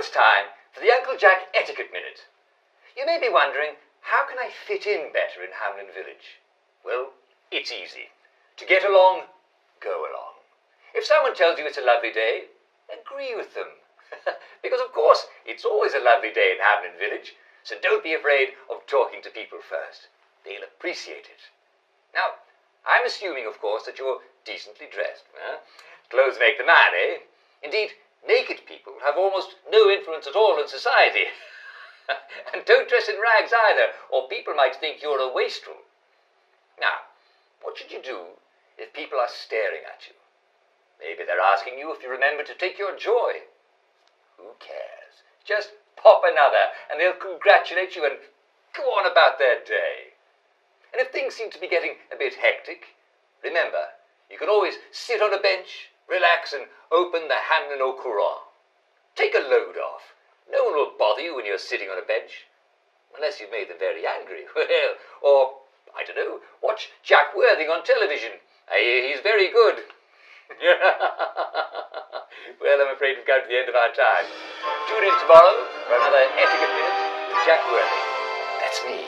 it's time for the Uncle Jack Etiquette Minute. You may be wondering, how can I fit in better in Hamlin Village? Well, it's easy. To get along, go along. If someone tells you it's a lovely day, agree with them. Because, of course, it's always a lovely day in Hamlin Village, so don't be afraid of talking to people first. They'll appreciate it. Now, I'm assuming, of course, that you're decently dressed. Clothes make the man, eh? Indeed, naked people have almost no influence at all in society. And don't dress in rags either, or people might think you're a wastrel. Now, what should you do if people are staring at you? Maybe they're asking you if you remember to take your joy. Who cares? Just pop another, and they'll congratulate you and go on about their day. And if things seem to be getting a bit hectic, remember, you can always sit on a bench, relax, and open the Hamlin au Courant. Take a load off. No one will bother you when you're sitting on a bench. Unless you've made them very angry. Well, or, I don't know, watch Jack Worthing on television. He's very good. Well, I'm afraid we've come to the end of our time. Tune in tomorrow for another Etiquette Minute with Jack Worthing. That's me.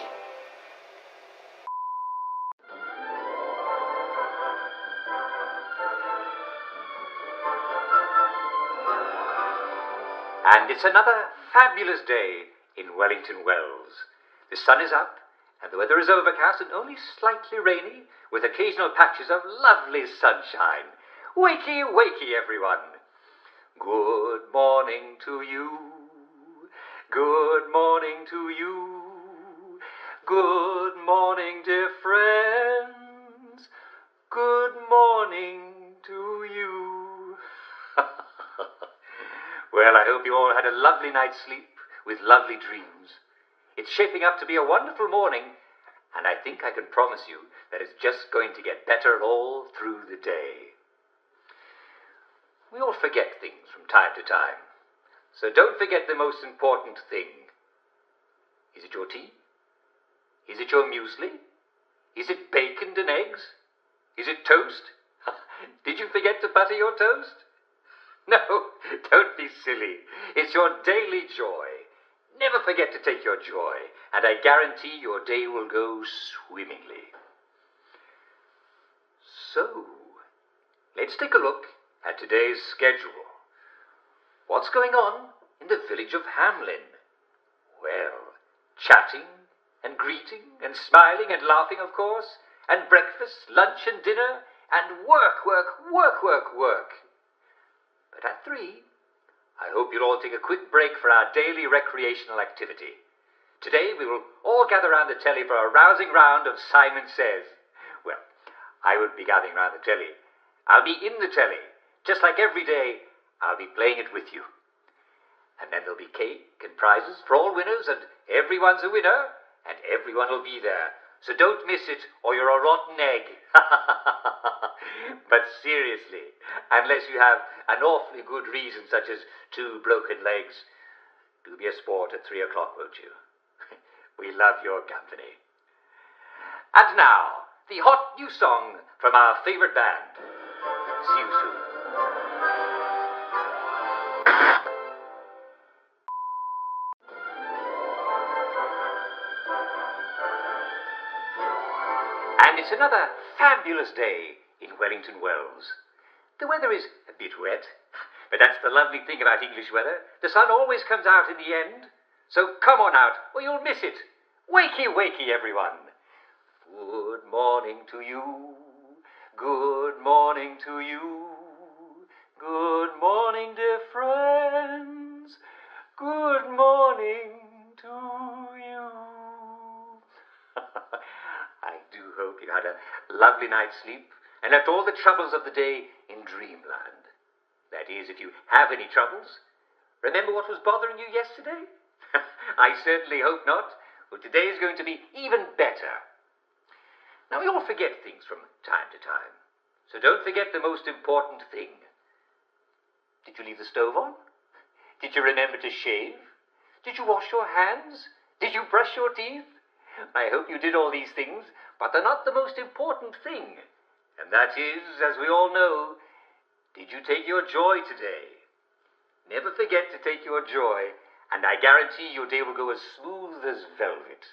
And it's another fabulous day in Wellington Wells. The sun is up, and the weather is overcast and only slightly rainy, with occasional patches of lovely sunshine. Wakey, wakey, everyone. Good morning to you. Good morning to you. Good morning, dear friends. Good morning to you. Well, I hope you all had a lovely night's sleep with lovely dreams. It's shaping up to be a wonderful morning, and I think I can promise you that it's just going to get better all through the day. We all forget things from time to time, so don't forget the most important thing. Is it your tea? Is it your muesli? Is it bacon and eggs? Is it toast? Did you forget to butter your toast? No, don't be silly. It's your daily joy. Never forget to take your joy, and I guarantee your day will go swimmingly. So, let's take a look at today's schedule. What's going on in the village of Hamlin? Well, chatting and greeting and smiling and laughing, of course, and breakfast, lunch and dinner, and work, work, work, work, work. But at 3, I hope you'll all take a quick break for our daily recreational activity. Today we will all gather round the telly for a rousing round of Simon Says. Well, I won't be gathering round the telly. I'll be in the telly. Just like every day, I'll be playing it with you. And then there'll be cake and prizes for all winners, and everyone's a winner, and everyone will be there. So don't miss it, or you're a rotten egg. But seriously, unless you have an awfully good reason, such as 2 broken legs, do be a sport at 3 o'clock, won't you? We love your company. And now, the hot new song from our favourite band. See you soon. And it's another fabulous day in Wellington Wells. The weather is a bit wet, but that's the lovely thing about English weather. The sun always comes out in the end. So come on out, or you'll miss it. Wakey, wakey, everyone. Good morning to you. Good morning to you. Good morning, dear friends. Good morning to you. I do hope you had a lovely night's sleep and left all the troubles of the day in dreamland. That is, if you have any troubles. Remember what was bothering you yesterday? I certainly hope not. Well, today is going to be even better. Now, we all forget things from time to time, so don't forget the most important thing. Did you leave the stove on? Did you remember to shave? Did you wash your hands? Did you brush your teeth? I hope you did all these things, but they're not the most important thing. And that is, as we all know, did you take your joy today? Never forget to take your joy, and I guarantee your day will go as smooth as velvet.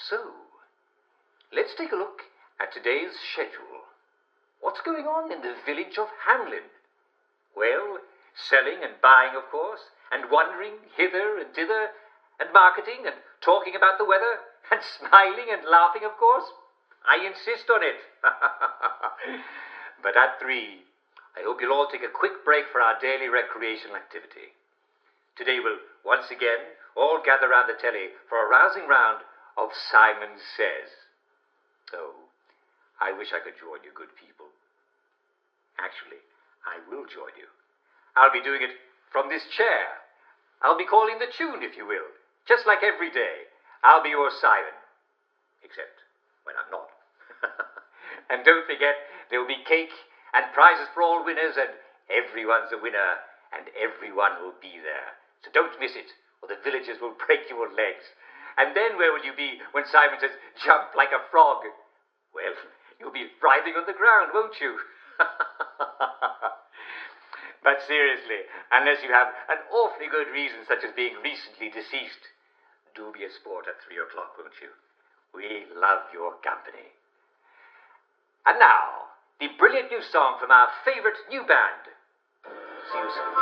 So, let's take a look at today's schedule. What's going on in the village of Hamlin? Well, selling and buying, of course, and wandering hither and thither, and marketing and talking about the weather, and smiling and laughing, of course. I insist on it. But at 3, I hope you'll all take a quick break for our daily recreational activity. Today we'll once again all gather round the telly for a rousing round of Simon Says. Oh, I wish I could join you, good people. Actually, I will join you. I'll be doing it from this chair. I'll be calling the tune, if you will. Just like every day. I'll be your Simon. Except when I'm not. And don't forget, there will be cake and prizes for all winners, and everyone's a winner, and everyone will be there. So don't miss it, or the villagers will break your legs. And then where will you be when Simon says, jump like a frog? Well, you'll be writhing on the ground, won't you? But seriously, unless you have an awfully good reason, such as being recently deceased, do be a sport at 3 o'clock, won't you? We love your company. And now, the brilliant new song from our favourite new band. See you soon.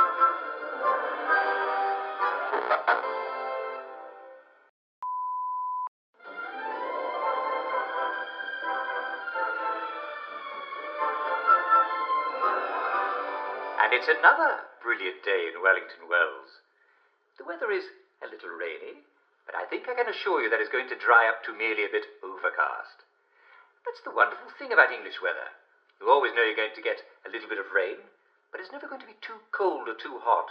And it's another brilliant day in Wellington Wells. The weather is a little rainy, but I think I can assure you that it's going to dry up to merely a bit overcast. That's the wonderful thing about English weather. You always know you're going to get a little bit of rain, but it's never going to be too cold or too hot.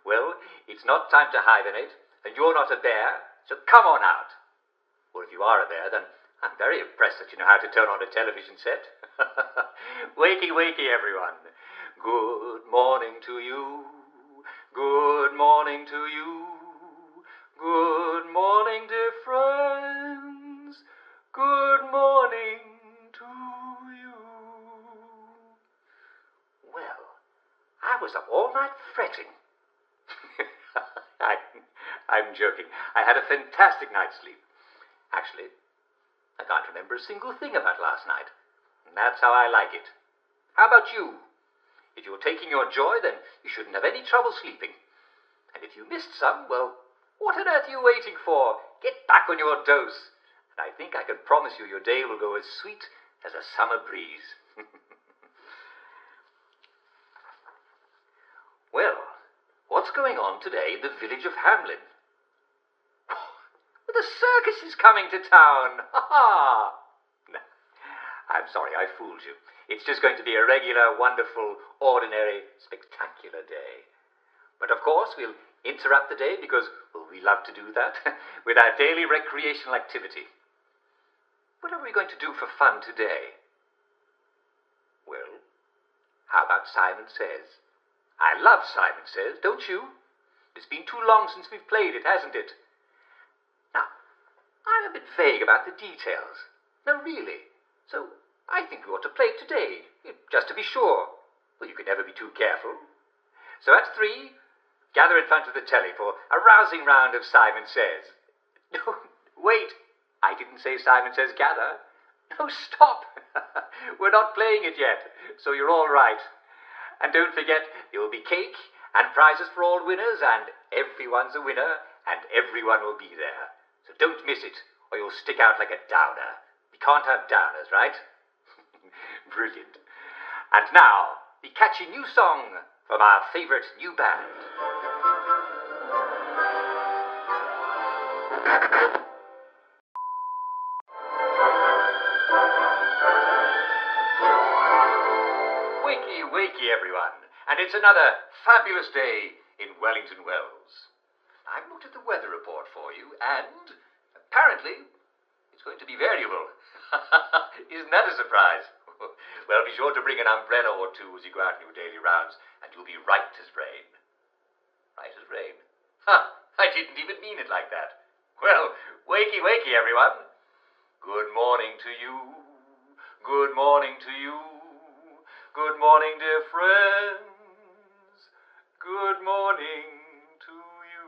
Well, it's not time to hibernate, and you're not a bear, so come on out. Or if you are a bear, then I'm very impressed that you know how to turn on a television set. Wakey, wakey, everyone. Good morning to you. Good morning to you. Good morning, dear friends. Good morning to you. Well, I was up all night fretting. I'm joking. I had a fantastic night's sleep. Actually, I can't remember a single thing about last night. And that's how I like it. How about you? If you're taking your joy, then you shouldn't have any trouble sleeping. And if you missed some, well, what on earth are you waiting for? Get back on your dose. And I think I can promise you your day will go as sweet as a summer breeze. Well, what's going on today in the village of Hamlin? The circus is coming to town! Ha-ha! No, I'm sorry, I fooled you. It's just going to be a regular, wonderful, ordinary, spectacular day. But of course, we'll interrupt the day because, well, we love to do that, with our daily recreational activity. What are we going to do for fun today? Well, how about Simon Says? I love Simon Says, don't you? It's been too long since we've played it, hasn't it? Now, I'm a bit vague about the details. No, really. So, I think we ought to play it today, just to be sure. Well, you can never be too careful. So at 3, gather in front of the telly for a rousing round of Simon Says. No, wait. I didn't say Simon Says gather. No, stop. We're not playing it yet, so you're all right. And don't forget, there will be cake and prizes for all winners, and everyone's a winner, and everyone will be there. So don't miss it, or you'll stick out like a downer. We can't have downers, right? Brilliant. And now, the catchy new song from our favourite new band. Wakey, wakey, everyone. And it's another fabulous day in Wellington Wells. I've looked at the weather report for you, and apparently it's going to be variable. Isn't that a surprise? Well, be sure to bring an umbrella or two as you go out on your daily rounds, and you'll be right as rain. Right as rain? I didn't even mean it like that. Well, wakey, wakey, everyone. Good morning to you. Good morning to you. Good morning, dear friends. Good morning to you.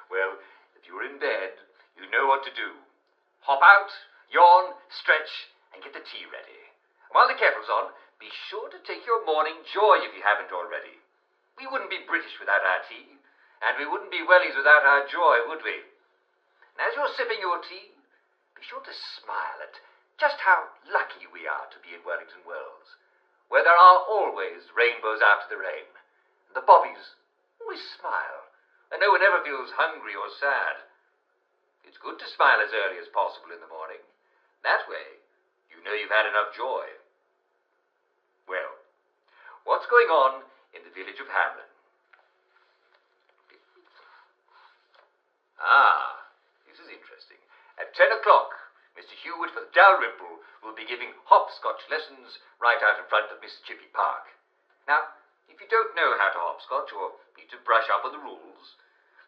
Well, if you're in bed, you know what to do. Hop out, yawn, stretch, and get the tea ready. While the kettle's on, be sure to take your morning joy if you haven't already. We wouldn't be British without our tea, and we wouldn't be wellies without our joy, would we? And as you're sipping your tea, be sure to smile at just how lucky we are to be in Wellington Wells, where there are always rainbows after the rain, and the bobbies always smile, and no one ever feels hungry or sad. It's good to smile as early as possible in the morning. That way, you know you've had enough joy. Well, what's going on in the village of Hamlin? Ah, this is interesting. At 10 o'clock, Mr. Hewitt for Dalrymple will be giving hopscotch lessons right out in front of Mr. Chippy Park. Now, if you don't know how to hopscotch or need to brush up on the rules,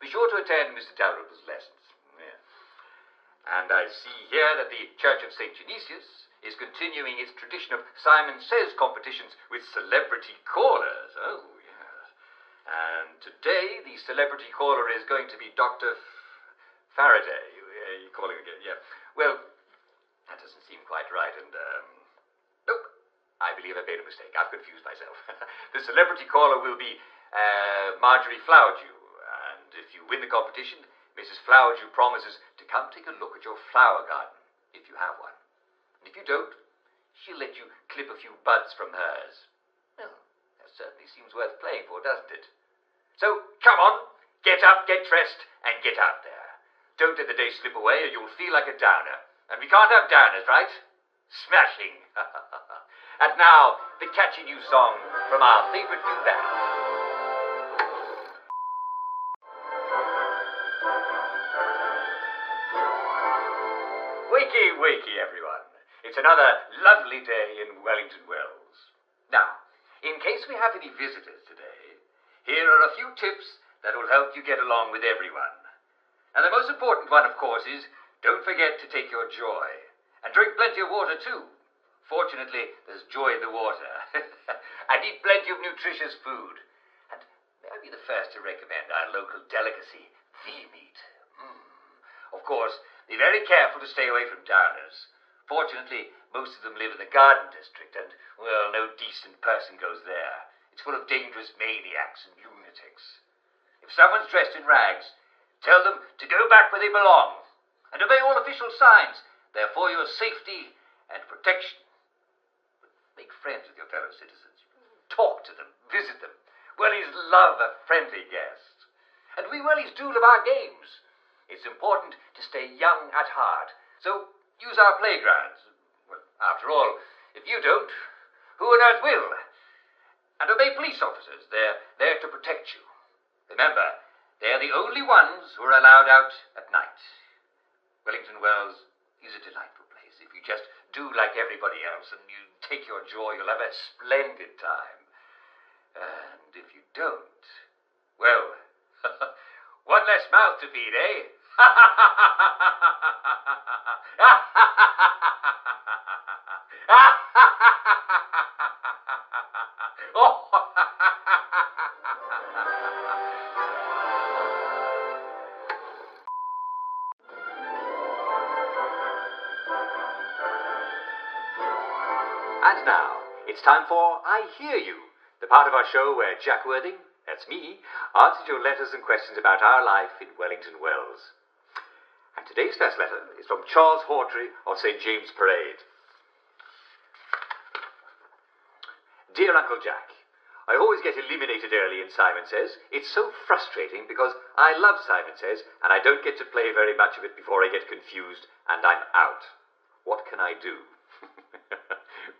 be sure to attend Mr. Dalrymple's lessons. Yeah. And I see here that the Church of St. Genesius is continuing its tradition of Simon Says competitions with celebrity callers. Oh, yes. And today the celebrity caller is going to be Dr. Faraday. You're calling again, yeah. Well, that doesn't seem quite right, and, nope. I believe I made a mistake. I've confused myself. The celebrity caller will be, Marjorie Flowerdew, and if you win the competition, Mrs. Flowerdew promises to come take a look at your flower garden, if you have one. And if you don't, she'll let you clip a few buds from hers. Well, that certainly seems worth playing for, doesn't it? So, come on, get up, get dressed, and get out there. Don't let the day slip away or you'll feel like a downer. And we can't have downers, right? Smashing. And now, the catchy new song from our favorite new band. Wakey wakey, everyone. It's another lovely day in Wellington Wells. Now, in case we have any visitors today, here are a few tips that will help you get along with everyone. And the most important one, of course, is don't forget to take your joy. And drink plenty of water, too. Fortunately, there's joy in the water. And eat plenty of nutritious food. And may I be the first to recommend our local delicacy, veal meat. Of course, be very careful to stay away from downers. Fortunately, most of them live in the garden district, and, well, no decent person goes there. It's full of dangerous maniacs and lunatics. If someone's dressed in rags, tell them to go back where they belong, and obey all official signs. They're for your safety and protection. Make friends with your fellow citizens. Talk to them, visit them. Wellies love a friendly guest. And we wellies do love our games. It's important to stay young at heart, so use our playgrounds. Well, after all, if you don't, who on earth will? And obey police officers. They're there to protect you. Remember, they're the only ones who are allowed out at night. Wellington Wells is a delightful place. If you just do like everybody else and you take your joy, you'll have a splendid time. And if you don't, well, one less mouth to feed, eh? And now, it's time for I Hear You, the part of our show where Jack Worthing, that's me, answers your letters and questions about our life in Wellington Wells. And today's first letter is from Charles Hawtrey of St. James Parade. Dear Uncle Jack, I always get eliminated early in Simon Says. It's so frustrating because I love Simon Says and I don't get to play very much of it before I get confused and I'm out. What can I do?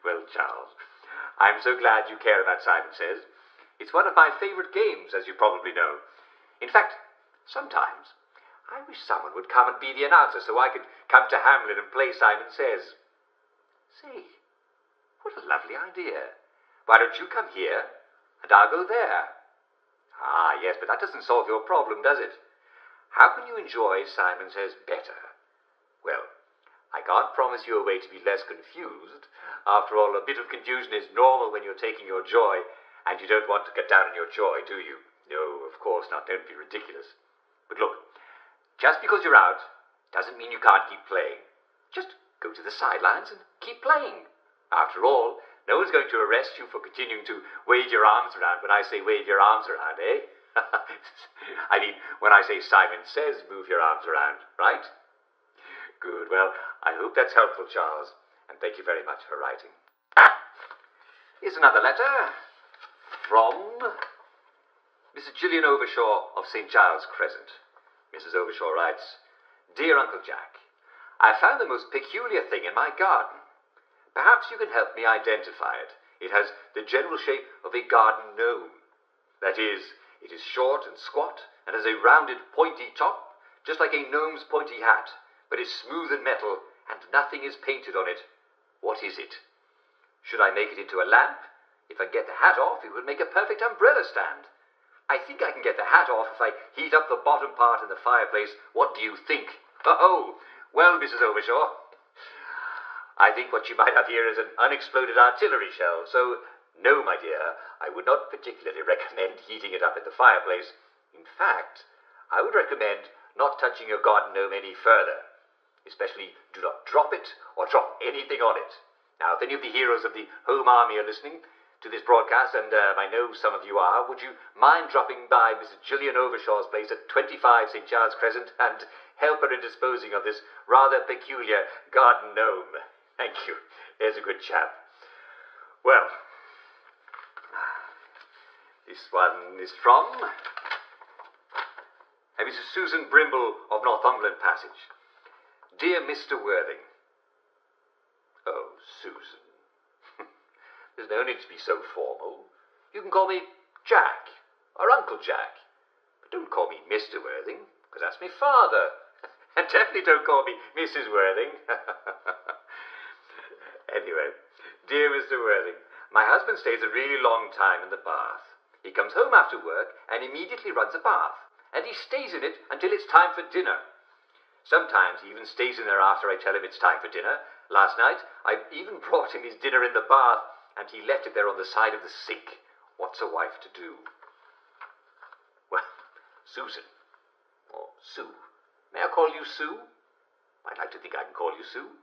Well, Charles, I'm so glad you care about Simon Says. It's one of my favorite games, as you probably know. In fact, sometimes I wish someone would come and be the announcer so I could come to Hamlin and play Simon Says. Say, what a lovely idea. Why don't you come here and I'll go there? Ah, yes, but that doesn't solve your problem, does it? How can you enjoy Simon Says better? Well, I can't promise you a way to be less confused. After all, a bit of confusion is normal when you're taking your joy, and you don't want to cut down on your joy, do you? No, of course not. Don't be ridiculous. But look, just because you're out doesn't mean you can't keep playing. Just go to the sidelines and keep playing. After all, no one's going to arrest you for continuing to wave your arms around when I say wave your arms around, eh? I mean, when I say Simon Says move your arms around, right? Good. Well, I hope that's helpful, Charles, and thank you very much for writing. Here's another letter from Mrs. Gillian Overshaw of St. Giles Crescent. Mrs. Overshaw writes, Dear Uncle Jack, I found the most peculiar thing in my garden. Perhaps you can help me identify it. It has the general shape of a garden gnome. That is, it is short and squat and has a rounded, pointy top, just like a gnome's pointy hat, but is smooth and metal, and nothing is painted on it. What is it? Should I make it into a lamp? If I get the hat off, it would make a perfect umbrella stand. I think I can get the hat off if I heat up the bottom part in the fireplace. What do you think? Oh, well, Mrs. Overshaw, I think what you might have here is an unexploded artillery shell, so no, my dear, I would not particularly recommend heating it up in the fireplace. In fact, I would recommend not touching your garden gnome any further. Especially, do not drop it or drop anything on it. Now, if any of the heroes of the Home Army are listening to this broadcast, and I know some of you are, would you mind dropping by Mrs. Gillian Overshaw's place at 25 St. Giles Crescent and help her in disposing of this rather peculiar garden gnome? Thank you. There's a good chap. Well, this one is from Mrs. Susan Brimble of Northumberland Passage. Dear Mr. Worthing. Oh, Susan. There's no need to be so formal. You can call me Jack, or Uncle Jack. But don't call me Mr. Worthing, because that's my father. And definitely don't call me Mrs. Worthing. Anyway, dear Mr. Worthing, my husband stays a really long time in the bath. He comes home after work and immediately runs a bath, and he stays in it until it's time for dinner. Sometimes he even stays in there after I tell him it's time for dinner. Last night, I even brought him his dinner in the bath, and he left it there on the side of the sink. What's a wife to do? Well, Susan, or Sue. May I call you Sue? I'd like to think I can call you Sue.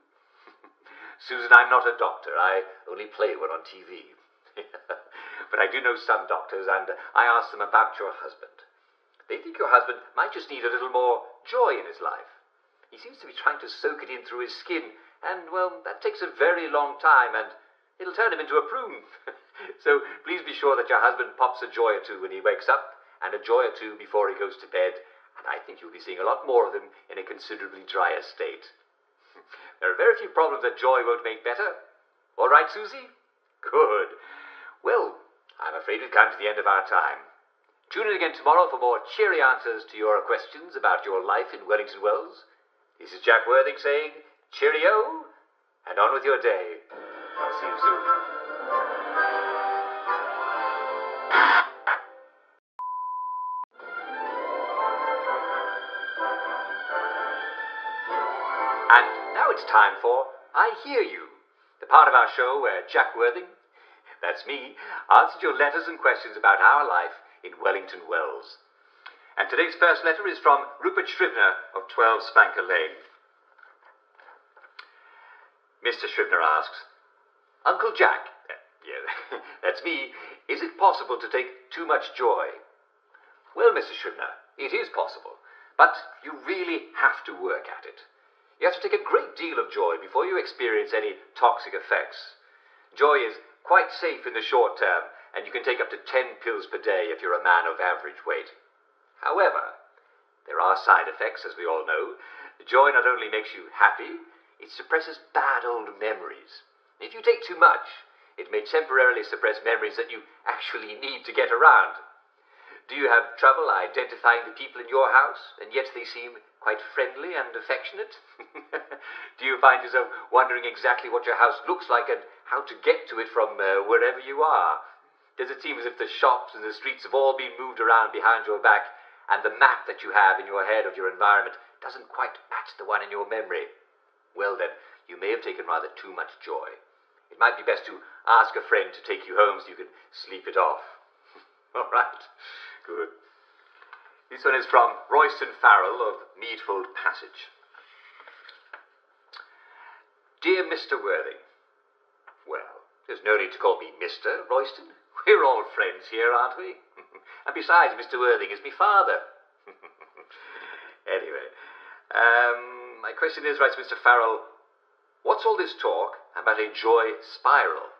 Susan, I'm not a doctor. I only play one on TV. But I do know some doctors, and I asked them about your husband. They think your husband might just need a little more joy in his life. He seems to be trying to soak it in through his skin, and, well, that takes a very long time, and it'll turn him into a prune. So please be sure that your husband pops a joy or two when he wakes up, and a joy or two before he goes to bed, and I think you'll be seeing a lot more of them in a considerably drier state. There are very few problems that joy won't make better. All right, Susie? Good. Well, I'm afraid we've come to the end of our time. Tune in again tomorrow for more cheery answers to your questions about your life in Wellington Wells. This is Jack Worthing saying, cheerio, and on with your day. I'll see you soon. And now it's time for I Hear You, the part of our show where Jack Worthing, that's me, answers your letters and questions about our life in Wellington Wells. And today's first letter is from Rupert Scribner of 12 Spanker Lane. Mr. Scribner asks, Uncle Jack, yeah, that's me, is it possible to take too much joy? Well, Mr. Scribner, it is possible, but you really have to work at it. You have to take a great deal of joy before you experience any toxic effects. Joy is quite safe in the short term, and you can take up to 10 pills per day if you're a man of average weight. However, there are side effects, as we all know. Joy not only makes you happy, it suppresses bad old memories. If you take too much, it may temporarily suppress memories that you actually need to get around. Do you have trouble identifying the people in your house, and yet they seem quite friendly and affectionate? Do you find yourself wondering exactly what your house looks like and how to get to it from wherever you are? Does it seem as if the shops and the streets have all been moved around behind your back, and the map that you have in your head of your environment doesn't quite match the one in your memory? Well then, you may have taken rather too much joy. It might be best to ask a friend to take you home so you can sleep it off. All right, good. This one is from Royston Farrell of Meadfold Passage. Dear Mr. Worthing. Well, there's no need to call me Mr. Royston. We're all friends here, aren't we? And besides, Mr. Worthing is me father. Anyway, my question is, writes Mr. Farrell, what's all this talk about a joy spiral?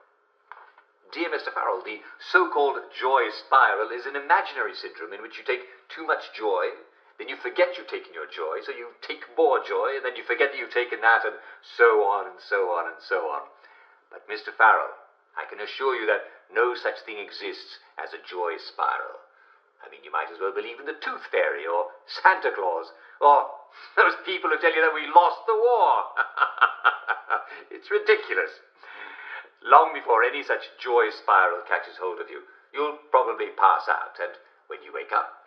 Dear Mr. Farrell, the so-called joy spiral is an imaginary syndrome in which you take too much joy, then you forget you've taken your joy, so you take more joy, and then you forget that you've taken that, and so on, and so on, and so on. But Mr. Farrell, I can assure you that no such thing exists as a joy spiral. I mean, you might as well believe in the Tooth Fairy, or Santa Claus, or those people who tell you that we lost the war. It's ridiculous. Long before any such joy spiral catches hold of you, you'll probably pass out, and when you wake up,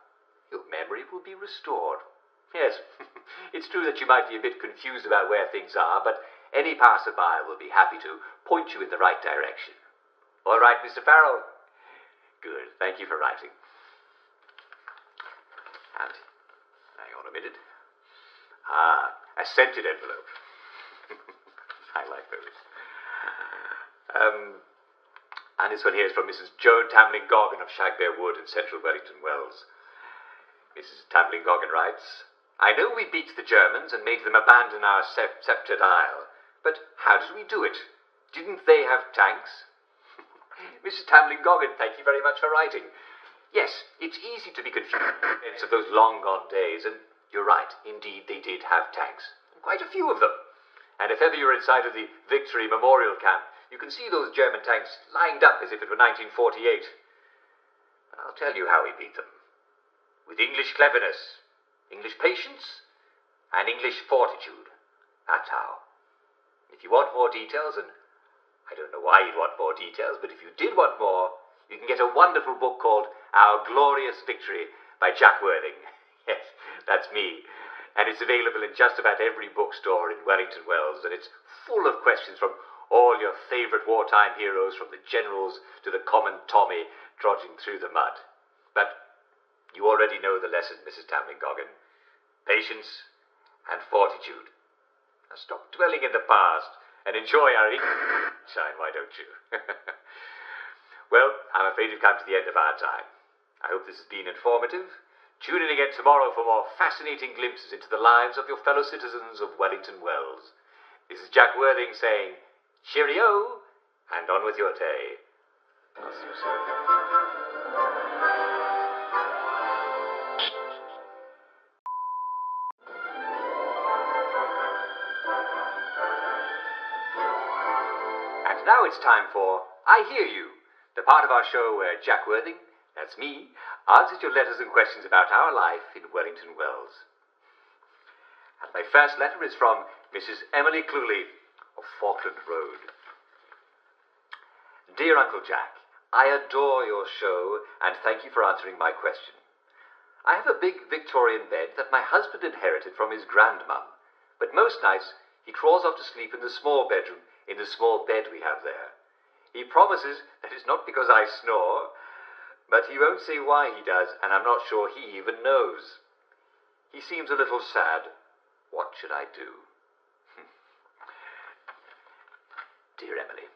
your memory will be restored. Yes, it's true that you might be a bit confused about where things are, but any passerby will be happy to point you in the right direction. All right, Mr. Farrell? Good, thank you for writing. And, hang on a minute. A scented envelope. I like those. And this one here is from Mrs. Joan Tamlin Goggin of Shagbear Wood in central Wellington Wells. Mrs. Tamlin Goggin writes, I know we beat the Germans and made them abandon our sceptred isle, but how did we do it? Didn't they have tanks? Mrs. Tamlin Goggin, thank you very much for writing. Yes, it's easy to be confused of those long-gone days, and you're right, indeed they did have tanks, and quite a few of them. And if ever you're inside of the Victory Memorial Camp, you can see those German tanks lined up as if it were 1948. And I'll tell you how we beat them. With English cleverness, English patience, and English fortitude. That's how. If you want more details, and I don't know why you'd want more details, but if you did want more, you can get a wonderful book called Our Glorious Victory by Jack Worthing. Yes, that's me. And it's available in just about every bookstore in Wellington Wells, and it's full of questions from all your favourite wartime heroes, from the generals to the common Tommy trudging through the mud. But you already know the lesson, Mrs. Tamlin Goggin. Patience and fortitude. Now stop dwelling in the past and enjoy our shine, why don't you? Well, I'm afraid we've come to the end of our time. I hope this has been informative. Tune in again tomorrow for more fascinating glimpses into the lives of your fellow citizens of Wellington Wells. This is Jack Worthing saying, cheerio, and on with your day. I'll see you soon. And now it's time for I Hear You, the part of our show where Jack Worthing, that's me, answers your letters and questions about our life in Wellington Wells. And my first letter is from Mrs. Emily Cluley of Falkland Road. Dear Uncle Jack, I adore your show and thank you for answering my question. I have a big Victorian bed that my husband inherited from his grandmum, but most nights he crawls off to sleep in the small bedroom in the small bed we have there. He promises that it's not because I snore, but he won't say why he does, and I'm not sure he even knows. He seems a little sad. What should I do? Dear Emily.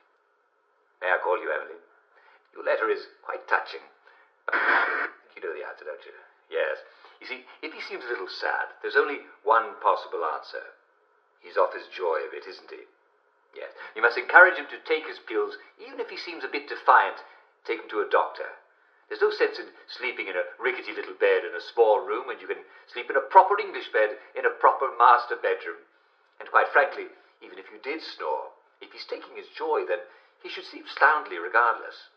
May I call you Emily? Your letter is quite touching. You know the answer, don't you? Yes. You see, if he seems a little sad, there's only one possible answer. He's off his joy of it, isn't he? Yes. You must encourage him to take his pills, even if he seems a bit defiant. Take him to a doctor. There's no sense in sleeping in a rickety little bed in a small room when you can sleep in a proper English bed in a proper master bedroom. And quite frankly, even if you did snore, if he's taking his joy, then he should sleep soundly regardless.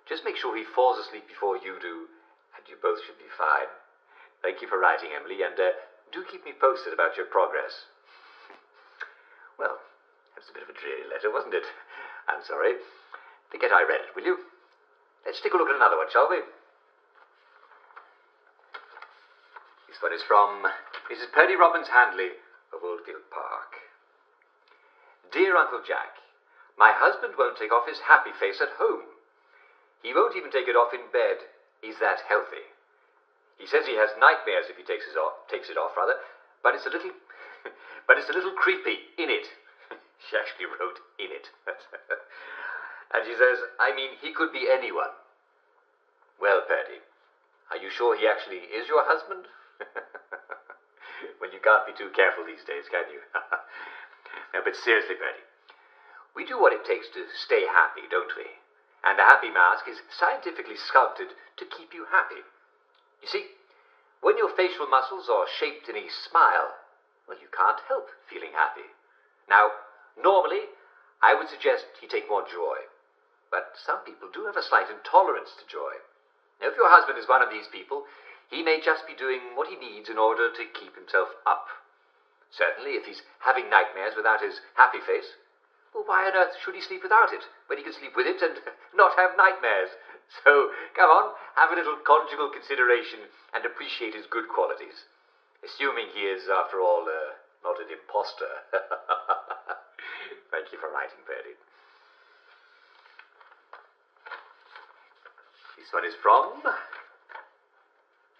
Just make sure he falls asleep before you do, and you both should be fine. Thank you for writing, Emily, and do keep me posted about your progress. Well, that's a bit of a dreary letter, wasn't it? I'm sorry. Forget I read it, will you? Let's take a look at another one, shall we? This one is from Mrs. Purdy Robbins Handley of Oldfield Park. Dear Uncle Jack, my husband won't take off his happy face at home. He won't even take it off in bed. He's that healthy. He says he has nightmares if he takes it off, but it's a little, but it's a little creepy in it. She actually wrote in it. And she says, I mean, he could be anyone. Well, Purdy, are you sure he actually is your husband? Well, you can't be too careful these days, can you? No, but seriously, Purdy, we do what it takes to stay happy, don't we? And the happy mask is scientifically sculpted to keep you happy. You see, when your facial muscles are shaped in a smile, well, you can't help feeling happy. Now, normally, I would suggest he take more joy. But some people do have a slight intolerance to joy. Now, if your husband is one of these people, he may just be doing what he needs in order to keep himself up. Certainly, if he's having nightmares without his happy face, well, why on earth should he sleep without it, when he can sleep with it and not have nightmares? So, come on, have a little conjugal consideration and appreciate his good qualities. Assuming he is, after all, not an imposter. Thank you for writing, Purdy. This one is from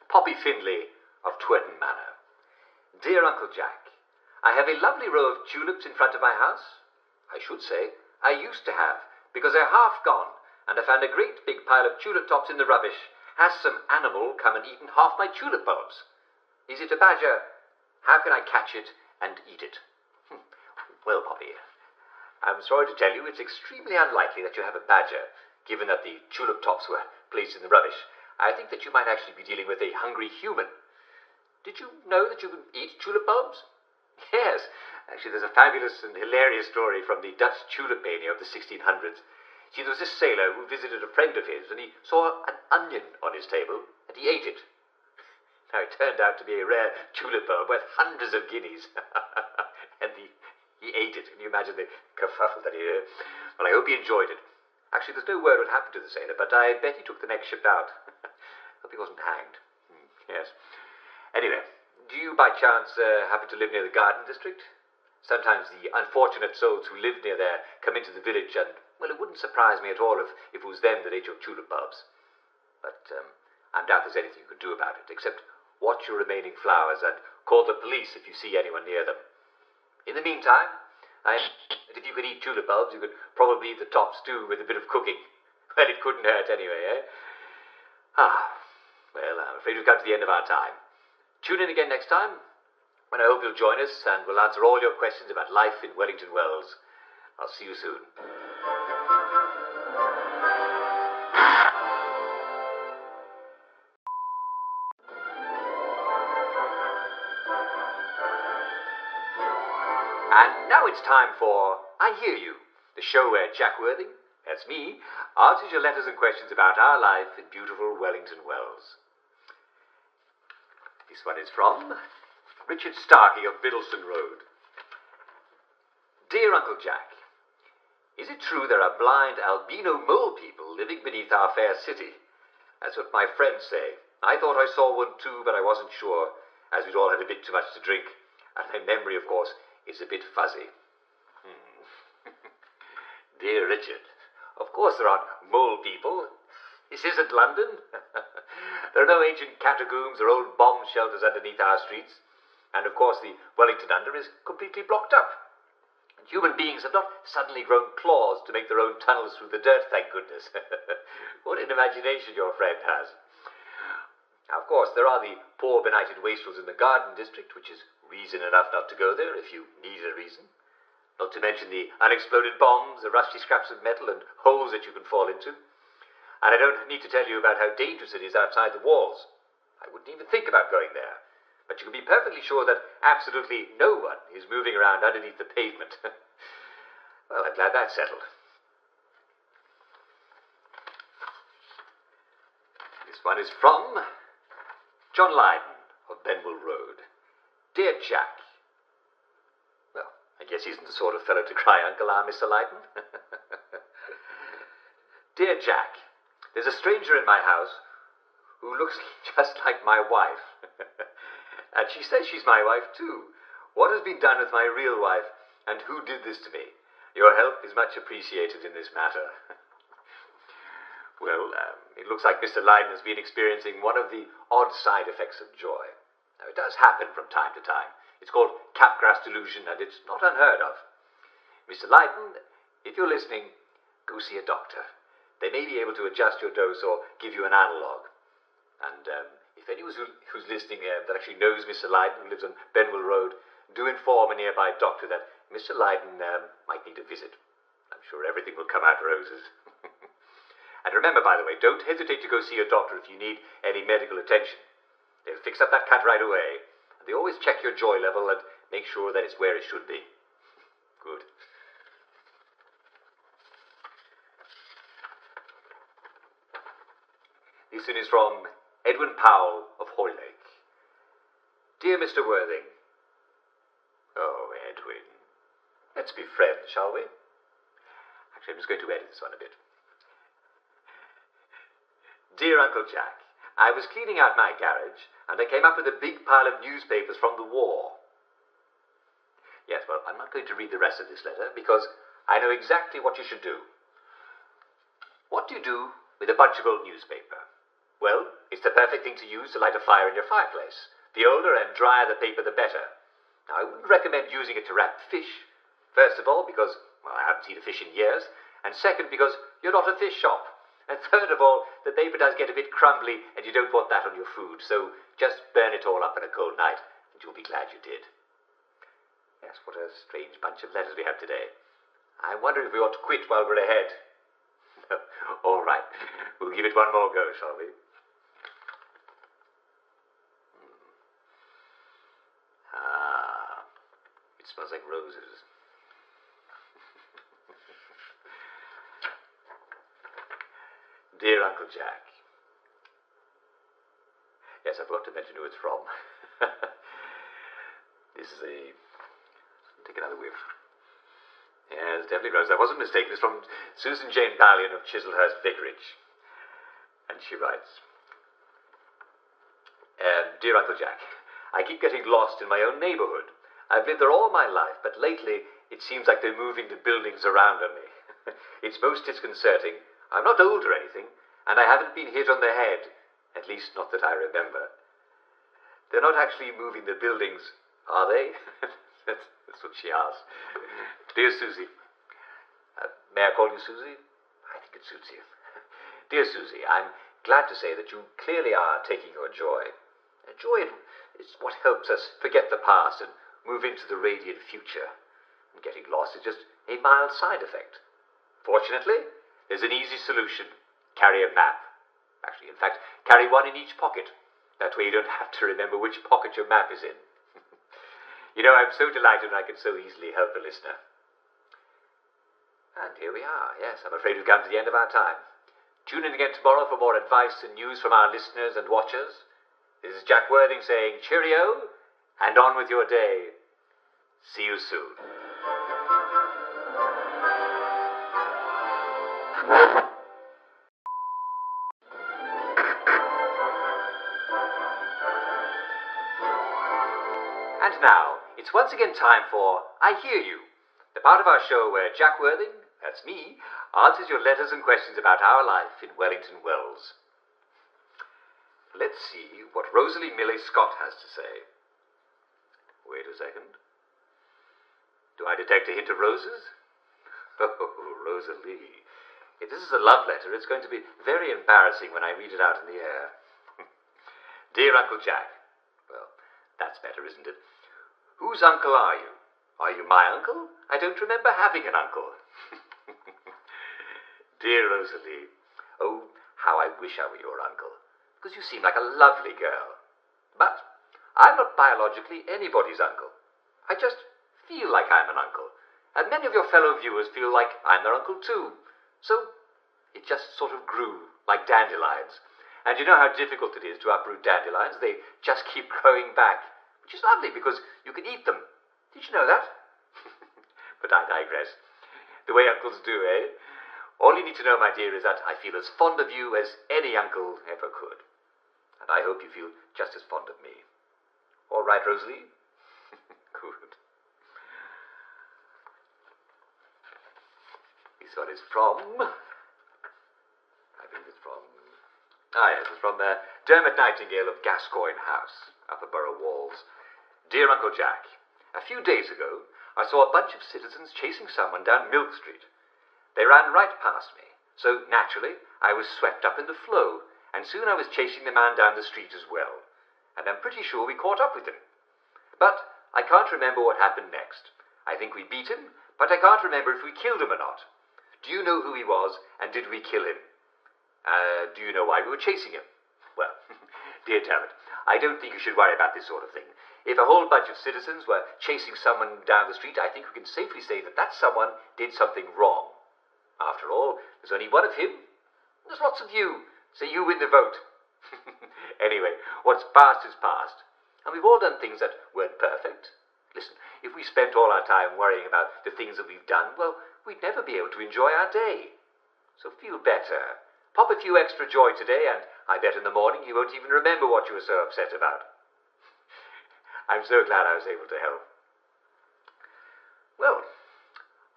Poppy Findlay of Twerton Manor. Dear Uncle Jack, I have a lovely row of tulips in front of my house. I should say, I used to have, because they're half gone, and I found a great big pile of tulip tops in the rubbish. Has some animal come and eaten half my tulip bulbs? Is it a badger? How can I catch it and eat it? Well, Poppy, I'm sorry to tell you it's extremely unlikely that you have a badger, given that the tulip tops were placed in the rubbish. I think that you might actually be dealing with a hungry human. Did you know that you can eat tulip bulbs? Yes. Actually, there's a fabulous and hilarious story from the Dutch tulip mania of the 1600s. See, there was this sailor who visited a friend of his, and he saw an onion on his table, and he ate it. Now, it turned out to be a rare tulip bulb worth hundreds of guineas. And he ate it. Can you imagine the kerfuffle that he heard? Well, I hope he enjoyed it. Actually, there's no word what happened to the sailor, but I bet he took the next ship out. Hope he wasn't hanged. Yes. Anyway, do you by chance happen to live near the garden district? Sometimes the unfortunate souls who live near there come into the village, and, well, it wouldn't surprise me at all if it was them that ate your tulip bulbs. But I doubt there's anything you could do about it, except watch your remaining flowers and call the police if you see anyone near them. In the meantime, if you could eat tulip bulbs, you could probably eat the tops too with a bit of cooking. Well, it couldn't hurt anyway, eh? Well, I'm afraid we've come to the end of our time. Tune in again next time, when I hope you'll join us and we'll answer all your questions about life in Wellington Wells. I'll see you soon. And now it's time for I Hear You, the show where Jack Worthing, that's me, answers your letters and questions about our life in beautiful Wellington Wells. This one is from Richard Starkey of Biddleston Road. Dear Uncle Jack, is it true there are blind albino mole people living beneath our fair city? That's what my friends say. I thought I saw one too, but I wasn't sure, as we'd all had a bit too much to drink, and my memory, of course, is a bit fuzzy. Dear Richard, of course there aren't mole people. This isn't London. There are no ancient catacombs or old bomb shelters underneath our streets. And of course the Wellington Under is completely blocked up. And human beings have not suddenly grown claws to make their own tunnels through the dirt, thank goodness. What an imagination your friend has. Now, of course, there are the poor benighted wastrels in the garden district, which is reason enough not to go there if you need a reason. Not to mention the unexploded bombs, the rusty scraps of metal, and holes that you can fall into. And I don't need to tell you about how dangerous it is outside the walls. I wouldn't even think about going there. But you can be perfectly sure that absolutely no one is moving around underneath the pavement. Well, I'm glad that's settled. This one is from John Lydon of Benwell Road. Dear Jack. Well, I guess he isn't the sort of fellow to cry uncle, Mr. Lydon? Dear Jack, there's a stranger in my house who looks just like my wife. And she says she's my wife too. What has been done with my real wife? And who did this to me? Your help is much appreciated in this matter. Well, it looks like Mr. Lydon has been experiencing one of the odd side effects of joy. Now, it does happen from time to time. It's called Capgras delusion, and it's not unheard of. Mr. Lydon, if you're listening, go see a doctor. They may be able to adjust your dose or give you an analog. And if anyone who's listening that actually knows Mr. Lydon, who lives on Benwell Road, do inform a nearby doctor that Mr. Lydon might need a visit. I'm sure everything will come out roses. And remember, by the way, don't hesitate to go see your doctor if you need any medical attention. They'll fix up that cut right away. And they always check your joy level and make sure that it's where it should be. Good. This one is from Edwin Powell of Hoylake. Dear Mr. Worthing. Oh, Edwin. Let's be friends, shall we? Actually, I'm just going to edit this one a bit. Dear Uncle Jack, I was cleaning out my garage, and I came up with a big pile of newspapers from the war. Yes, well, I'm not going to read the rest of this letter, because I know exactly what you should do. What do you do with a bunch of old newspaper? Well, it's the perfect thing to use to light a fire in your fireplace. The older and drier the paper, the better. Now, I wouldn't recommend using it to wrap fish. First of all, because, well, I haven't seen a fish in years, and second, because you're not a fish shop. And third of all, the paper does get a bit crumbly, and you don't want that on your food, so just burn it all up on a cold night, and you'll be glad you did. Yes, what a strange bunch of letters we have today. I wonder if we ought to quit while we're ahead. All right, we'll give it one more go, shall we? Ah, it smells like roses. Dear Uncle Jack. Yes, I forgot to mention who it's from. This is take another whiff. Yeah, it's definitely rose. I wasn't mistaken. It's from Susan Jane Ballion of Chislehurst Vicarage. And she writes, Dear Uncle Jack, I keep getting lost in my own neighborhood. I've lived there all my life, but lately it seems like they're moving the buildings around on me. It's most disconcerting. I'm not old or anything, and I haven't been hit on the head, at least not that I remember. They're not actually moving the buildings, are they? That's what she asked. Dear Susie, may I call you Susie? I think it suits you. Dear Susie, I'm glad to say that you clearly are taking your joy. Joy is what helps us forget the past and move into the radiant future. And getting lost is just a mild side effect. Fortunately, there's an easy solution. Carry a map. Actually, in fact, carry one in each pocket. That way you don't have to remember which pocket your map is in. You know, I'm so delighted when I can so easily help a listener. And here we are. Yes, I'm afraid we've come to the end of our time. Tune in again tomorrow for more advice and news from our listeners and watchers. This is Jack Worthing saying cheerio, and on with your day. See you soon. And now, it's once again time for I Hear You, the part of our show where Jack Worthing, that's me, answers your letters and questions about our life in Wellington Wells. Let's see what Rosalie Millie Scott has to say. Wait a second. Do I detect a hint of roses? Oh, Rosalie. If this is a love letter, it's going to be very embarrassing when I read it out in the air. Dear Uncle Jack. Well, that's better, isn't it? Whose uncle are you? Are you my uncle? I don't remember having an uncle. Dear Rosalie, oh, how I wish I were your uncle, because you seem like a lovely girl. But I'm not biologically anybody's uncle. I just feel like I'm an uncle, and many of your fellow viewers feel like I'm their uncle too. So it just sort of grew like dandelions. And you know how difficult it is to uproot dandelions. They just keep growing back, which is lovely because you can eat them. Did you know that? But I digress. The way uncles do, eh? All you need to know, my dear, is that I feel as fond of you as any uncle ever could. And I hope you feel just as fond of me. All right, Rosalie? Good. This one is from... I think it's from... Ah, yes, it's from Dermot Nightingale of Gascoigne House, Upper Borough Walls. Dear Uncle Jack, a few days ago, I saw a bunch of citizens chasing someone down Milk Street. They ran right past me, so naturally I was swept up in the flow, and soon I was chasing the man down the street as well. And I'm pretty sure we caught up with him. But I can't remember what happened next. I think we beat him, but I can't remember if we killed him or not. Do you know who he was, and did we kill him? Do you know why we were chasing him? Well, dear Dermot, I don't think you should worry about this sort of thing. If a whole bunch of citizens were chasing someone down the street, I think we can safely say that that someone did something wrong. After all, there's only one of him. There's lots of you, so you win the vote. Anyway, what's past is past. And we've all done things that weren't perfect. Listen, if we spent all our time worrying about the things that we've done, well, we'd never be able to enjoy our day. So feel better. Pop a few extra joy today, and I bet in the morning you won't even remember what you were so upset about. I'm so glad I was able to help. Well,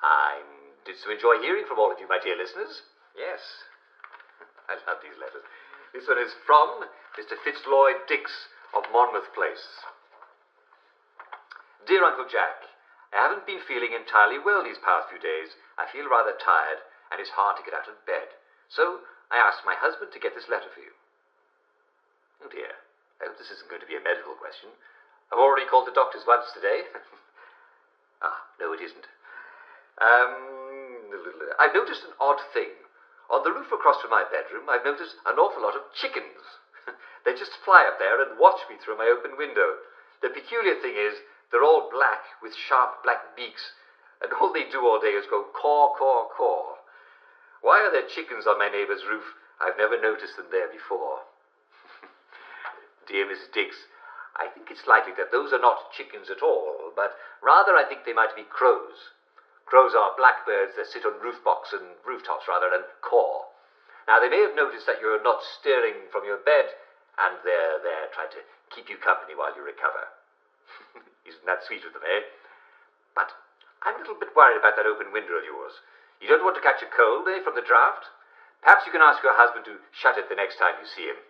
I did so enjoy hearing from all of you, my dear listeners. Yes, I love these letters. This one is from Mr. Fitzroy Dix of Monmouth Place. Dear Uncle Jack, I haven't been feeling entirely well these past few days. I feel rather tired, and it's hard to get out of bed. So I asked my husband to get this letter for you. Oh dear, I hope this isn't going to be a medical question. I've already called the doctors once today. No, it isn't. I've noticed an odd thing. On the roof across from my bedroom, I've noticed an awful lot of chickens. They just fly up there and watch me through my open window. The peculiar thing is, they're all black with sharp black beaks, and all they do all day is go caw, caw, caw. Why are there chickens on my neighbour's roof? I've never noticed them there before. Dear Mrs. Dix, I think it's likely that those are not chickens at all, but rather I think they might be crows. Crows are blackbirds that sit on rooftops and and caw. Now, they may have noticed that you're not stirring from your bed, and they're there trying to keep you company while you recover. Isn't that sweet of them, eh? But I'm a little bit worried about that open window of yours. You don't want to catch a cold, eh, from the draught? Perhaps you can ask your husband to shut it the next time you see him.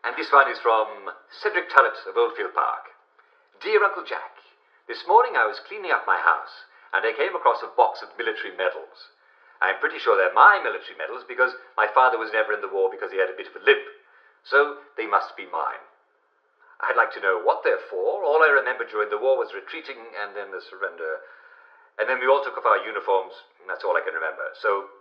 And this one is from Cedric Tullett of Oldfield Park. Dear Uncle Jack, this morning I was cleaning up my house, and I came across a box of military medals. I'm pretty sure they're my military medals because my father was never in the war because he had a bit of a limp. So they must be mine. I'd like to know what they're for. All I remember during the war was retreating and then the surrender. And then we all took off our uniforms, and that's all I can remember. So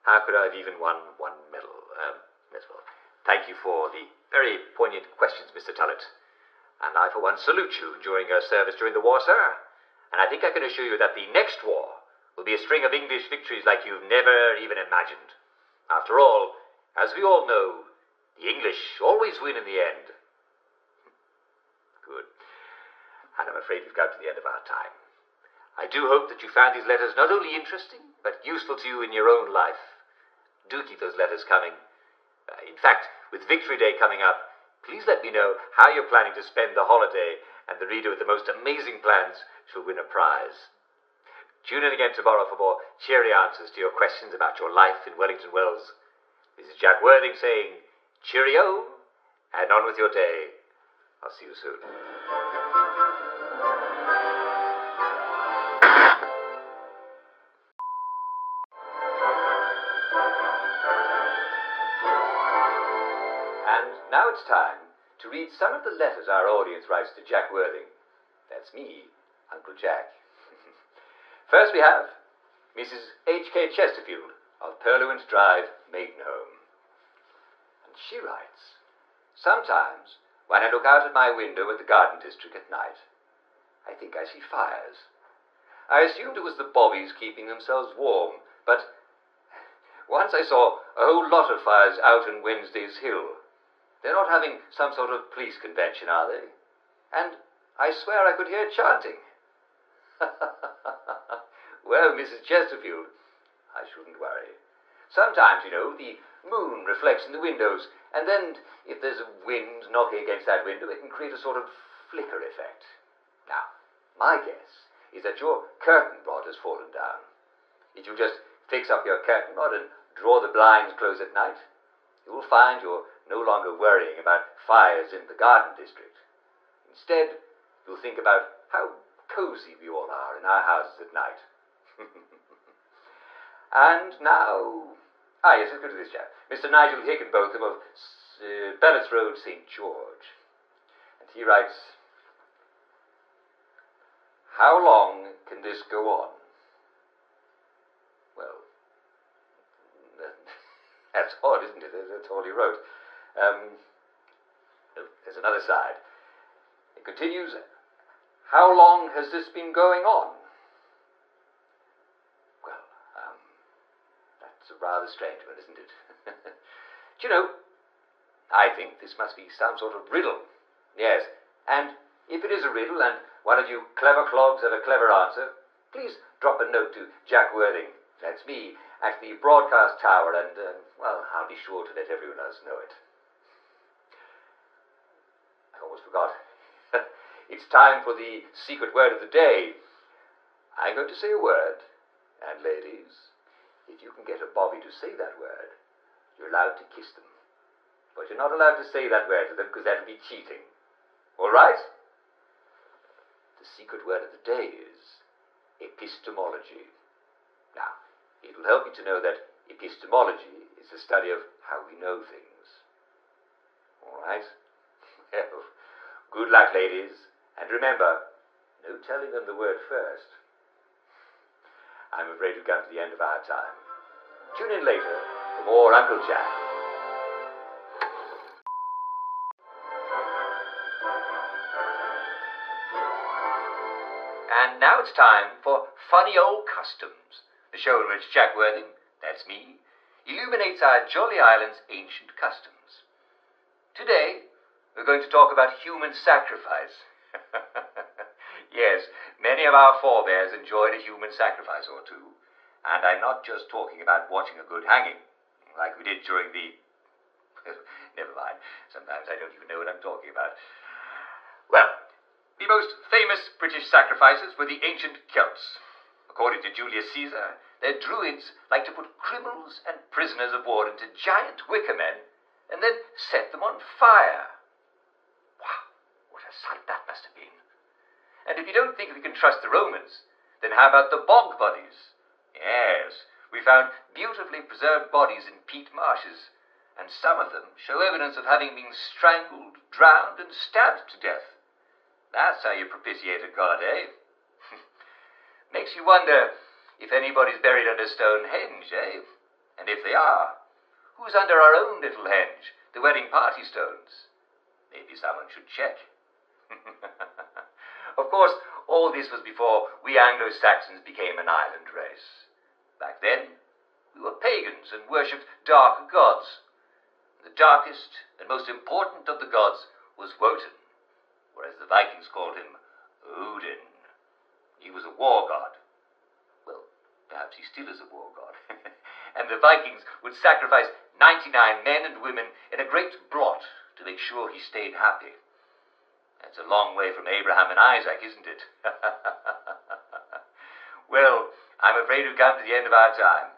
how could I have even won one medal? Well, thank you for the very poignant questions, Mr. Tullett. And I, for one, salute you during your service during the war, sir. And I think I can assure you that the next war will be a string of English victories like you've never even imagined. After all, as we all know, the English always win in the end. Good. And I'm afraid we've come to the end of our time. I do hope that you found these letters not only interesting, but useful to you in your own life. Do keep those letters coming. In fact, with Victory Day coming up, please let me know how you're planning to spend the holiday, and the reader with the most amazing plans shall win a prize. Tune in again tomorrow for more cheery answers to your questions about your life in Wellington Wells. This is Jack Worthing saying, cheerio, and on with your day. I'll see you soon. And now it's time to read some of the letters our audience writes to Jack Worthing. That's me, Uncle Jack. First we have Mrs. H.K. Chesterfield of Purloins Drive, Maidenhome. And she writes, sometimes when I look out at my window at the garden district at night, I think I see fires. I assumed it was the bobbies keeping themselves warm, but once I saw a whole lot of fires out on Wednesday's Hill. They're not having some sort of police convention, are they? And I swear I could hear chanting. Well, Mrs. Chesterfield, I shouldn't worry. Sometimes, you know, the moon reflects in the windows, and then if there's a wind knocking against that window, it can create a sort of flicker effect. Now, my guess is that your curtain rod has fallen down. If you just fix up your curtain rod and draw the blinds close at night, you will find you're no longer worrying about fires in the garden district. Instead, you'll think about how cozy we all are in our houses at night. And now... yes, let's go to this chap. Mr. Nigel Hickenbotham of Bellis Road, St. George. And he writes, "How long can this go on?" Well, that's odd, isn't it? That's all he wrote. There's another side. It continues, "How long has this been going on?" Well, that's a rather strange one, isn't it? Do you know, I think this must be some sort of riddle. Yes, and if it is a riddle and one of you clever clogs have a clever answer, please drop a note to Jack Worthing, that's me, at the broadcast tower, and, I'll be sure to let everyone else know it. I almost forgot. It's time for the secret word of the day. I'm going to say a word, and ladies, if you can get a bobby to say that word, you're allowed to kiss them. But you're not allowed to say that word to them, because that would be cheating. All right? The secret word of the day is epistemology. Now, it will help you to know that epistemology is the study of how we know things. All right? Well, good luck, ladies. And remember, no telling them the word first. I'm afraid we've come to the end of our time. Tune in later for more Uncle Jack. And now it's time for Funny Old Customs, the show in which Jack Worthing, that's me, illuminates our jolly island's ancient customs. Today, we're going to talk about human sacrifice. Yes, many of our forebears enjoyed a human sacrifice or two, and I'm not just talking about watching a good hanging, like we did during the... Never mind, sometimes I don't even know what I'm talking about. Well, the most famous British sacrifices were the ancient Celts. According to Julius Caesar, their druids liked to put criminals and prisoners of war into giant wicker men and then set them on fire. Wow, what a sight that must have been. And if you don't think we can trust the Romans, then how about the bog bodies? Yes, we found beautifully preserved bodies in peat marshes, and some of them show evidence of having been strangled, drowned, and stabbed to death. That's how you propitiate a god, eh? Makes you wonder if anybody's buried under Stonehenge, eh? And if they are, who's under our own little henge, the wedding party stones? Maybe someone should check. Of course, all this was before we Anglo-Saxons became an island race. Back then, we were pagans and worshipped dark gods. The darkest and most important of the gods was Wotan, whereas the Vikings called him Odin. He was a war god. Well, perhaps he still is a war god. And the Vikings would sacrifice 99 men and women in a great blot to make sure he stayed happy. That's a long way from Abraham and Isaac, isn't it? Well, I'm afraid we've come to the end of our time.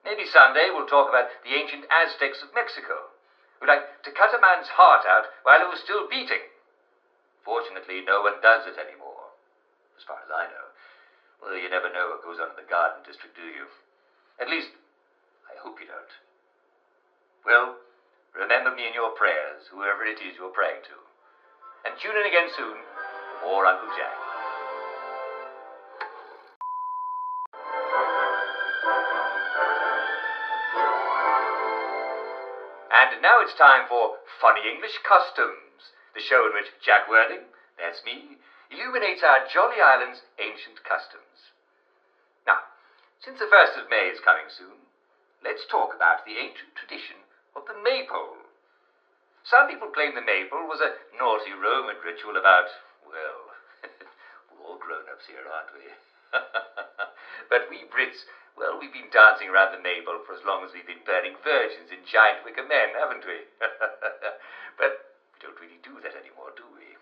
Maybe someday we'll talk about the ancient Aztecs of Mexico, who liked to cut a man's heart out while it was still beating. Fortunately, no one does it anymore, as far as I know. Well, you never know what goes on in the garden district, do you? At least, I hope you don't. Well, remember me in your prayers, whoever it is you're praying to. And tune in again soon for more Uncle Jack. And now it's time for Funny English Customs, the show in which Jack Worthing, that's me, illuminates our jolly island's ancient customs. Now, since the 1st of May is coming soon, let's talk about the ancient tradition of the maypole. Some people claim the maypole was a naughty Roman ritual about, well, we're all grown-ups here, aren't we? But we Brits, well, we've been dancing around the maypole for as long as we've been burning virgins in giant wicker men, haven't we? But we don't really do that anymore, do we?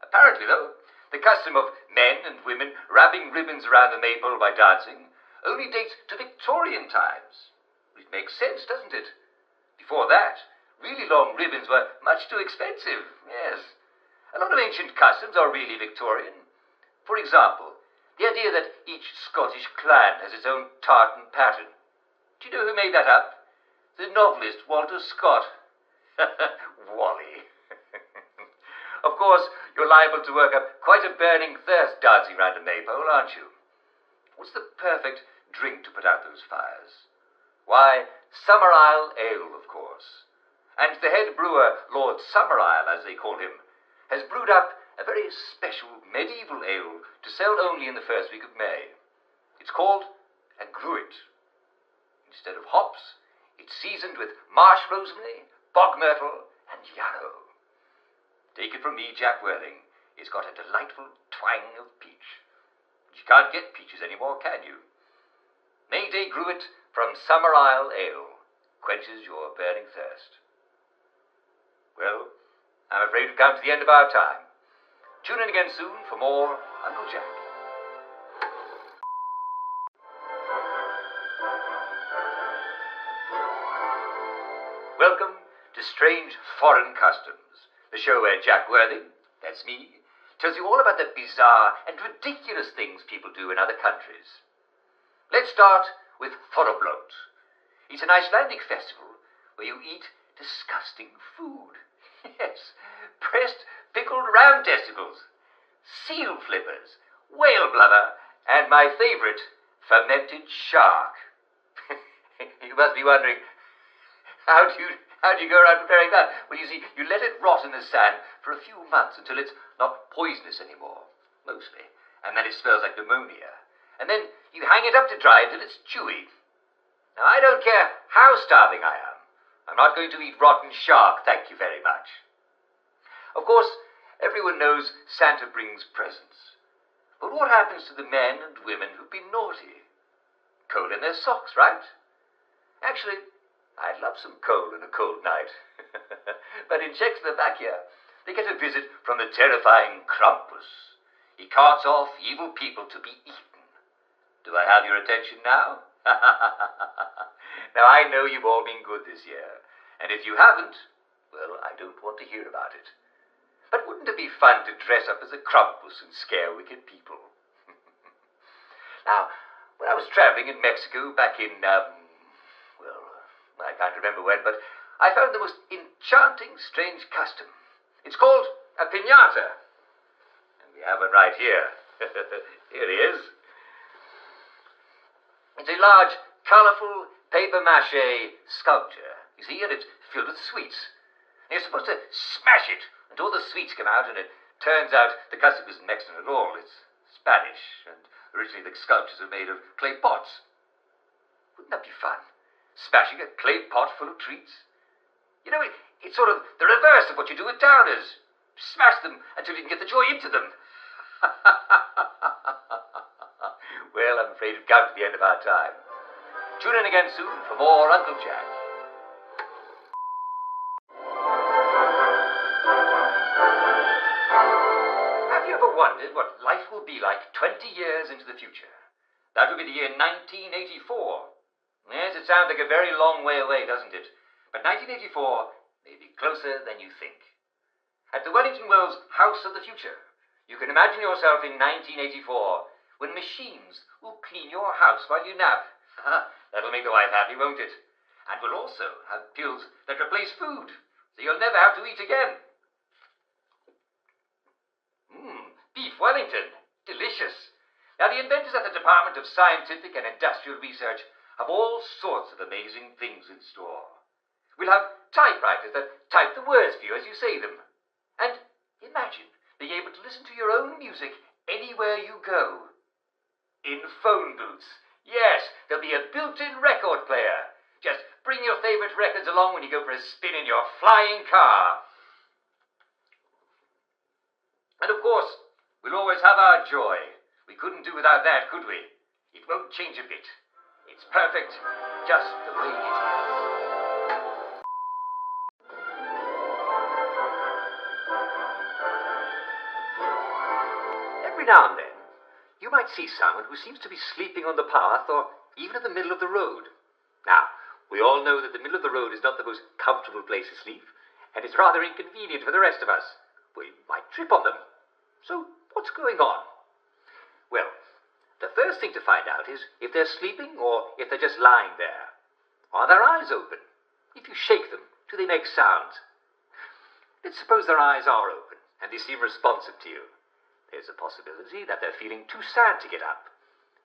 Apparently, though, The custom of men and women wrapping ribbons around the maypole by dancing only dates to Victorian times. It makes sense, doesn't it? Before that, really long ribbons were much too expensive, yes. A lot of ancient customs are really Victorian. For example, the idea that each Scottish clan has its own tartan pattern. Do you know who made that up? The novelist Walter Scott. Wally. Of course, you're liable to work up quite a burning thirst dancing round a maypole, aren't you? What's the perfect drink to put out those fires? Why, Summerisle ale, of course. And the head brewer, Lord Summerisle, as they call him, has brewed up a very special medieval ale to sell only in the first week of May. It's called a gruit. Instead of hops, it's seasoned with marsh rosemary, bog myrtle, and yarrow. Take it from me, Jack Worthing, it's got a delightful twang of peach. But you can't get peaches anymore, can you? May Day Gruit from Summerisle Ale quenches your burning thirst. Well, I'm afraid we've come to the end of our time. Tune in again soon for more Uncle Jack. Welcome to Strange Foreign Customs, the show where Jack Worthing, that's me, tells you all about the bizarre and ridiculous things people do in other countries. Let's start with Thorroblot. It's an Icelandic festival where you eat disgusting food. Yes, pressed pickled ram testicles, seal flippers, whale blubber, and my favourite, fermented shark. You must be wondering, how do you go around preparing that? Well, you see, you let it rot in the sand for a few months until it's not poisonous anymore, mostly, and then it smells like pneumonia. And then you hang it up to dry until it's chewy. Now, I don't care how starving I am. I'm not going to eat rotten shark, thank you very much. Of course, everyone knows Santa brings presents. But what happens to the men and women who've been naughty? Coal in their socks, right? Actually, I'd love some coal in a cold night. But in Czechoslovakia, they get a visit from the terrifying Krampus. He carts off evil people to be eaten. Do I have your attention now? Now, I know you've all been good this year, and if you haven't, well, I don't want to hear about it. But wouldn't it be fun to dress up as a Krampus and scare wicked people? Now, when I was traveling in Mexico back in, I can't remember when, but I found the most enchanting strange custom. It's called a piñata. And we have one right here. Here he is. It's a large, colourful, paper-mache sculpture, you see, and it's filled with sweets. And you're supposed to smash it until all the sweets come out, and it turns out the custom isn't Mexican at all. It's Spanish, and originally the sculptures are made of clay pots. Wouldn't that be fun? Smashing a clay pot full of treats? You know, it's sort of the reverse of what you do with downers. Smash them until you can get the joy into them. Well, I'm afraid we've come to the end of our time. Tune in again soon for more Uncle Jack. Have you ever wondered what life will be like 20 years into the future? That would be the year 1984. Yes, it sounds like a very long way away, doesn't it? But 1984 may be closer than you think. At the Wellington Wells House of the Future, you can imagine yourself in 1984 when machines will clean your house while you nap. That'll make the wife happy, won't it? And we'll also have pills that replace food, so you'll never have to eat again. Beef Wellington. Delicious. Now, the inventors at the Department of Scientific and Industrial Research have all sorts of amazing things in store. We'll have typewriters that type the words for you as you say them. And imagine being able to listen to your own music anywhere you go. In phone booths. Yes, there'll be a built-in record player. Just bring your favourite records along when you go for a spin in your flying car. And of course, we'll always have our joy. We couldn't do without that, could we? It won't change a bit. It's perfect, just the way it is. Every now and then, you might see someone who seems to be sleeping on the path or even in the middle of the road. Now, we all know that the middle of the road is not the most comfortable place to sleep, and it's rather inconvenient for the rest of us. We might trip on them. So, what's going on? Well, the first thing to find out is if they're sleeping or if they're just lying there. Are their eyes open? If you shake them, do they make sounds? Let's suppose their eyes are open and they seem responsive to you. There's a possibility that they're feeling too sad to get up.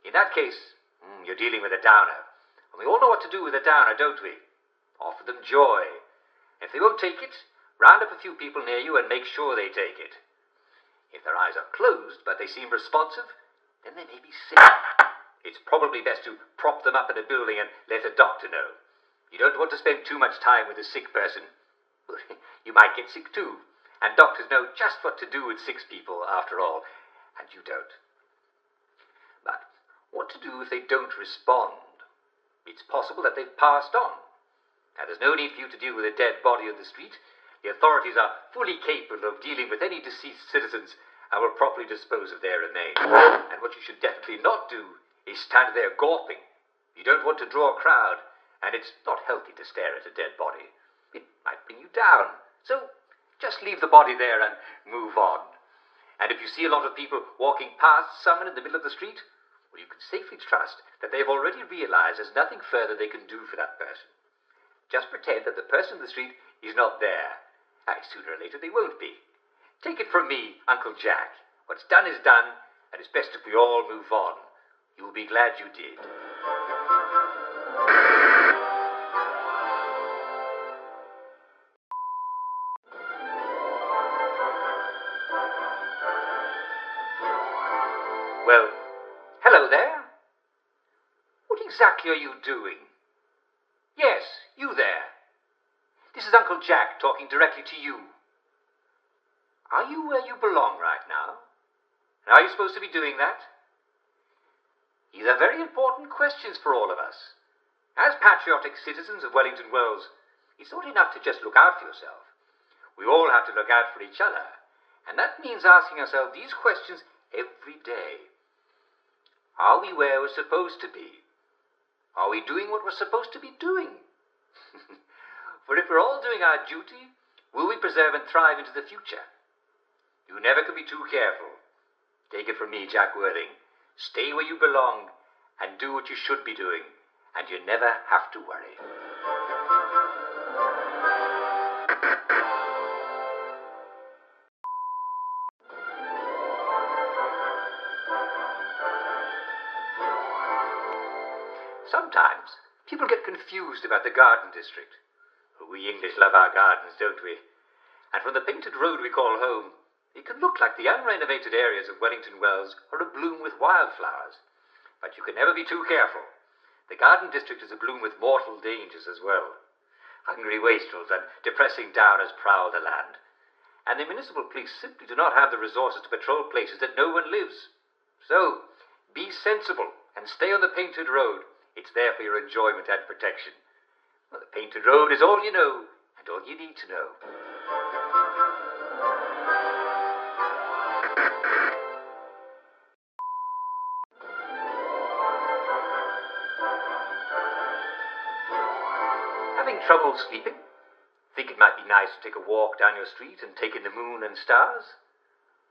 In that case, you're dealing with a downer. And we all know what to do with a downer, don't we? Offer them joy. If they won't take it, round up a few people near you and make sure they take it. If their eyes are closed but they seem responsive, then they may be sick. It's probably best to prop them up in a building and let a doctor know. You don't want to spend too much time with a sick person. You might get sick too, and doctors know just what to do with sick people after all, and you don't. But what to do if they don't respond? It's possible that they've passed on. Now, there's no need for you to deal with a dead body on the street. The authorities are fully capable of dealing with any deceased citizens and will properly dispose of their remains. And what you should definitely not do is stand there gawping. You don't want to draw a crowd, and it's not healthy to stare at a dead body. It might bring you down. So just leave the body there and move on. And if you see a lot of people walking past someone in the middle of the street, well, you can safely trust that they've already realized there's nothing further they can do for that person. Just pretend that the person in the street is not there. Sooner or later they won't be. Take it from me, Uncle Jack. What's done is done, and it's best if we all move on. You'll be glad you did. Well, hello there. What exactly are you doing? Yes, you there. This is Uncle Jack talking directly to you. Are you where you belong right now? And are you supposed to be doing that? These are very important questions for all of us. As patriotic citizens of Wellington Wells, it's not enough to just look out for yourself. We all have to look out for each other. And that means asking ourselves these questions every day. Are we where we're supposed to be? Are we doing what we're supposed to be doing? For if we're all doing our duty, will we preserve and thrive into the future? You never can be too careful. Take it from me, Jack Worthing. Stay where you belong and do what you should be doing, and you never have to worry. Sometimes people get confused about the garden district. We English love our gardens, don't we? And from the painted road we call home, it can look like the unrenovated areas of Wellington Wells are abloom with wildflowers. But you can never be too careful. The garden district is abloom with mortal dangers as well. Hungry wastrels and depressing downers prowl the land. And the municipal police simply do not have the resources to patrol places that no one lives. So, be sensible and stay on the painted road. It's there for your enjoyment and protection. Well, the painted road is all you know and all you need to know. Having trouble sleeping? Think it might be nice to take a walk down your street and take in the moon and stars?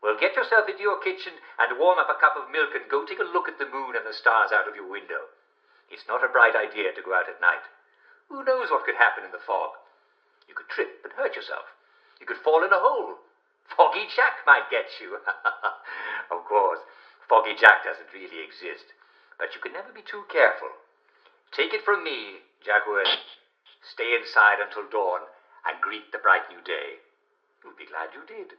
Well, get yourself into your kitchen and warm up a cup of milk and go take a look at the moon and the stars out of your window. It's not a bright idea to go out at night. Who knows what could happen in the fog? You could trip and hurt yourself. You could fall in a hole. Foggy Jack might get you. Of course, Foggy Jack doesn't really exist, but you can never be too careful. Take it from me, Jack Wood. Stay inside until dawn and greet the bright new day. You'll be glad you did.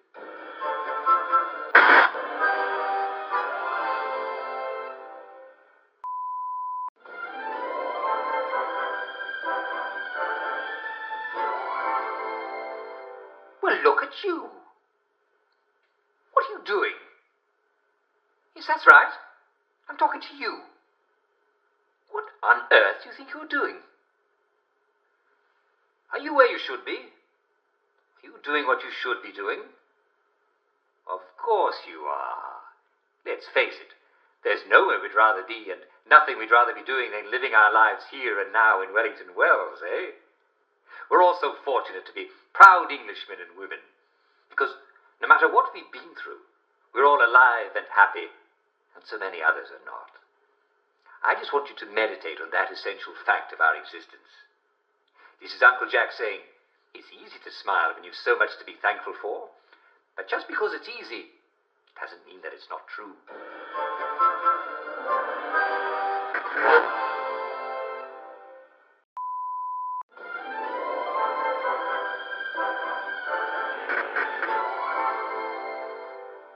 Well, look at you. What are you doing? Yes, that's right. I'm talking to you. What on earth do you think you're doing? Are you where you should be? Are you doing what you should be doing? Of course you are. Let's face it, there's nowhere we'd rather be and nothing we'd rather be doing than living our lives here and now in Wellington Wells, eh? We're all so fortunate to be proud Englishmen and women, because no matter what we've been through, we're all alive and happy, and so many others are not. I just want you to meditate on that essential fact of our existence. This is Uncle Jack saying, it's easy to smile when you've so much to be thankful for, but just because it's easy doesn't mean that it's not true.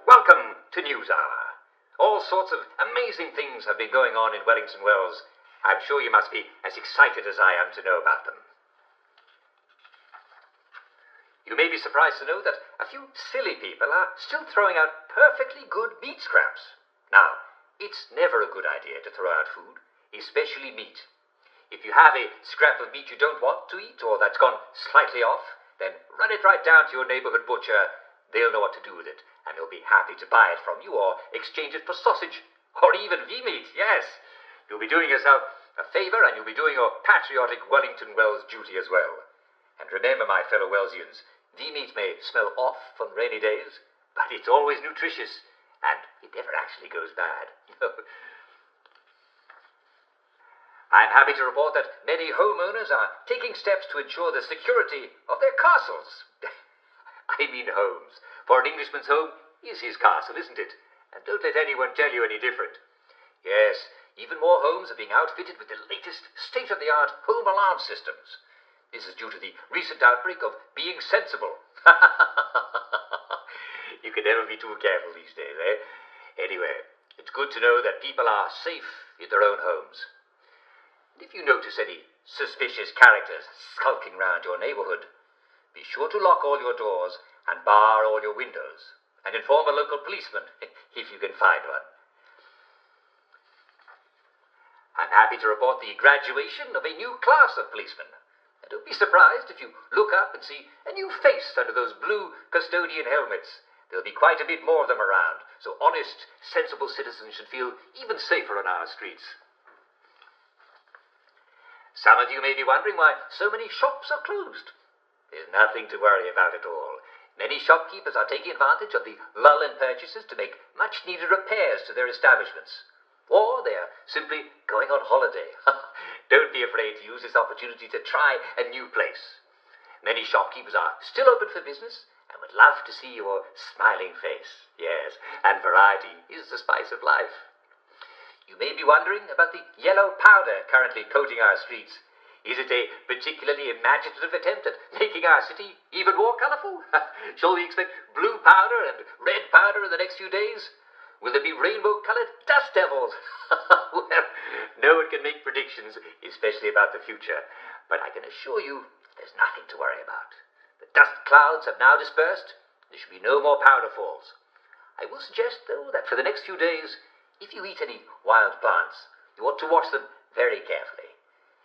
Welcome to News Hour. All sorts of amazing things have been going on in Wellington Wells. I'm sure you must be as excited as I am to know about them. You may be surprised to know that a few silly people are still throwing out perfectly good meat scraps. Now, it's never a good idea to throw out food, especially meat. If you have a scrap of meat you don't want to eat or that's gone slightly off, then run it right down to your neighborhood butcher. They'll know what to do with it, and they'll be happy to buy it from you or exchange it for sausage, or even V-meat, yes. You'll be doing yourself a favor, and you'll be doing your patriotic Wellington Wells duty as well. And remember, my fellow Wellsians, V-meat may smell off on rainy days, but it's always nutritious, and it never actually goes bad. I'm happy to report that many homeowners are taking steps to ensure the security of their castles. I mean homes, for an Englishman's home is his castle, isn't it? And don't let anyone tell you any different. Yes, even more homes are being outfitted with the latest state-of-the-art home alarm systems. This is due to the recent outbreak of being sensible. You can never be too careful these days, eh? Anyway, it's good to know that people are safe in their own homes. And if you notice any suspicious characters skulking round your neighborhood, be sure to lock all your doors and bar all your windows, and inform a local policeman if you can find one. I'm happy to report the graduation of a new class of policemen. And don't be surprised if you look up and see a new face under those blue custodian helmets. There'll be quite a bit more of them around, so honest, sensible citizens should feel even safer on our streets. Some of you may be wondering why so many shops are closed. There's nothing to worry about at all. Many shopkeepers are taking advantage of the lull in purchases to make much-needed repairs to their establishments. Or they are simply going on holiday. Don't be afraid to use this opportunity to try a new place. Many shopkeepers are still open for business and would love to see your smiling face. Yes, and variety is the spice of life. You may be wondering about the yellow powder currently coating our streets. Is it a particularly imaginative attempt at making our city even more colourful? Shall we expect blue powder and red powder in the next few days? Will there be rainbow-coloured dust devils? Well, no one can make predictions, especially about the future. But I can assure you there's nothing to worry about. The dust clouds have now dispersed. There should be no more powder falls. I will suggest, though, that for the next few days, if you eat any wild plants, you ought to watch them very carefully.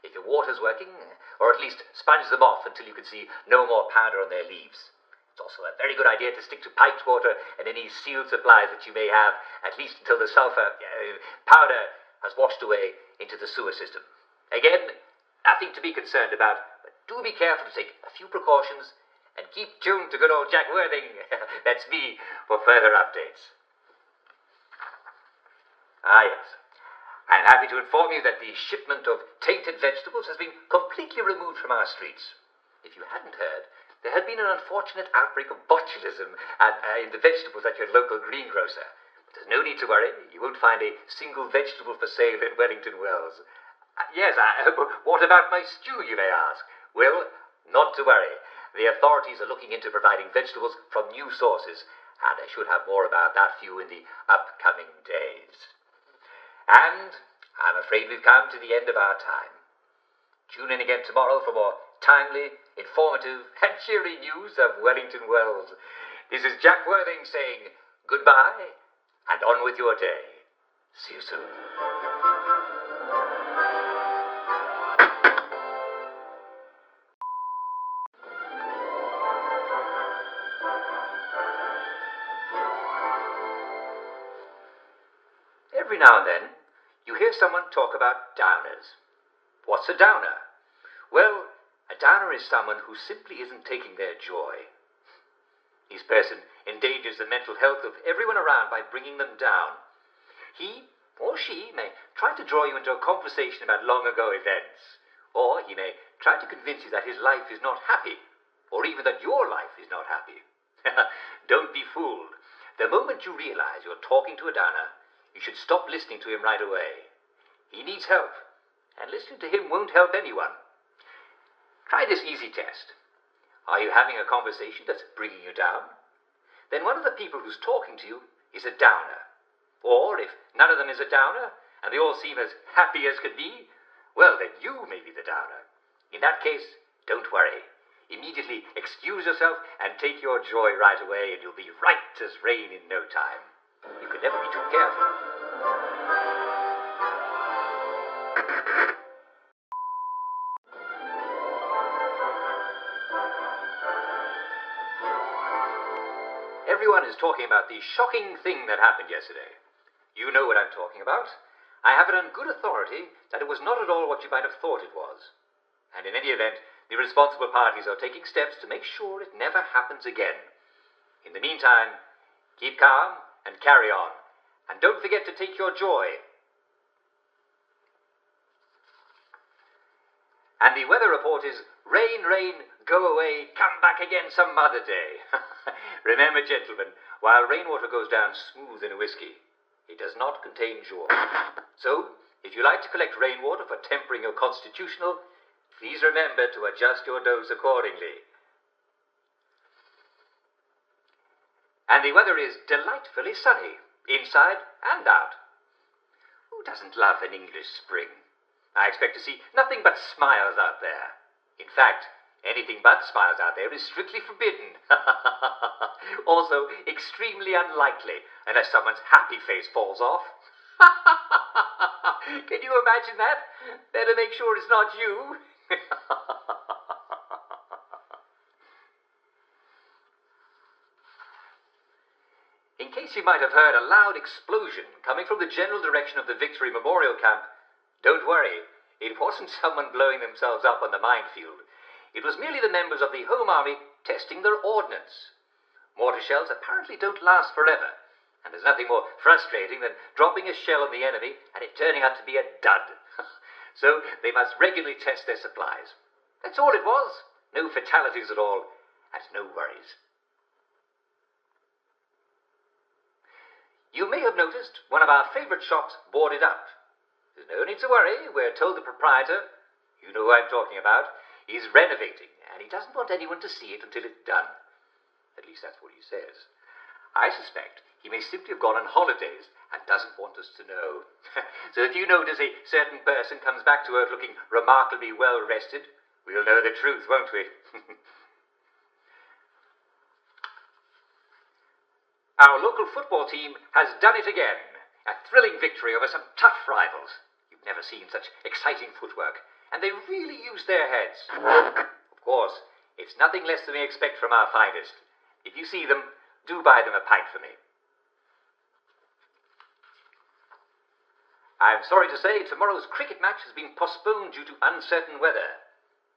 If your water's working, or at least sponge them off until you can see no more powder on their leaves. It's also a very good idea to stick to piped water and any sealed supplies that you may have, at least until the sulfur powder has washed away into the sewer system. Again, nothing to be concerned about, but do be careful to take a few precautions and keep tuned to good old Jack Worthing, that's me, for further updates. Ah, yes. I'm happy to inform you that the shipment of tainted vegetables has been completely removed from our streets. If you hadn't heard, there had been an unfortunate outbreak of botulism in the vegetables at your local greengrocer. But there's no need to worry. You won't find a single vegetable for sale in Wellington Wells. Yes, what about my stew, you may ask? Well, not to worry. The authorities are looking into providing vegetables from new sources, and I should have more about that for you in the upcoming days. And I'm afraid we've come to the end of our time. Tune in again tomorrow for more timely, informative, and cheery news of Wellington Wells. This is Jack Worthing saying goodbye, and on with your day. See you soon. Every now and then, you hear someone talk about downers. What's a downer? Well, a downer is someone who simply isn't taking their joy. This person endangers the mental health of everyone around by bringing them down. He or she may try to draw you into a conversation about long-ago events, or he may try to convince you that his life is not happy, or even that your life is not happy. Don't be fooled. The moment you realize you're talking to a downer, you should stop listening to him right away. He needs help, and listening to him won't help anyone. Try this easy test. Are you having a conversation that's bringing you down? Then one of the people who's talking to you is a downer. Or if none of them is a downer, and they all seem as happy as could be, well, then you may be the downer. In that case, don't worry. Immediately excuse yourself and take your joy right away, and you'll be right as rain in no time. You can never be too careful. Everyone is talking about the shocking thing that happened yesterday. You know what I'm talking about. I have it on good authority that it was not at all what you might have thought it was. And in any event, the responsible parties are taking steps to make sure it never happens again. In the meantime, keep calm and carry on. And don't forget to take your joy. And the weather report is, rain, rain, go away, come back again some other day. Remember, gentlemen, while rainwater goes down smooth in a whiskey, it does not contain joy. So, if you like to collect rainwater for tempering your constitutional, please remember to adjust your dose accordingly. And the weather is delightfully sunny, inside and out. Who doesn't love an English spring? I expect to see nothing but smiles out there. In fact, anything but smiles out there is strictly forbidden. Also, extremely unlikely, unless someone's happy face falls off. Can you imagine that? Better make sure it's not you. In case you might have heard a loud explosion coming from the general direction of the Victory Memorial Camp, don't worry, it wasn't someone blowing themselves up on the minefield. It was merely the members of the Home Army testing their ordnance. Mortar shells apparently don't last forever, and there's nothing more frustrating than dropping a shell on the enemy and it turning out to be a dud. So they must regularly test their supplies. That's all it was. No fatalities at all, and no worries. You may have noticed one of our favourite shops boarded up. There's no need to worry. We're told the proprietor, you know who I'm talking about, is renovating, and he doesn't want anyone to see it until it's done. At least that's what he says. I suspect he may simply have gone on holidays and doesn't want us to know. So if you notice a certain person comes back to work looking remarkably well rested, we'll know the truth, won't we? Our local football team has done it again. A thrilling victory over some tough rivals. You've never seen such exciting footwork, and they really used their heads. Of course, it's nothing less than we expect from our finest. If you see them, do buy them a pint for me. I'm sorry to say tomorrow's cricket match has been postponed due to uncertain weather.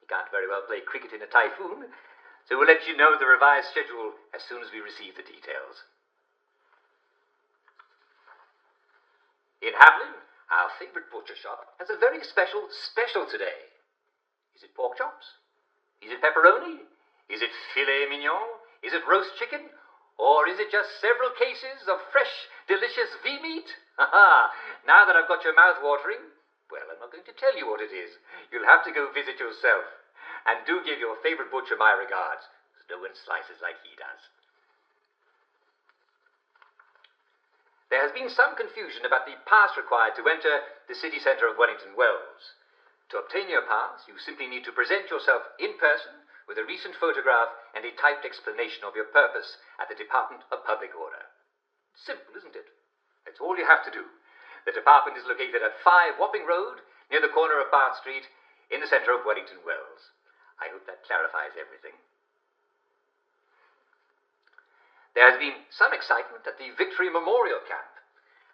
You can't very well play cricket in a typhoon, so we'll let you know the revised schedule as soon as we receive the details. In Hamlin, our favourite butcher shop has a very special today. Is it pork chops? Is it pepperoni? Is it filet mignon? Is it roast chicken? Or is it just several cases of fresh, delicious V-meat? Now that I've got your mouth watering, well, I'm not going to tell you what it is. You'll have to go visit yourself. And do give your favourite butcher my regards, because no one slices like he does. There has been some confusion about the pass required to enter the city centre of Wellington Wells. To obtain your pass, you simply need to present yourself in person with a recent photograph and a typed explanation of your purpose at the Department of Public Order. Simple, isn't it? That's all you have to do. The department is located at 5 Wapping Road, near the corner of Bath Street, in the centre of Wellington Wells. I hope that clarifies everything. There has been some excitement at the Victory Memorial Camp.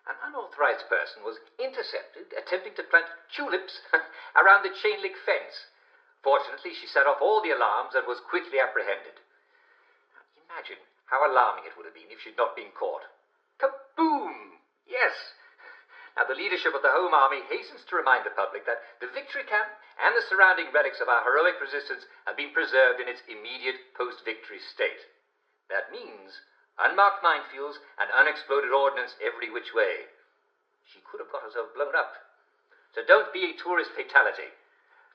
an unauthorized person was intercepted attempting to plant tulips around the chain link fence. Fortunately, she set off all the alarms and was quickly apprehended. Imagine how alarming it would have been if she'd not been caught. Kaboom! Yes. Now, the leadership of the Home Army hastens to remind the public that the Victory Camp and the surrounding relics of our heroic resistance have been preserved in its immediate post-victory state. That means unmarked minefields and unexploded ordnance every which way. She could have got herself blown up. So don't be a tourist fatality.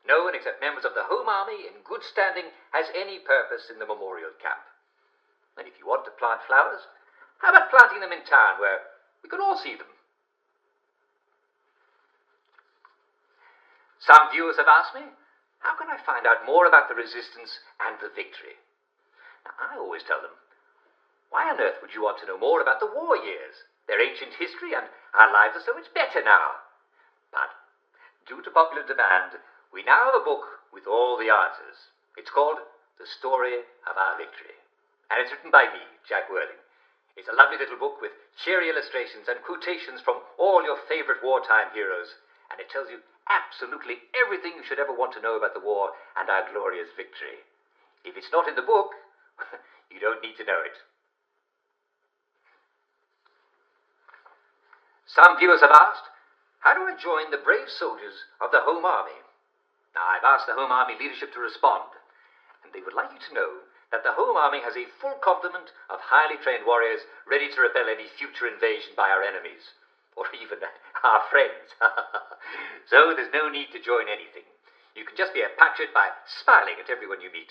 No one except members of the Home Army in good standing has any purpose in the memorial camp. And if you want to plant flowers, how about planting them in town where we can all see them? Some viewers have asked me, how can I find out more about the resistance and the victory? Now, I always tell them, why on earth would you want to know more about the war years, their ancient history, and our lives are so much better now? But, due to popular demand, we now have a book with all the answers. It's called The Story of Our Victory. And it's written by me, Jack Worthing. It's a lovely little book with cheery illustrations and quotations from all your favorite wartime heroes. And it tells you absolutely everything you should ever want to know about the war and our glorious victory. If it's not in the book, you don't need to know it. Some viewers have asked, how do I join the brave soldiers of the Home Army? Now, I've asked the Home Army leadership to respond, and they would like you to know that the Home Army has a full complement of highly trained warriors ready to repel any future invasion by our enemies, or even our friends. So there's no need to join anything. You can just be a patriot by smiling at everyone you meet.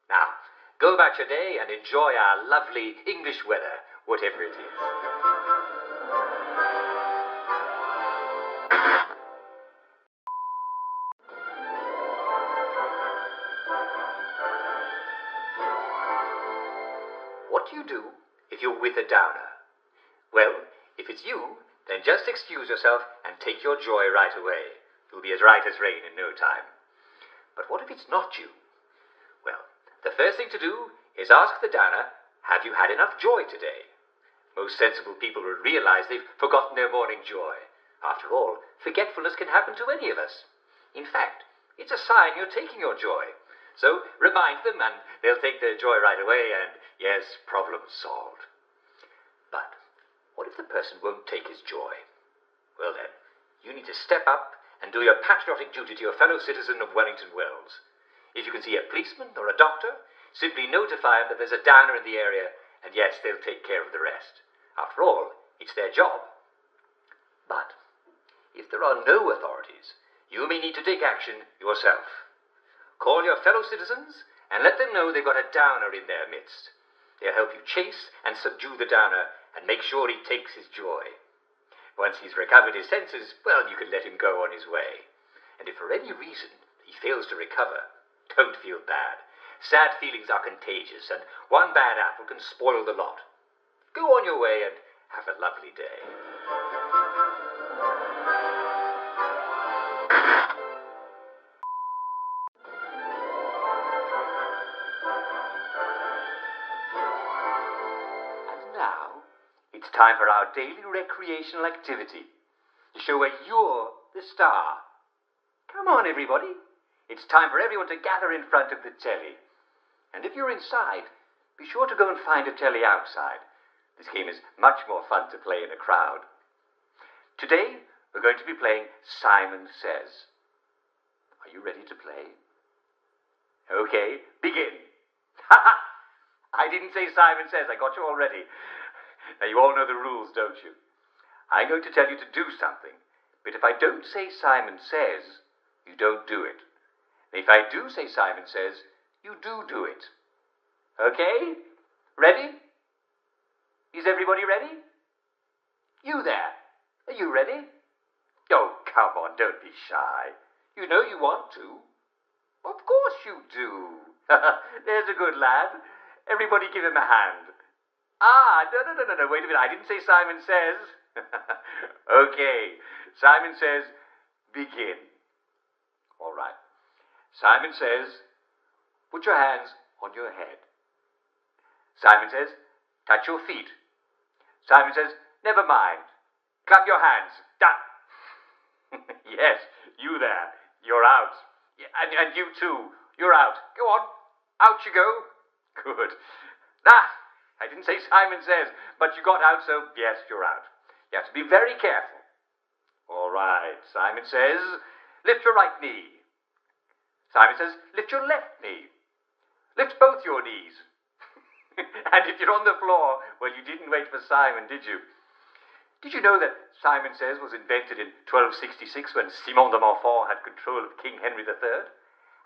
Now, go about your day and enjoy our lovely English weather, whatever it is. What do you do if you're with a downer? Well, if it's you, then just excuse yourself and take your joy right away. You'll be as right as rain in no time. But what if it's not you? Well, the first thing to do is ask the downer, have you had enough joy today? Most sensible people will realize they've forgotten their morning joy. After all, forgetfulness can happen to any of us. In fact, it's a sign you're taking your joy. So remind them and they'll take their joy right away and, yes, problem solved. But what if the person won't take his joy? Well then, you need to step up and do your patriotic duty to your fellow citizen of Wellington Wells. If you can see a policeman or a doctor, simply notify them that there's a downer in the area, and yes, they'll take care of the rest. After all, it's their job. But if there are no authorities, you may need to take action yourself. Call your fellow citizens and let them know they've got a downer in their midst. They'll help you chase and subdue the downer and make sure he takes his joy. Once he's recovered his senses, well, you can let him go on his way. And if for any reason he fails to recover, don't feel bad. Sad feelings are contagious, and one bad apple can spoil the lot. Go on your way and have a lovely day. And now, it's time for our daily recreational activity, to show where you're the star. Come on, everybody. It's time for everyone to gather in front of the telly. And if you're inside, be sure to go and find a telly outside. This game is much more fun to play in a crowd. Today, we're going to be playing Simon Says. Are you ready to play? Okay, begin. I didn't say Simon Says, I got you already. Now, you all know the rules, don't you? I'm going to tell you to do something, but if I don't say Simon Says, you don't do it. And if I do say Simon Says, you do it. Okay? Ready? Is everybody ready? You there. Are you ready? Oh, come on, don't be shy. You know you want to. Of course you do. There's a good lad. Everybody give him a hand. No, wait a minute. I didn't say Simon Says. Okay. Simon Says, begin. All right. Simon Says, put your hands on your head. Simon Says, touch your feet. Simon Says, never mind. Clap your hands. Yes, you there. You're out. Yeah, and you too. You're out. Go on. Out you go. Good. I didn't say Simon Says, but you got out, so yes, you're out. You have to be very careful. All right. Simon Says, lift your right knee. Simon Says, lift your left knee. Lift both your knees. And if you're on the floor, well, you didn't wait for Simon, did you? Did you know that Simon Says was invented in 1266 when Simon de Montfort had control of King Henry III?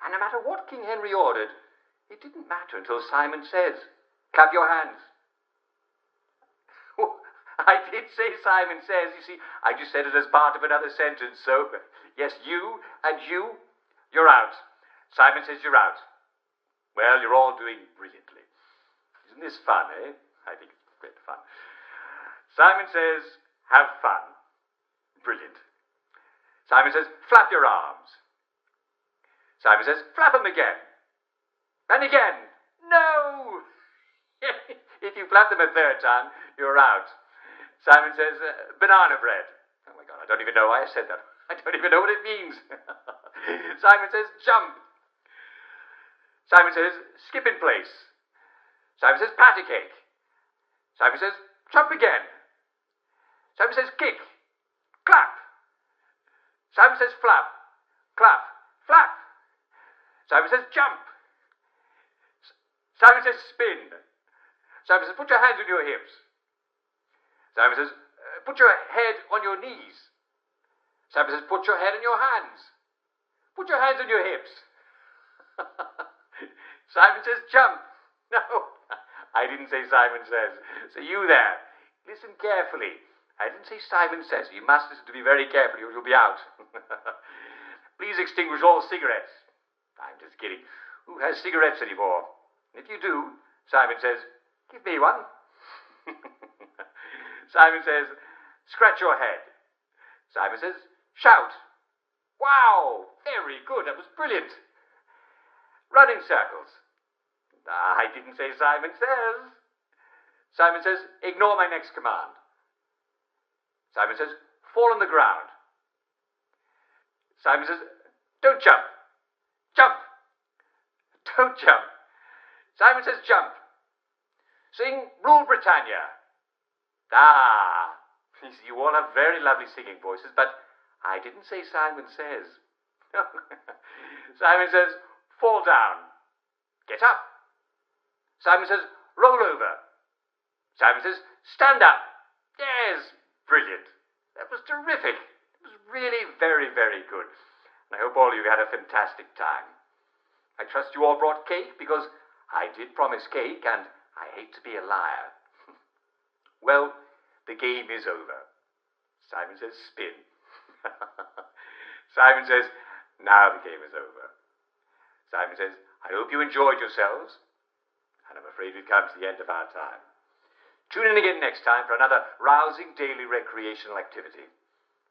And no matter what King Henry ordered, it didn't matter until Simon Says. Clap your hands. Oh, I did say Simon Says, you see. I just said it as part of another sentence, so yes, you and you're out. Simon Says you're out. Well, you're all doing brilliantly. Isn't this fun, eh? I think it's great fun. Simon Says, have fun. Brilliant. Simon Says, flap your arms. Simon Says, flap them again. And again. No! If you flap them a third time, you're out. Simon Says, banana bread. Oh my God, I don't even know why I said that. I don't even know what it means. Simon Says, jump. Simon Says, skip in place. Simon Says, patty cake. Simon Says, jump again. Simon Says, kick. Clap. Simon Says, flap. Clap. Flap. Simon Says, jump. Simon Says, spin. Simon Says, put your hands on your hips. Simon Says, put your head on your knees. Simon Says, put your head on your hands. Put your hands on your hips. Simon Says, jump. No, I didn't say Simon Says. So you there, listen carefully. I didn't say Simon Says. You must listen to me very carefully or you'll be out. Please extinguish all cigarettes. I'm just kidding. Who has cigarettes anymore? And if you do, Simon Says, give me one. Simon Says, scratch your head. Simon Says, shout. Wow, very good. That was brilliant. Run in circles. I didn't say Simon Says. Simon Says, ignore my next command. Simon Says, fall on the ground. Simon Says, don't jump. Jump. Don't jump. Simon Says, jump. Sing Rule Britannia. You all have very lovely singing voices, but I didn't say Simon Says. Simon Says, fall down. Get up. Simon Says, roll over. Simon Says, stand up. Yes, brilliant. That was terrific. It was really very, very good. And I hope all of you had a fantastic time. I trust you all brought cake because I did promise cake and I hate to be a liar. Well, the game is over. Simon Says, spin. Simon Says, now the game is over. Simon Says, I hope you enjoyed yourselves. And I'm afraid we've come to the end of our time. Tune in again next time for another rousing daily recreational activity.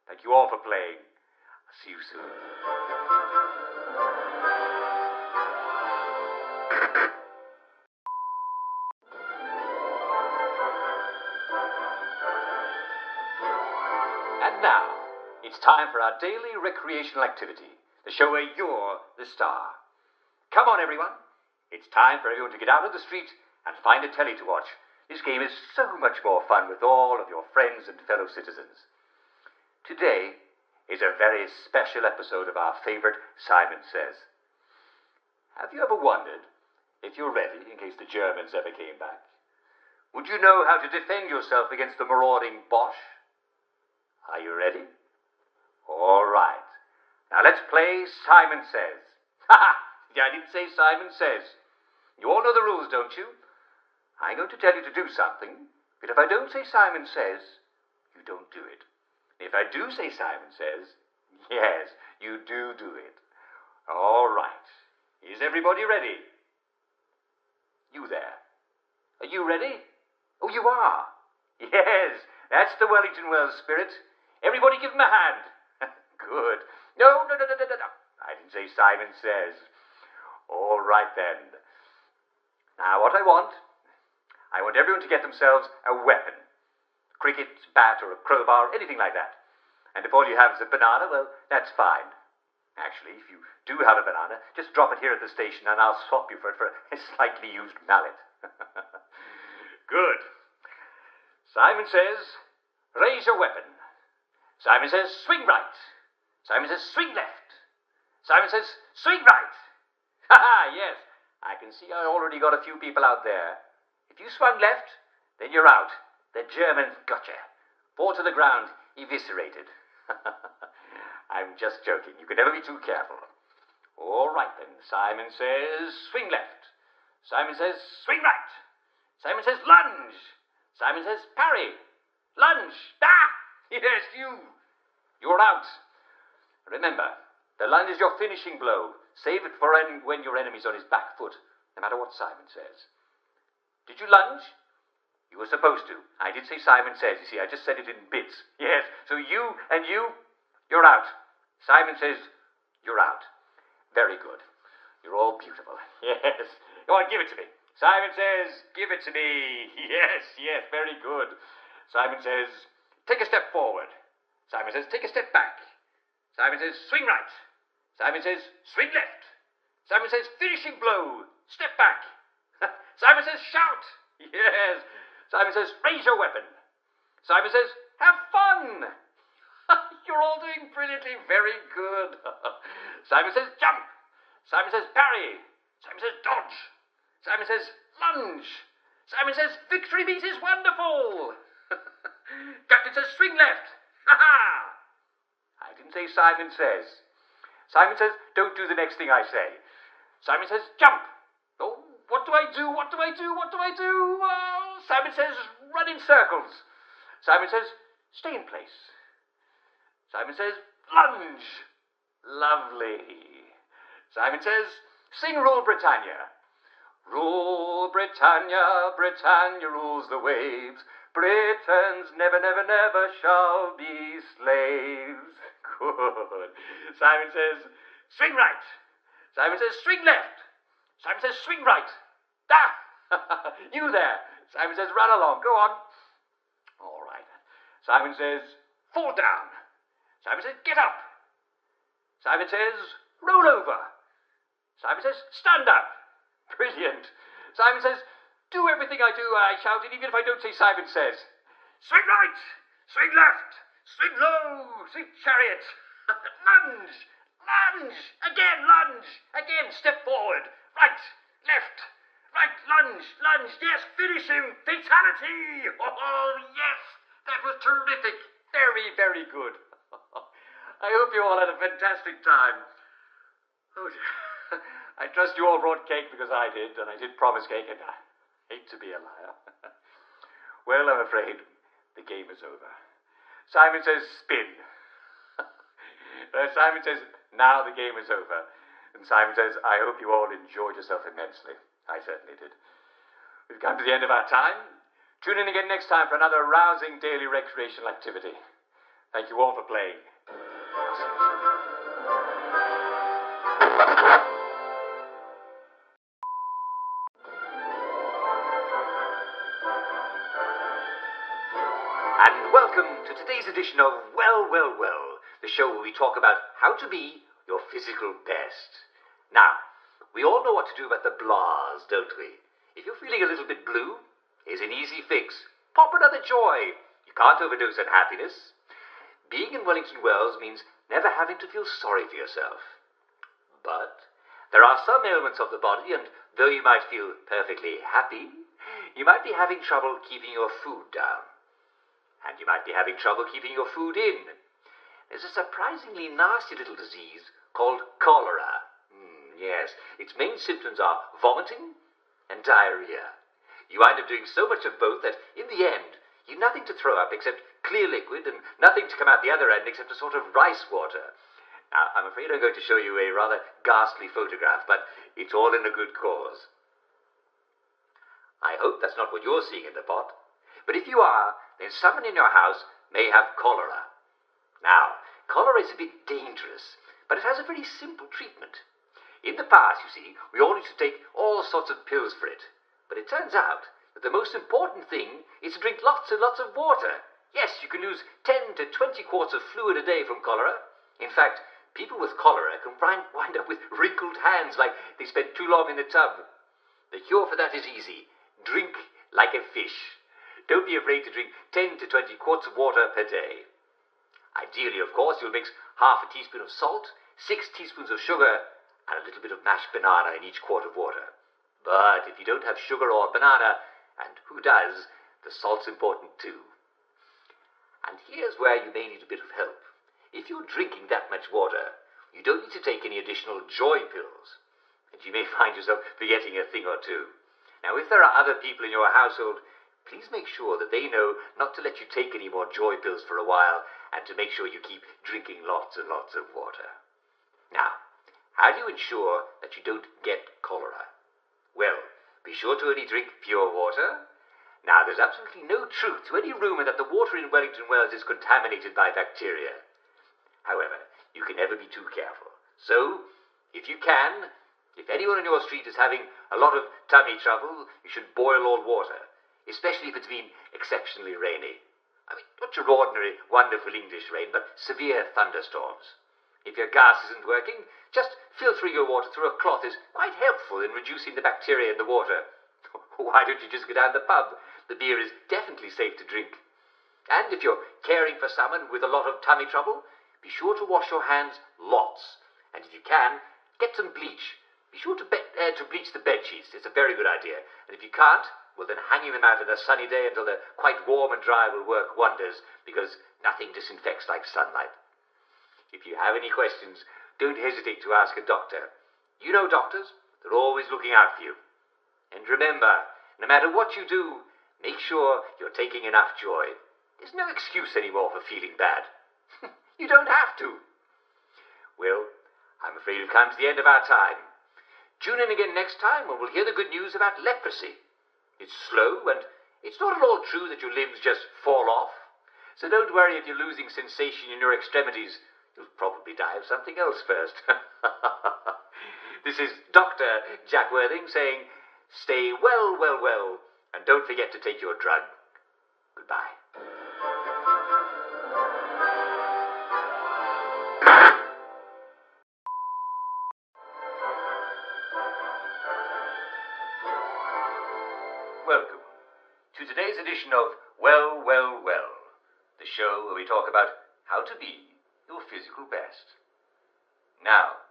Thank you all for playing. I'll see you soon. And now, it's time for our daily recreational activity, the show where you're the star. Come on, everyone. It's time for everyone to get out of the street and find a telly to watch. This game is so much more fun with all of your friends and fellow citizens. Today is a very special episode of our favorite Simon Says. Have you ever wondered if you're ready in case the Germans ever came back? Would you know how to defend yourself against the marauding Bosch? Are you ready? All right. Now let's play Simon Says. Ha ha! Yeah, I didn't say Simon Says. You all know the rules, don't you? I'm going to tell you to do something, but if I don't say Simon Says, you don't do it. If I do say Simon Says, yes, you do it. All right. Is everybody ready? You there. Are you ready? Oh, you are. Yes, that's the Wellington Wells spirit. Everybody give him a hand. Good. No. I didn't say Simon Says. All right then. Now what I want everyone to get themselves a weapon. cricket, bat, or a crowbar, anything like that. And if all you have is a banana, well, that's fine. Actually, if you do have a banana, just drop it here at the station and I'll swap you for it for a slightly used mallet. Good. Simon says, raise your weapon. Simon says, swing right. Simon says, swing left. Simon says, swing right. Ha ha, yes. I can see I already got a few people out there. If you swung left, then you're out. The Germans got you. Fall to the ground, eviscerated. I'm just joking. You can never be too careful. All right, then. Simon says, swing left. Simon says, swing right. Simon says, lunge. Simon says, parry. Lunge. Ah! Yes, you. You're out. Remember, the lunge is your finishing blow. Save it for when your enemy's on his back foot, no matter what Simon says. Did you lunge? You were supposed to. I did say Simon says, you see. I just said it in bits. Yes, so you and you're out. Simon says, you're out. Very good. You're all beautiful. Yes. Go on, give it to me. Simon says, give it to me. Yes, yes, very good. Simon says, take a step forward. Simon says, take a step back. Simon says, swing right. Simon says, swing left. Simon says, finishing blow. Step back. Simon says, shout. Yes. Simon says, raise your weapon. Simon says, have fun. You're all doing brilliantly. Very good. Simon says, jump. Simon says, parry. Simon says, dodge. Simon says, lunge. Simon says, victory beat is wonderful. Captain says, swing left. Ha ha. I didn't say Simon says. Simon says, don't do the next thing I say. Simon says, jump. Oh, what do I do? What do I do? What do I do? Simon says, run in circles. Simon says, stay in place. Simon says, lunge. Lovely. Simon says, sing Rule Britannia. Rule Britannia, Britannia rules the waves. Britons never, never, never shall be slaves. Good. Simon says, swing right. Simon says, swing left. Simon says, swing right. Ah! You there. Simon says, run along. Go on. All right. Simon says, fall down. Simon says, get up. Simon says, roll over. Simon says, stand up. Brilliant. Simon says, do everything I do, I shouted, even if I don't say Simon says. Swing right. Swing left. Swing low. Swing chariot. Lunge. Lunge. Again, lunge. Again, step forward. Right. Left. Right. Lunge. Lunge. Yes, finish him. Fatality. Oh, yes. That was terrific. Very, very good. I hope you all had a fantastic time. Oh, dear. I trust you all brought cake because I did, and I did promise cake, and I hate to be a liar. Well, I'm afraid the game is over. Simon says, spin. Simon says, now the game is over. And Simon says, I hope you all enjoyed yourself immensely. I certainly did. We've come to the end of our time. Tune in again next time for another rousing daily recreational activity. Thank you all for playing. And welcome to today's edition of Well, Well, Well, the show where we talk about how to be your physical best. Now, we all know what to do about the blahs, don't we? If you're feeling a little bit blue, here's an easy fix. Pop another joy. You can't overdose on happiness. Being in Wellington Wells means never having to feel sorry for yourself. But there are some ailments of the body, and though you might feel perfectly happy, you might be having trouble keeping your food down. And you might be having trouble keeping your food in. There's a surprisingly nasty little disease called cholera. Yes, its main symptoms are vomiting and diarrhea. You wind up doing so much of both that, in the end, you've nothing to throw up except clear liquid and nothing to come out the other end except a sort of rice water. Now, I'm afraid I'm going to show you a rather ghastly photograph, but it's all in a good cause. I hope that's not what you're seeing in the pot. But if you are, then someone in your house may have cholera. Now, cholera is a bit dangerous, but it has a very simple treatment. In the past, you see, we all used to take all sorts of pills for it. But it turns out that the most important thing is to drink lots and lots of water. Yes, you can lose 10 to 20 quarts of fluid a day from cholera. In fact, people with cholera can wind up with wrinkled hands like they spent too long in the tub. The cure for that is easy. Drink like a fish. Don't be afraid to drink 10 to 20 quarts of water per day. Ideally, of course, you'll mix half a teaspoon of salt, 6 teaspoons of sugar, and a little bit of mashed banana in each quart of water. But if you don't have sugar or banana, and who does, the salt's important too. And here's where you may need a bit of help. If you're drinking that much water, you don't need to take any additional joy pills, and you may find yourself forgetting a thing or two. Now, if there are other people in your household, please make sure that they know not to let you take any more joy pills for a while, and to make sure you keep drinking lots and lots of water. Now, how do you ensure that you don't get cholera? Well, be sure to only drink pure water. Now, there's absolutely no truth to any rumour that the water in Wellington Wells is contaminated by bacteria. However, you can never be too careful. So, if you can, if anyone in your street is having a lot of tummy trouble, you should boil all water, especially if it's been exceptionally rainy. I mean, not your ordinary wonderful English rain, but severe thunderstorms. If your gas isn't working, just filtering your water through a cloth is quite helpful in reducing the bacteria in the water. Why don't you just go down the pub? The beer is definitely safe to drink. And if you're caring for someone with a lot of tummy trouble, be sure to wash your hands lots. And if you can, get some bleach. Be sure to bleach the bed sheets. It's a very good idea. And if you can't, well, then hanging them out on a sunny day until they're quite warm and dry will work wonders, because nothing disinfects like sunlight. If you have any questions, don't hesitate to ask a doctor. You know doctors, they're always looking out for you. And remember, no matter what you do, make sure you're taking enough joy. There's no excuse anymore for feeling bad. You don't have to. Well, I'm afraid we've come to the end of our time. Tune in again next time when we'll hear the good news about leprosy. It's slow, and it's not at all true that your limbs just fall off. So don't worry if you're losing sensation in your extremities. You'll probably die of something else first. This is Dr. Jack Worthing saying, stay well, well, well, and don't forget to take your drug. Goodbye. Welcome to today's edition of Well, Well, Well, the show where we talk about how to be your physical best. Now,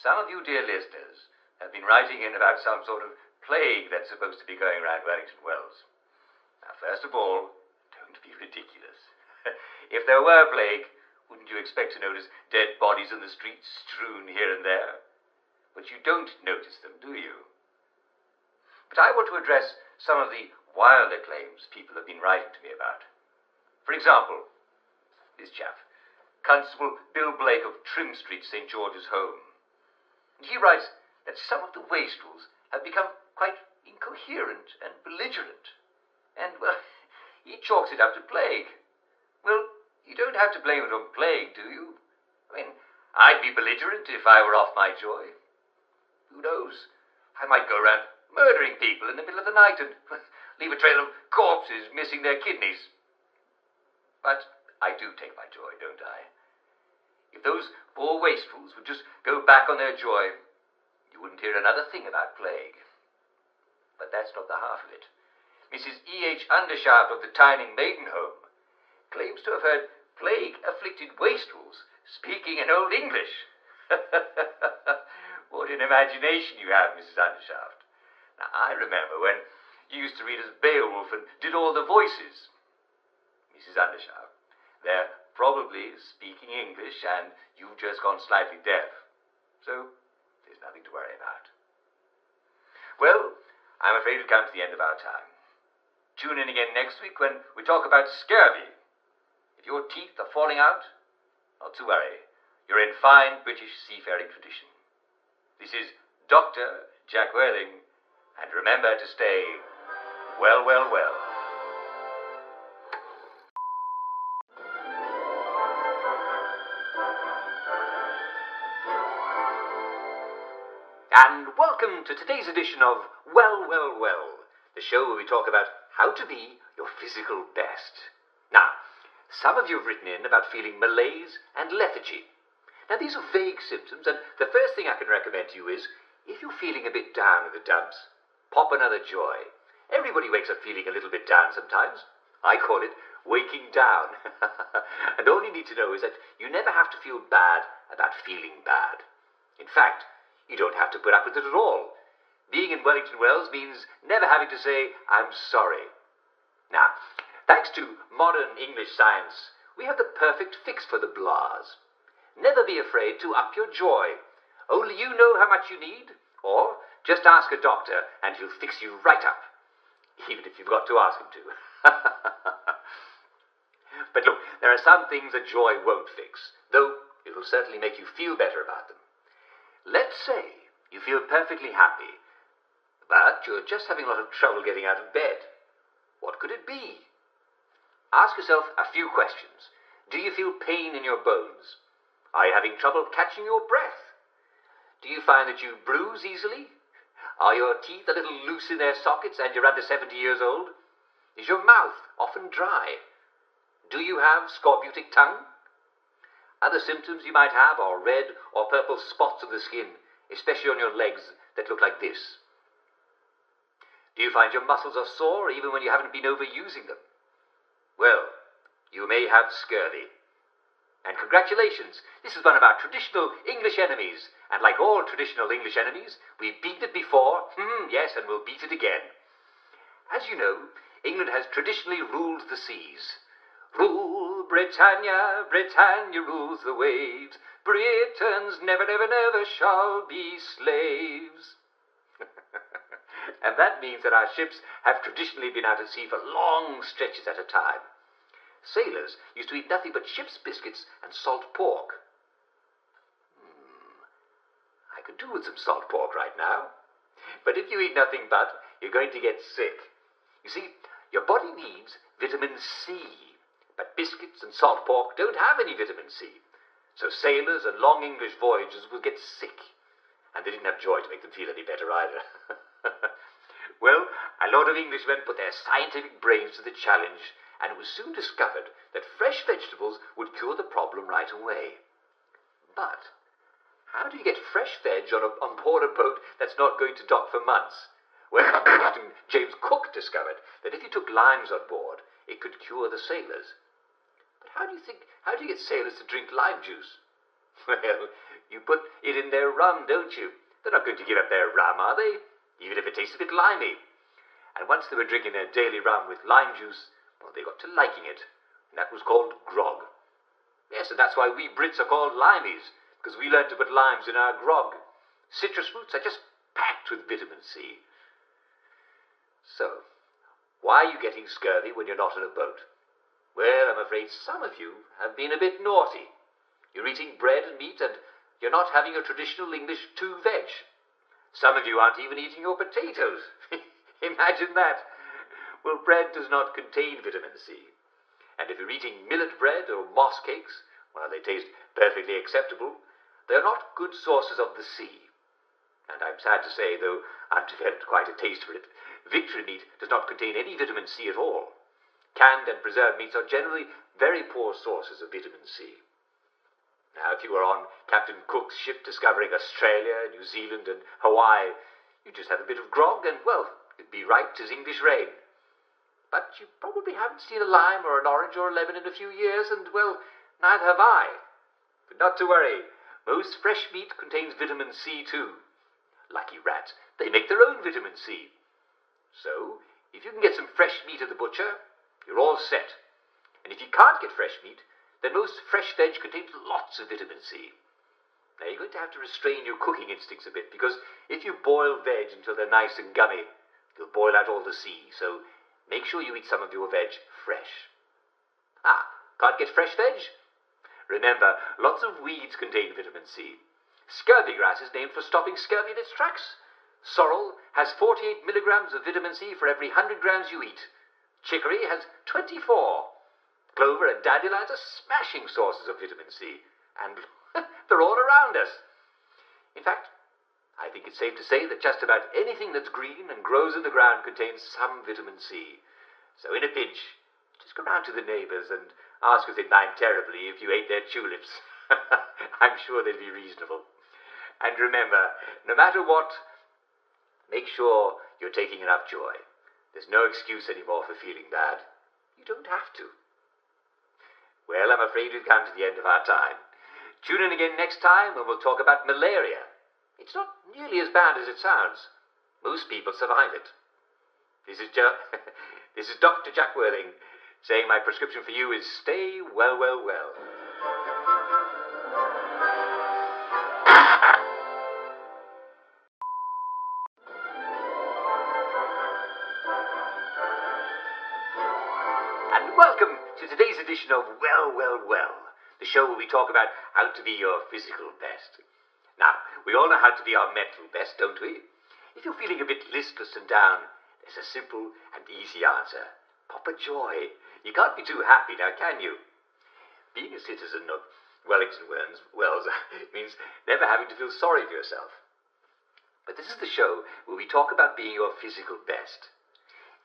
some of you dear listeners have been writing in about some sort of plague that's supposed to be going around Wellington Wells. Now, first of all, don't be ridiculous. If there were plague, wouldn't you expect to notice dead bodies in the streets strewn here and there? But you don't notice them, do you? But I want to address some of the wilder claims people have been writing to me about. For example, this chap, Constable Bill Blake of Trim Street, St. George's Home. And he writes that some of the wastrels have become quite incoherent and belligerent. And, well, he chalks it up to plague. Well, you don't have to blame it on plague, do you? I mean, I'd be belligerent if I were off my joy. Who knows? I might go around murdering people in the middle of the night and leave a trail of corpses missing their kidneys. But I do take my joy, don't I? If those poor wastrels would just go back on their joy, you wouldn't hear another thing about plague. But that's not the half of it. Mrs. E.H. Undershaft of the Tyning Maiden Home claims to have heard plague-afflicted wastrels speaking in Old English. What an imagination you have, Mrs. Undershaft. Now, I remember when you used to read as Beowulf and did all the voices. Mrs. Undershaft, they're probably speaking English and you've just gone slightly deaf. So, there's nothing to worry about. Well, I'm afraid we've come to the end of our time. Tune in again next week when we talk about scurvy. If your teeth are falling out, not to worry. You're in fine British seafaring tradition. This is Dr. Jack Worthing, and remember to stay well, well, well. And welcome to today's edition of Well, Well, Well, the show where we talk about how to be your physical best. Now, Some of you have written in about feeling malaise and lethargy. Now, these are vague symptoms, and the first thing I can recommend to you is, if you're feeling a bit down in the dumps, pop another joy. Everybody wakes up feeling a little bit down sometimes. I call it waking down. And all you need to know is that you never have to feel bad about feeling bad. In fact, you don't have to put up with it at all. Being in Wellington Wells means never having to say, I'm sorry. Now, thanks to modern English science, we have the perfect fix for the blahs. Never be afraid to up your joy. Only you know how much you need, or just ask a doctor and he'll fix you right up, even if you've got to ask him to. But look, there are some things that joy won't fix, though it will certainly make you feel better about them. Let's say you feel perfectly happy, but you're just having a lot of trouble getting out of bed. What could it be? Ask yourself a few questions. Do you feel pain in your bones? Are you having trouble catching your breath? Do you find that you bruise easily? Are your teeth a little loose in their sockets and you're under 70 years old? Is your mouth often dry? Do you have scorbutic tongue? Other symptoms you might have are red or purple spots on the skin, especially on your legs that look like this. Do you find your muscles are sore even when you haven't been overusing them? Well, you may have scurvy. And congratulations, this is one of our traditional English enemies. And like all traditional English enemies, we've beaten it before, yes, and we'll beat it again. As you know, England has traditionally ruled the seas. Rule, Britannia, Britannia rules the waves. Britons never, never, never shall be slaves. And that means that our ships have traditionally been out at sea for long stretches at a time. Sailors used to eat nothing but ship's biscuits and salt pork. I could do with some salt pork right now. But if you eat nothing but, you're going to get sick. You see, your body needs vitamin C, but biscuits and salt pork don't have any vitamin C. So sailors and long English voyagers will get sick. And they didn't have joy to make them feel any better either. Well, a lot of Englishmen put their scientific brains to the challenge, and it was soon discovered that fresh vegetables would cure the problem right away. But how do you get fresh veg on board a boat that's not going to dock for months? Well, Captain James Cook discovered that if you took limes on board, it could cure the sailors. But how do you get sailors to drink lime juice? Well, you put it in their rum, don't you? They're not going to give up their rum, are they? Even if it tastes a bit limey. And once they were drinking their daily rum with lime juice, well, they got to liking it. And that was called grog. Yes, and that's why we Brits are called limeys, because we learned to put limes in our grog. Citrus fruits are just packed with vitamin C. So, why are you getting scurvy when you're not on a boat? Well, I'm afraid some of you have been a bit naughty. You're eating bread and meat, and you're not having your traditional English 2 veg. Some of you aren't even eating your potatoes. Imagine that. Well, bread does not contain vitamin C. And if you're eating millet bread or moss cakes, while they taste perfectly acceptable, they're not good sources of the C. And I'm sad to say, though I've developed quite a taste for it, Victory meat does not contain any vitamin C at all. Canned and preserved meats are generally very poor sources of vitamin C. Now, if you were on Captain Cook's ship discovering Australia, New Zealand, and Hawaii, you'd just have a bit of grog and, well, it'd be right as English rain. But you probably haven't seen a lime or an orange or a lemon in a few years, and, well, neither have I. But not to worry. Most fresh meat contains vitamin C too. Lucky rats, they make their own vitamin C. So, if you can get some fresh meat at the butcher, you're all set. And if you can't get fresh meat, then most fresh veg contains lots of vitamin C. Now, you're going to have to restrain your cooking instincts a bit, because if you boil veg until they're nice and gummy, you'll boil out all the C, so make sure you eat some of your veg fresh. Can't get fresh veg? Remember, lots of weeds contain vitamin C. Scurvy grass is named for stopping scurvy in its tracks. Sorrel has 48 milligrams of vitamin C for every 100 grams you eat. Chicory has 24. Clover and dandelions are smashing sources of vitamin C, and they're all around us. In fact, I think it's safe to say that just about anything that's green and grows in the ground contains some vitamin C. So in a pinch, just go round to the neighbours and ask if they'd mind terribly if you ate their tulips. I'm sure they'd be reasonable. And remember, no matter what, make sure you're taking enough joy. There's no excuse anymore for feeling bad. You don't have to. Well, I'm afraid we've come to the end of our time. Tune in again next time when we'll talk about malaria. It's not nearly as bad as it sounds. Most people survive it. This is Dr. Jack Worthing saying my prescription for you is stay well, well, well. And welcome to today's edition of Well, Well, Well, the show where we talk about how to be your physical best. Now, we all know how to be our mental best, don't we? If you're feeling a bit listless and down, there's a simple and easy answer. Pop a joy. You can't be too happy now, can you? Being a citizen of Wellington Wells means never having to feel sorry for yourself. But this is the show where we talk about being your physical best.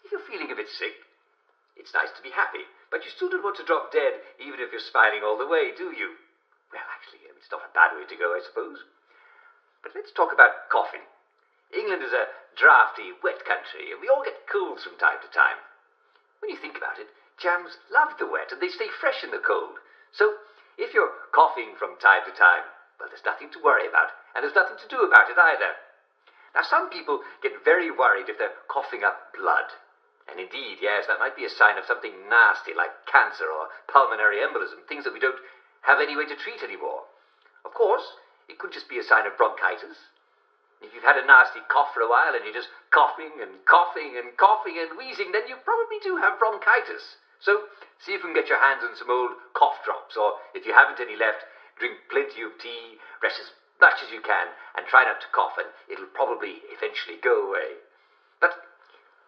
If you're feeling a bit sick, it's nice to be happy, but you still don't want to drop dead even if you're smiling all the way, do you? Well, actually, it's not a bad way to go, I suppose. But let's talk about coughing. England is a drafty, wet country, and we all get colds from time to time. When you think about it, jams love the wet and they stay fresh in the cold. So, if you're coughing from time to time, well, there's nothing to worry about, and there's nothing to do about it either. Now, some people get very worried if they're coughing up blood. And indeed, yes, that might be a sign of something nasty like cancer or pulmonary embolism, things that we don't have any way to treat anymore. Of course, it could just be a sign of bronchitis. If you've had a nasty cough for a while and you're just coughing and coughing and coughing and wheezing, then you probably do have bronchitis. So, see if you can get your hands on some old cough drops, or if you haven't any left, drink plenty of tea, rest as much as you can, and try not to cough, and it'll probably eventually go away. But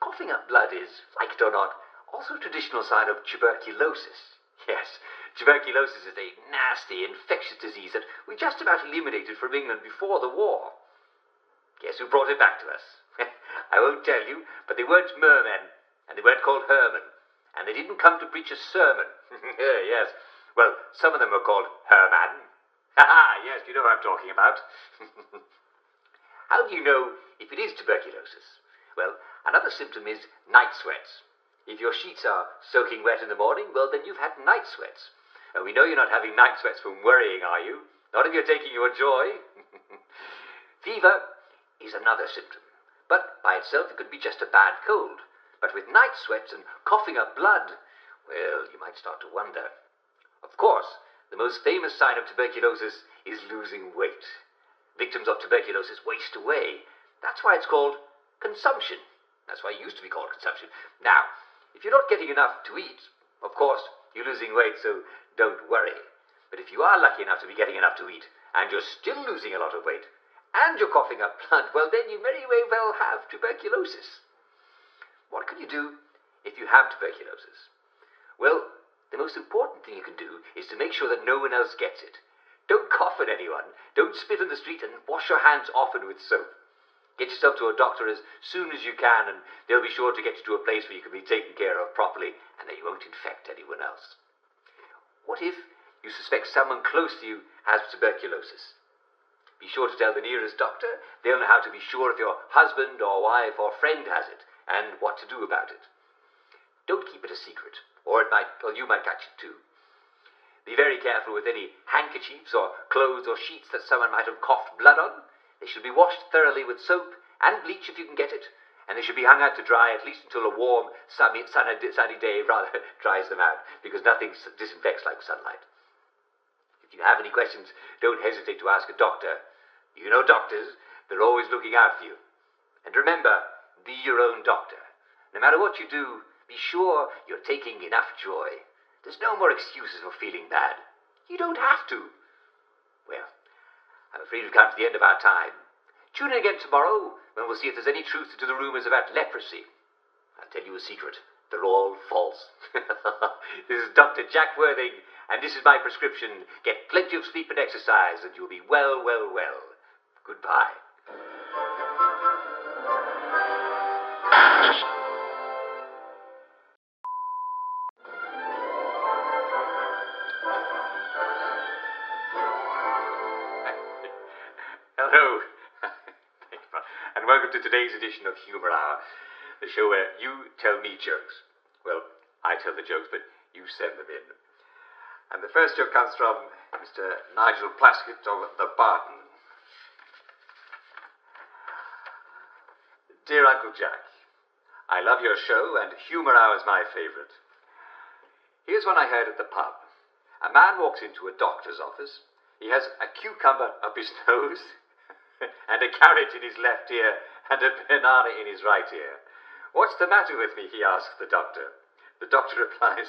coughing up blood is, like it or not, also a traditional sign of tuberculosis. Yes, tuberculosis is a nasty, infectious disease that we just about eliminated from England before the war. Guess who brought it back to us? I won't tell you, but they weren't mermen, and they weren't called Herman, and they didn't come to preach a sermon. Yes, well, some of them were called Herman. Yes, you know what I'm talking about. How do you know if it is tuberculosis? Well, another symptom is night sweats. If your sheets are soaking wet in the morning, well, then you've had night sweats. And we know you're not having night sweats from worrying, are you? Not if you're taking your joy. Fever is another symptom, but by itself it could be just a bad cold. But with night sweats and coughing up blood, well, you might start to wonder. Of course, the most famous sign of tuberculosis is losing weight. Victims of tuberculosis waste away. That's why it's called consumption. That's why it used to be called consumption. Now, if you're not getting enough to eat, of course, you're losing weight, so don't worry. But if you are lucky enough to be getting enough to eat, and you're still losing a lot of weight, and you're coughing up blood, well, then you very well have tuberculosis. What can you do if you have tuberculosis? Well, the most important thing you can do is to make sure that no one else gets it. Don't cough at anyone. Don't spit in the street, and wash your hands often with soap. Get yourself to a doctor as soon as you can, and they'll be sure to get you to a place where you can be taken care of properly and that you won't infect anyone else. What if you suspect someone close to you has tuberculosis? Be sure to tell the nearest doctor. They'll know how to be sure if your husband or wife or friend has it and what to do about it. Don't keep it a secret, or you might catch it too. Be very careful with any handkerchiefs or clothes or sheets that someone might have coughed blood on. They should be washed thoroughly with soap and bleach if you can get it, and they should be hung out to dry at least until a warm, sunny day dries them out, because nothing disinfects like sunlight. If you have any questions, don't hesitate to ask a doctor. You know doctors, they're always looking out for you. And remember, be your own doctor. No matter what you do, be sure you're taking enough joy. There's no more excuses for feeling bad. You don't have to. Well, I'm afraid we've come to the end of our time. Tune in again tomorrow when we'll see if there's any truth to the rumours about leprosy. I'll tell you a secret. They're all false. This is Dr. Jack Worthing, and this is my prescription. Get plenty of sleep and exercise, and you'll be well. Goodbye. welcome to today's edition of Humour Hour, the show where you tell me jokes. Well, I tell the jokes, but you send them in. And the first joke comes from Mr. Nigel Plaskett of the Barton. Dear Uncle Jack, I love your show and Humour Hour is my favourite. Here's one I heard at the pub. A man walks into a doctor's office. He has a cucumber up his nose and a carrot in his left ear and a banana in his right ear. What's the matter with me, he asks the doctor. The doctor replies,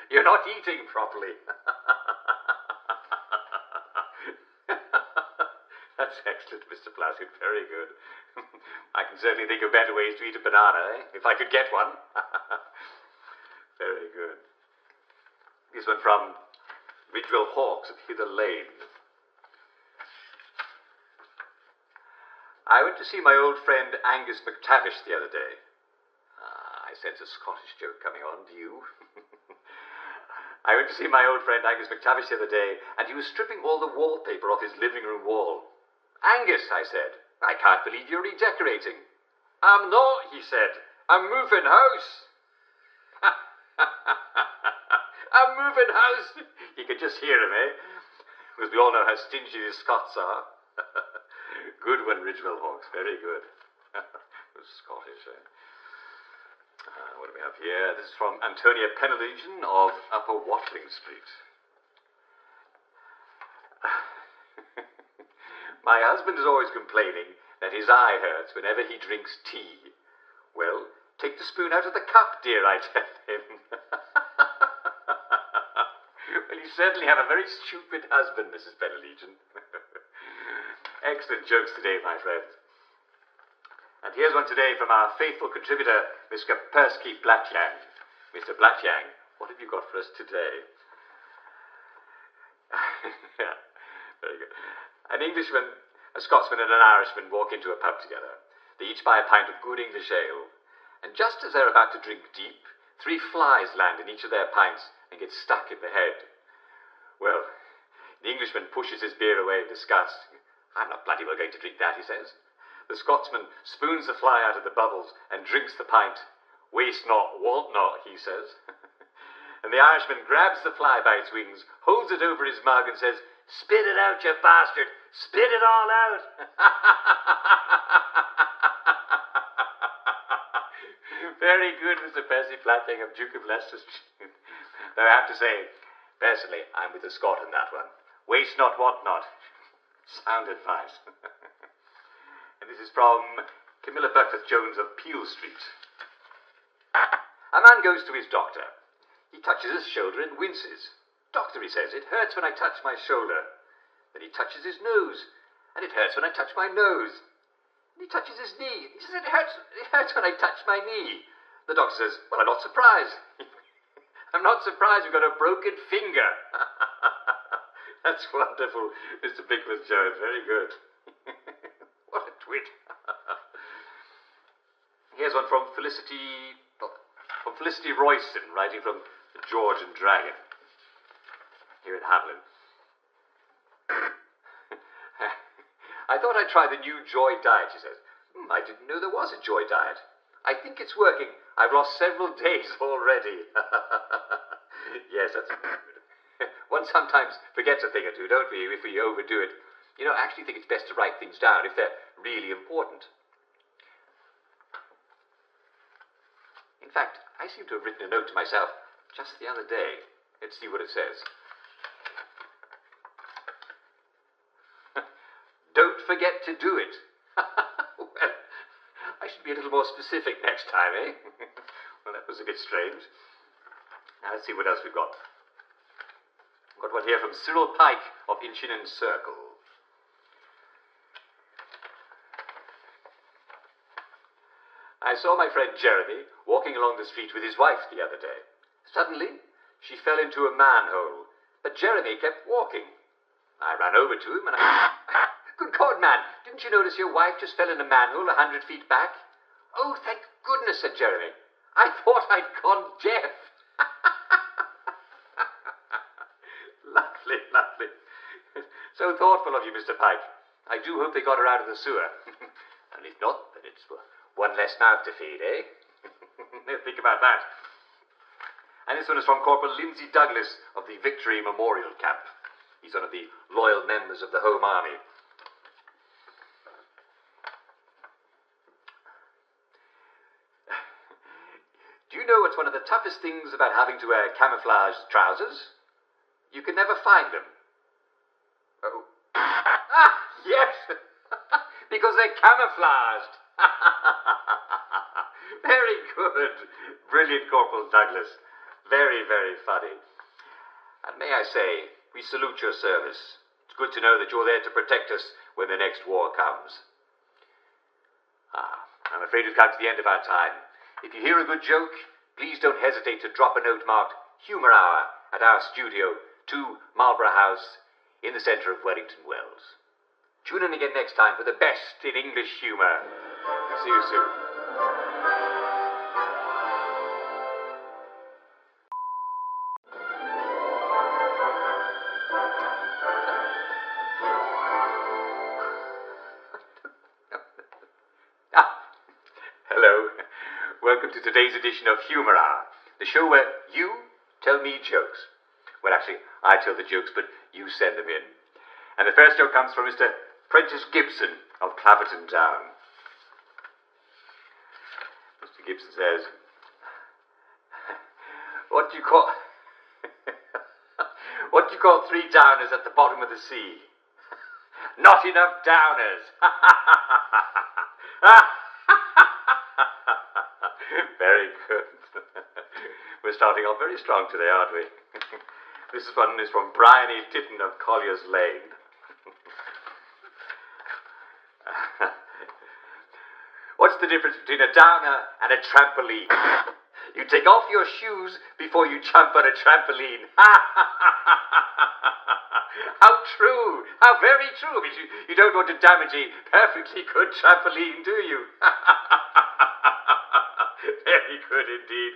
you're not eating properly. That's excellent, Mr. Plaskett, very good. I can certainly think of better ways to eat a banana, if I could get one. Very good. This one from Ridgewell Hawks of Hither Lane. I went to see my old friend Angus McTavish the other day. I sense a Scottish joke coming on, do you? I went to see my old friend Angus McTavish the other day, and he was stripping all the wallpaper off his living room wall. Angus, I said, I can't believe you're redecorating. I'm not, he said. I'm moving house. I'm moving house. You could just hear him, eh? Because we all know how stingy the Scots are. Good one, Ridgewell Hawks. Very good. Scottish, eh? What do we have here? This is from Antonia Penelegion of Upper Watling Street. My husband is always complaining that his eye hurts whenever he drinks tea. Well, take the spoon out of the cup, dear, I tell him. Well, you certainly have a very stupid husband, Mrs. Penelegion. Excellent jokes today, my friends. And here's one today from our faithful contributor, Mr. Persky Blatyang. Mr. Blatyang, what have you got for us today? Yeah, very good. An Englishman, a Scotsman and an Irishman walk into a pub together. They each buy a pint of good English ale. And just as they're about to drink deep, 3 flies land in each of their pints and get stuck in the head. Well, the Englishman pushes his beer away in disgust. I'm not bloody well going to drink that, he says. The Scotsman spoons the fly out of the bubbles and drinks the pint. Waste not, want not, he says. And the Irishman grabs the fly by its wings, holds it over his mug and says, spit it out, you bastard! Spit it all out! Very good, Mr. Percy Blatyang of Duke of Leicester Street. Though I have to say, personally, I'm with the Scot on that one. Waste not, want not. Sound advice. And this is from Camilla Berketh-Jones of Peel Street. A man goes to his doctor. He touches his shoulder and winces. Doctor, he says, it hurts when I touch my shoulder. Then he touches his nose, and it hurts when I touch my nose. And he touches his knee. He says, it hurts when I touch my knee. The doctor says, well, I'm not surprised. I'm not surprised you've got a broken finger. That's wonderful, Mr. Bickworth-Jones. Very good. What a twit. Here's one from Felicity Royston, writing from the George and Dragon, here in Hamlin. I thought I'd try the new Joy diet, she says. I didn't know there was a Joy diet. I think it's working. I've lost several days already. Yes, that's good. One sometimes forgets a thing or two, don't we, if we overdo it. You know, I actually think it's best to write things down if they're really important. In fact, I seem to have written a note to myself just the other day. Let's see what it says. Don't forget to do it. Well, I should be a little more specific next time, eh? Well, that was a bit strange. Now, let's see what else we've got. We've got one here from Cyril Pike of Inchinnan Circle. I saw my friend Jeremy walking along the street with his wife the other day. Suddenly, she fell into a manhole, but Jeremy kept walking. I ran over to him and Good God, man, didn't you notice your wife just fell in a manhole 100 feet back? Oh, thank goodness, said Jeremy. I thought I'd gone deaf. Lovely, lovely. So thoughtful of you, Mr. Pike. I do hope they got her out of the sewer. And if not that it's one less mouth to feed, eh? Think about that. And this one is from Corporal Lindsay Douglas of the Victory Memorial Camp. He's one of the loyal members of the Home Army. Do you know what's one of the toughest things about having to wear camouflage trousers? You can never find them. Oh. Yes! Because they're camouflaged. Very good. Brilliant, Corporal Douglas. Very, very funny. And may I say, we salute your service. It's good to know that you're there to protect us when the next war comes. I'm afraid we've come to the end of our time. If you hear a good joke, please don't hesitate to drop a note marked Humour Hour at our studio, 2 Marlborough House, in the centre of Wellington Wells. Tune in again next time for the best in English humour. See you soon. Hello. Welcome to today's edition of Humour Hour, the show where you tell me jokes. Well, actually, I tell the jokes, but you send them in. And the first joke comes from Mr. Prentice Gibson of Clapperton Town. Mr. Gibson says, What do you call 3 downers at the bottom of the sea? Not enough downers. Very good. We're starting off very strong today, aren't we? This one is from Brian E. Titten of Collier's Lane. What's the difference between a downer and a trampoline? You take off your shoes before you jump on a trampoline. How true! How very true! I mean, you don't want to damage a perfectly good trampoline, do you? Very good indeed.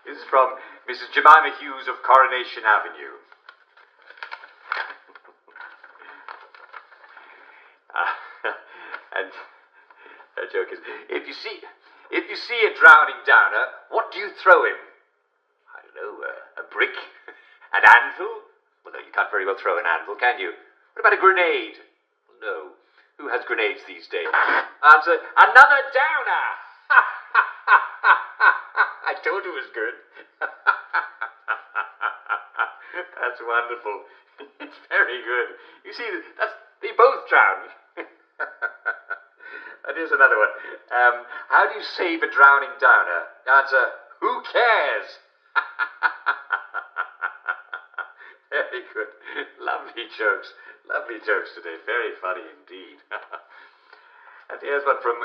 This is from Mrs. Jemima Hughes of Coronation Avenue. And her joke is, if you see a drowning downer, what do you throw him? I don't know, a brick? An anvil? Well, no, you can't very well throw an anvil, can you? What about a grenade? Well, no. Who has grenades these days? Answer, another downer! I told you it was good. That's wonderful. It's very good. You see, they both drown. And here's another one. How do you save a drowning downer? Answer, who cares? Very good. Lovely jokes. Lovely jokes today. Very funny indeed. And here's one from,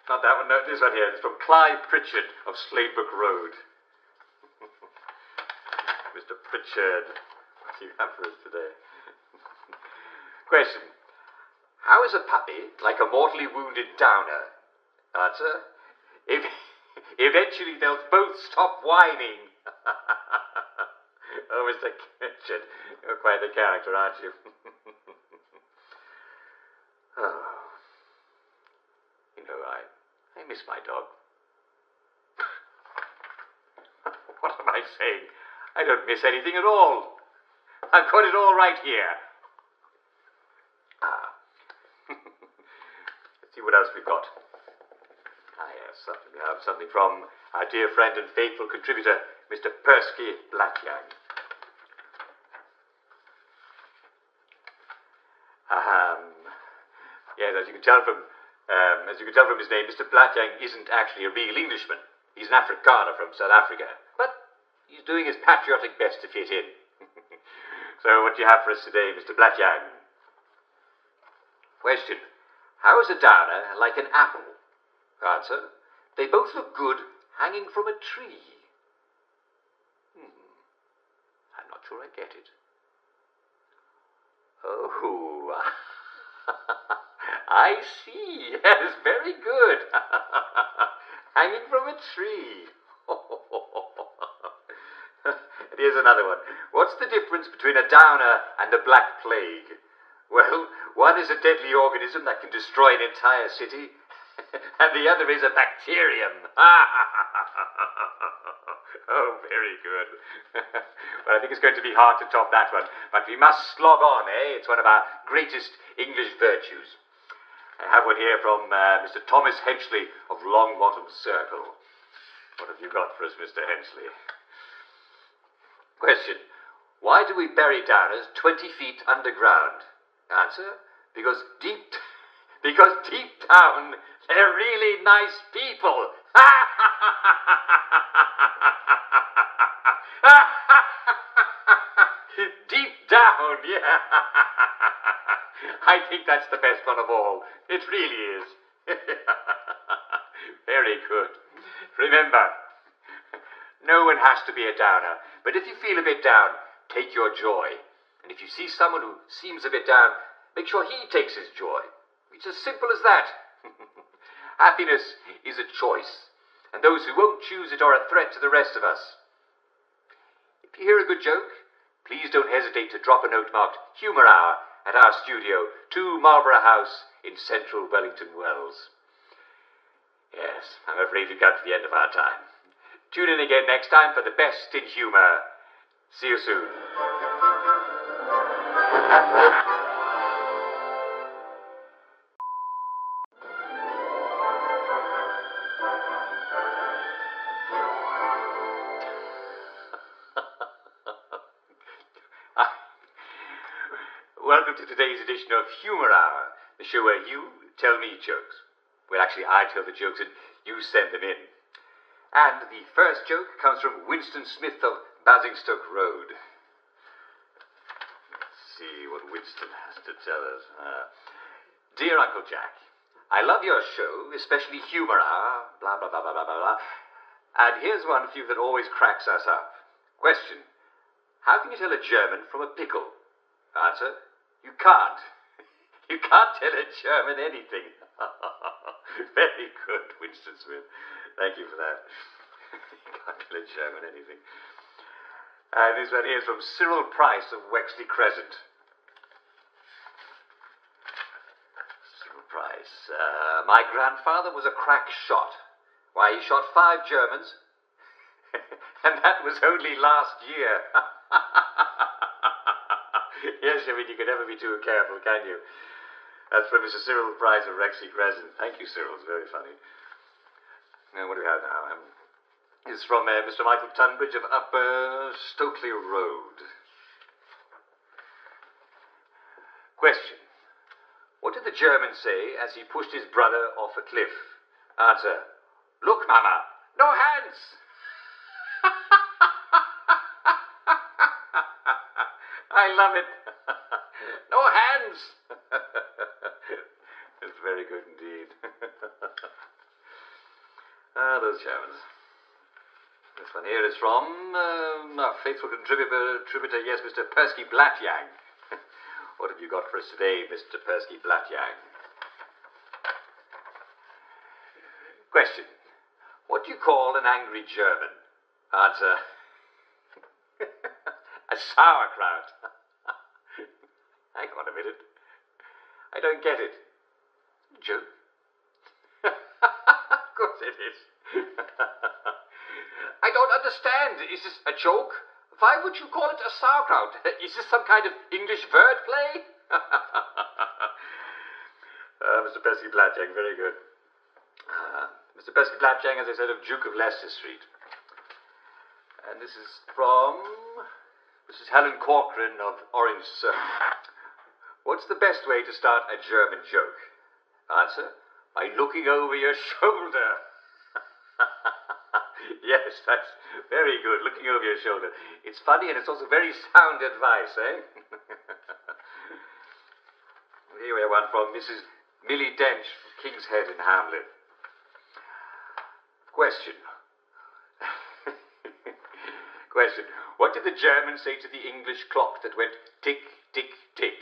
not that one, no, this one here. It's from Clive Pritchard of Sladebrook Road. Mr. Pritchard, what do you have for us today? Question. How is a puppy like a mortally wounded downer? Answer. Eventually they'll both stop whining. Oh, Mr. Pritchard, you're quite the character, aren't you? Oh. You know, I miss my dog. What am I saying? I don't miss anything at all. I've got it all right here. Let's see what else we've got. Yes, we have something from our dear friend and faithful contributor, Mr. Persky Blackyoung. Yes, as you can tell from his name, Mr. Blackyoung isn't actually a real Englishman. He's an Afrikaner from South Africa, but he's doing his patriotic best to fit in. So, what do you have for us today, Mr. Blackyoung? Question. How is a downer like an apple? Answer. They both look good hanging from a tree. I'm not sure I get it. Oh, I see. Yes, very good. Hanging from a tree. And here's another one. What's the difference between a downer and a black plague? Well, one is a deadly organism that can destroy an entire city, and the other is a bacterium. Oh, very good. Well, I think it's going to be hard to top that one, but we must slog on, eh? It's one of our greatest English virtues. I have one here from Mr. Thomas Henchley of Longbottom Circle. What have you got for us, Mr. Henchley? Question. Why do we bury downers 20 feet underground? Answer. Because deep down, they're really nice people. Deep down, yeah. I think that's the best one of all. It really is. Very good. Remember, no one has to be a downer, but if you feel a bit down, take your joy. And if you see someone who seems a bit down, make sure he takes his joy. It's as simple as that. Happiness is a choice, and those who won't choose it are a threat to the rest of us. If you hear a good joke, please don't hesitate to drop a note marked Humour Hour at our studio, 2 Marlborough House in central Wellington Wells. Yes, I'm afraid we've got to the end of our time. Tune in again next time for the best in humour. See you soon. Welcome to today's edition of Humour Hour, the show where you tell me jokes. Well, actually, I tell the jokes and you send them in. And the first joke comes from Winston Smith of Basingstoke Road. Let's see what Winston has to tell us. Dear Uncle Jack, I love your show, especially Humour Hour, blah, blah, blah, blah, blah, blah. And here's one for you that always cracks us up. Question. How can you tell a German from a pickle? Answer. You can't. You can't tell a German anything. Very good, Winston Smith. Thank you for that. You can't tell a German anything. And this one here is from Cyril Price of Wexley Crescent. Cyril Price. My grandfather was a crack shot. Why, he shot 5 Germans. And that was only last year. Yes, I mean, you can never be too careful, can you? That's from Mr. Cyril Price of Wexley Crescent. Thank you, Cyril. It's very funny. Now, what do we have now? It's from Mr. Michael Tunbridge of Upper Stokely Road. Question. What did the German say as he pushed his brother off a cliff? Answer. Look, Mama. No hands. I love it. No hands. It's very good indeed. Those Germans. This one here is from our faithful contributor, yes, Mr. Persky Blatyang. What have you got for us today, Mr. Persky Blatyang? Question. What do you call an angry German? Answer. A sauerkraut. Hang on a minute. I don't get it. Joke? Of course it is. I don't understand. Is this a joke? Why would you call it a sauerkraut? Is this some kind of English word play? Mr. Persky Blatyang, very good. Mr. Persky Blatyang, as I said, of Duke of Leicester Street. And this is from Mrs. Helen Corcoran of Orange Circle. What's the best way to start a German joke? Answer, by looking over your shoulder. Yes, that's very good, looking over your shoulder. It's funny and it's also very sound advice, eh? Here we have one from Mrs. Millie Dench from King's Head in Hamlin. Question. Question. What did the Germans say to the English clock that went tick, tick, tick?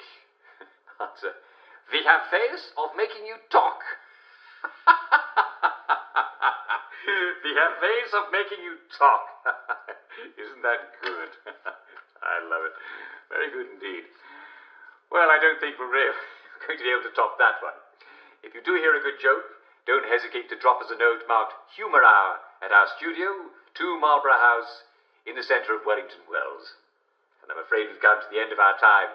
Answer. We have ways of making you talk. We have ways of making you talk. Isn't that good? I love it. Very good indeed. Well, I don't think we're really going to be able to top that one. If you do hear a good joke, don't hesitate to drop us a note marked Humour Hour at our studio, 2 Marlborough House, in the centre of Wellington Wells. And I'm afraid we've come to the end of our time.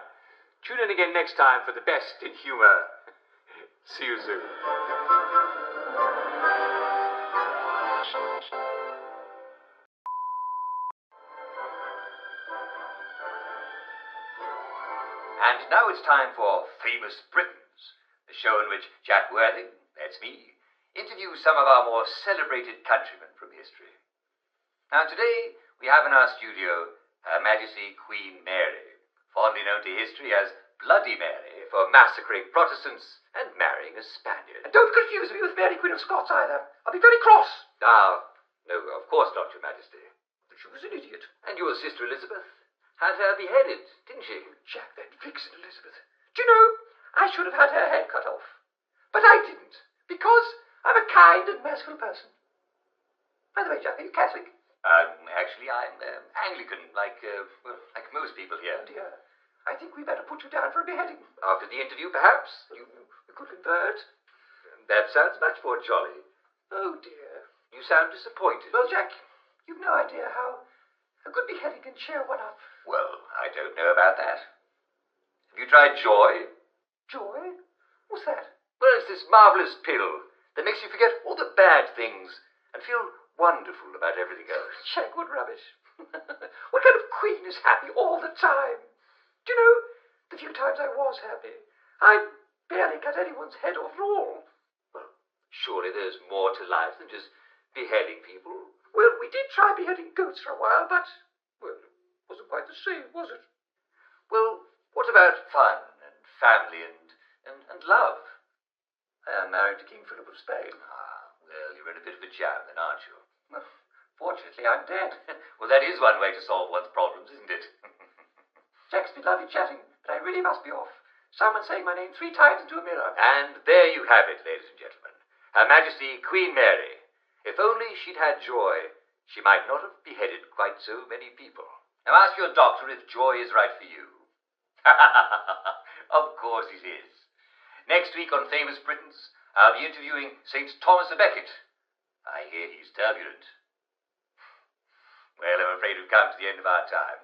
Tune in again next time for the best in humour. See you soon. And now it's time for Famous Britons, the show in which Jack Worthing, that's me, interviews some of our more celebrated countrymen from history. Now today we have in our studio Her Majesty Queen Mary, fondly known to history as Bloody Mary for massacring Protestants and marrying a Spaniard. And don't confuse me with Mary Queen of Scots either. I'll be very cross. Ah, no, of course not, Your Majesty. But she was an idiot. And your sister Elizabeth had her beheaded, didn't she? Jack, that vixen Elizabeth. Do you know, I should have had her head cut off. But I didn't, because I'm a kind and merciful person. By the way, Jack, are you Catholic? Actually, I'm Anglican, like most people here. Oh dear. I think we better put you down for a beheading. After the interview, perhaps? You could convert. That sounds much more jolly. Oh dear. You sound disappointed. Well, Jack, you've no idea how a good beheading can cheer one up. Well, I don't know about that. Have you tried joy? Joy? What's that? Well, it's this marvellous pill that makes you forget all the bad things and feel wonderful about everything else. Jack, what rubbish. What kind of queen is happy all the time? Do you know, the few times I was happy, I barely cut anyone's head off at all. Well, surely there's more to life than just beheading people. Well, we did try beheading goats for a while, but, well, it wasn't quite the same, was it? Well, what about fun and family and love? I am married to King Philip of Spain. Ah, well, you're in a bit of a jam then, aren't you? Well, fortunately, I'm dead. Well, that is one way to solve one's problems, isn't it? Jack's been lovely chatting, but I really must be off. Someone's saying my name 3 times into a mirror. And there you have it, ladies and gentlemen. Her Majesty Queen Mary. If only she'd had joy, she might not have beheaded quite so many people. Now ask your doctor if joy is right for you. Of course it is. Next week on Famous Britons, I'll be interviewing St. Thomas a Becket. I hear he's turbulent. Well, I'm afraid we've come to the end of our time.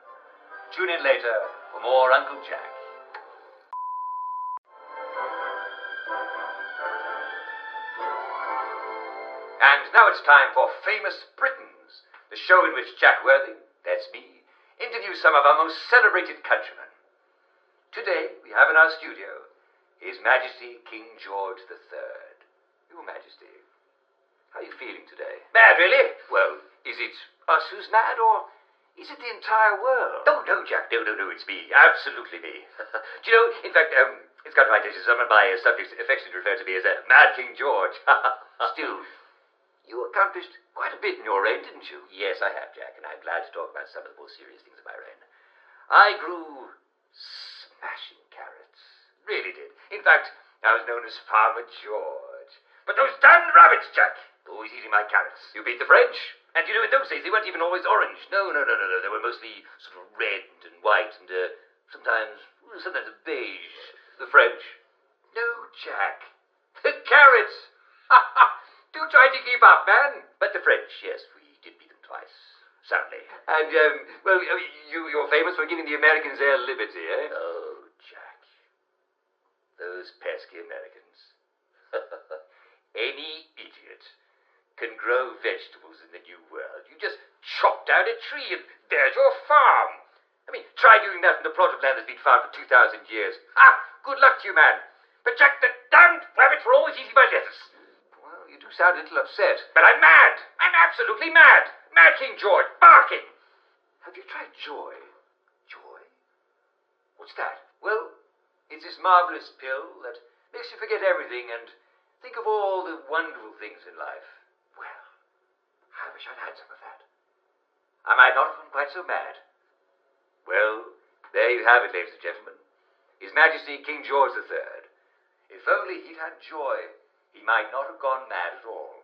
Tune in later for more Uncle Jack. And now it's time for Famous Britons, the show in which Jack Worthing, that's me, interviews some of our most celebrated countrymen. Today, we have in our studio His Majesty King George III. Your Majesty, how are you feeling today? Mad, really? Well, is it us who's mad, or is it the entire world? Oh, no, Jack. No, it's me. Absolutely me. Do you know, in fact, it's got to my attention, some of my subjects affectionately refer to me as Mad King George. Still, you accomplished quite a bit in your reign, didn't you? Yes, I have, Jack, and I'm glad to talk about some of the more serious things of my reign. I grew smashing carrots. Really did. In fact, I was known as Farmer George. But those damned rabbits, Jack, always eating my carrots. You beat the French? And you know, in those days, they weren't even always orange. No. They were mostly sort of red and white and sometimes a beige. The French? No, Jack. The carrots. Do try to keep up, man. But the French, yes, we did beat them twice. Soundly. And, well, you're famous for giving the Americans their liberty, eh? Oh, Jack. Those pesky Americans. Any idiot can grow vegetables in the New World. You just chop down a tree and there's your farm. I mean, try doing that in the plot of land that's been farmed for 2,000 years. Good luck to you, man. But, Jack, the damned rabbits were always eating my lettuce. Well, you do sound a little upset. But I'm mad. I'm absolutely mad. Mad King George, barking. Have you tried joy? Joy? What's that? Well, it's this marvellous pill that makes you forget everything and think of all the wonderful things in life. Well, I wish I'd had some of that. I might not have been quite so mad. Well, there you have it, ladies and gentlemen. His Majesty King George III. If only he'd had joy, he might not have gone mad at all.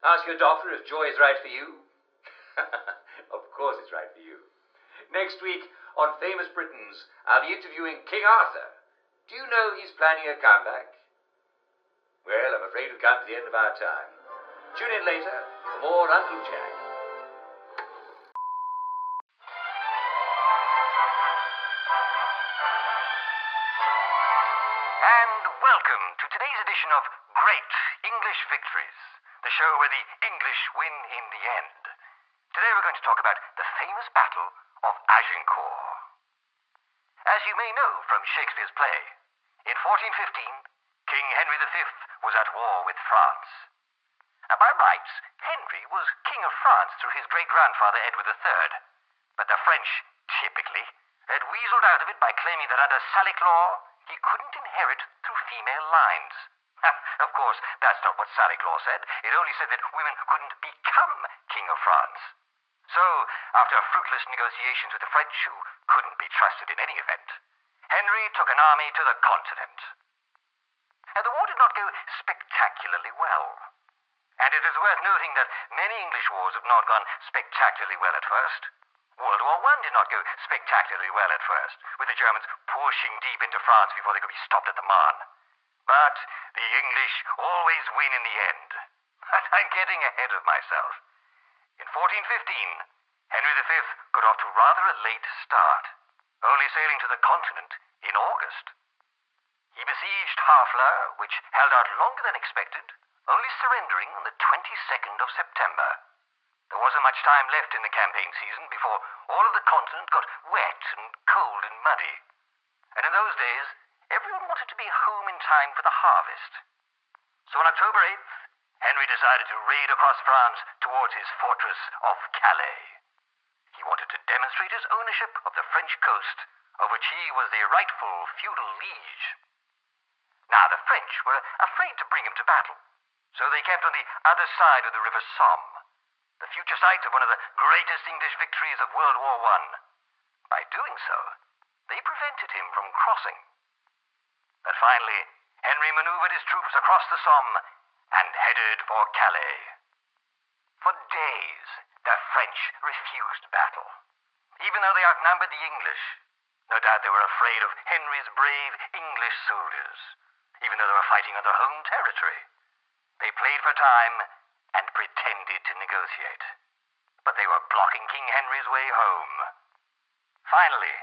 Ask your doctor if joy is right for you. Of course it's right for you. Next week on Famous Britons, I'll be interviewing King Arthur. Do you know he's planning a comeback? Well, I'm afraid we've come to the end of our time. Tune in later for more Uncle Jack. And welcome to today's edition of Great English Victories, the show where the English win in the end. Today we're going to talk about the famous Battle of Agincourt. As you may know from Shakespeare's play, in 1415, King Henry V was at war with France. Now, by rights, Henry was King of France through his great-grandfather Edward III, but the French, typically, had weaseled out of it by claiming that under Salic law, he couldn't inherit through female lines. Of course, that's not what Salic law said. It only said that women couldn't become King of France. So, after fruitless negotiations with the French, who couldn't be trusted in any event, Henry took an army to the continent. Now, the war did not go spectacularly well. And it is worth noting that many English wars have not gone spectacularly well at first. World War I did not go spectacularly well at first, with the Germans pushing deep into France before they could be stopped at the Marne. But the English always win in the end. But I'm getting ahead of myself. In 1415, Henry V got off to rather a late start, only sailing to the continent in August. He besieged Harfleur, which held out longer than expected, only surrendering on the 22nd of September. There wasn't much time left in the campaign season before all of the continent got wet and cold and muddy. And in those days, everyone wanted to be home in time for the harvest. So on October 8th, Henry decided to raid across France towards his fortress of Calais. He wanted to demonstrate his ownership of the French coast, of which he was the rightful feudal liege. Now, the French were afraid to bring him to battle, so they kept on the other side of the River Somme, the future site of one of the greatest English victories of World War I. By doing so, they prevented him from crossing. But finally, Henry maneuvered his troops across the Somme and headed for Calais. For days, the French refused battle, even though they outnumbered the English. No doubt they were afraid of Henry's brave English soldiers, even though they were fighting on their home territory. They played for time and pretended to negotiate, but they were blocking King Henry's way home. Finally,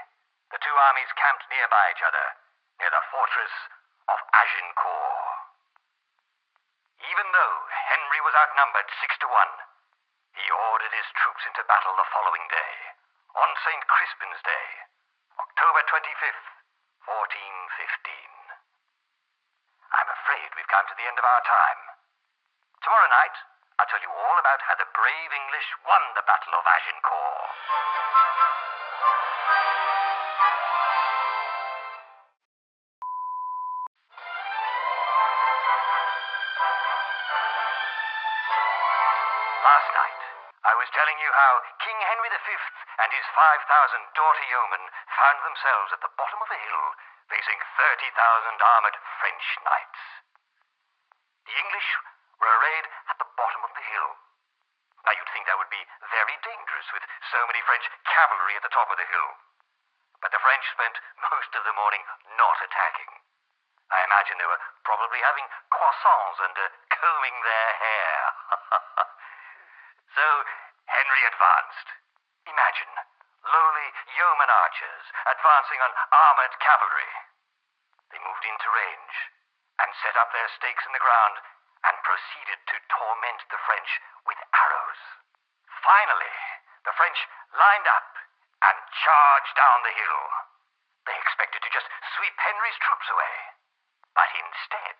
the two armies camped nearby each other, near the fortress of Agincourt. Even though Henry was outnumbered 6-1, he ordered his troops into battle the following day, on St. Crispin's Day, October 25th, 1415. I'm afraid we've come to the end of our time. Tomorrow night, I'll tell you all about how the brave English won the Battle of Agincourt. Last night, I was telling you how King Henry V and his 5,000 doughty yeomen found themselves at the bottom of a hill, facing 30,000 armored French knights. The English were arrayed at the bottom of the hill. Now, you'd think that would be very dangerous with so many French cavalry at the top of the hill. But the French spent most of the morning not attacking. I imagine they were probably having croissants and combing their hair. So, Henry advanced. Imagine lowly yeoman archers advancing on armored cavalry. They moved into range and set up their stakes in the ground and proceeded to torment the French with arrows. Finally, the French lined up and charged down the hill. They expected to just sweep Henry's troops away. But instead,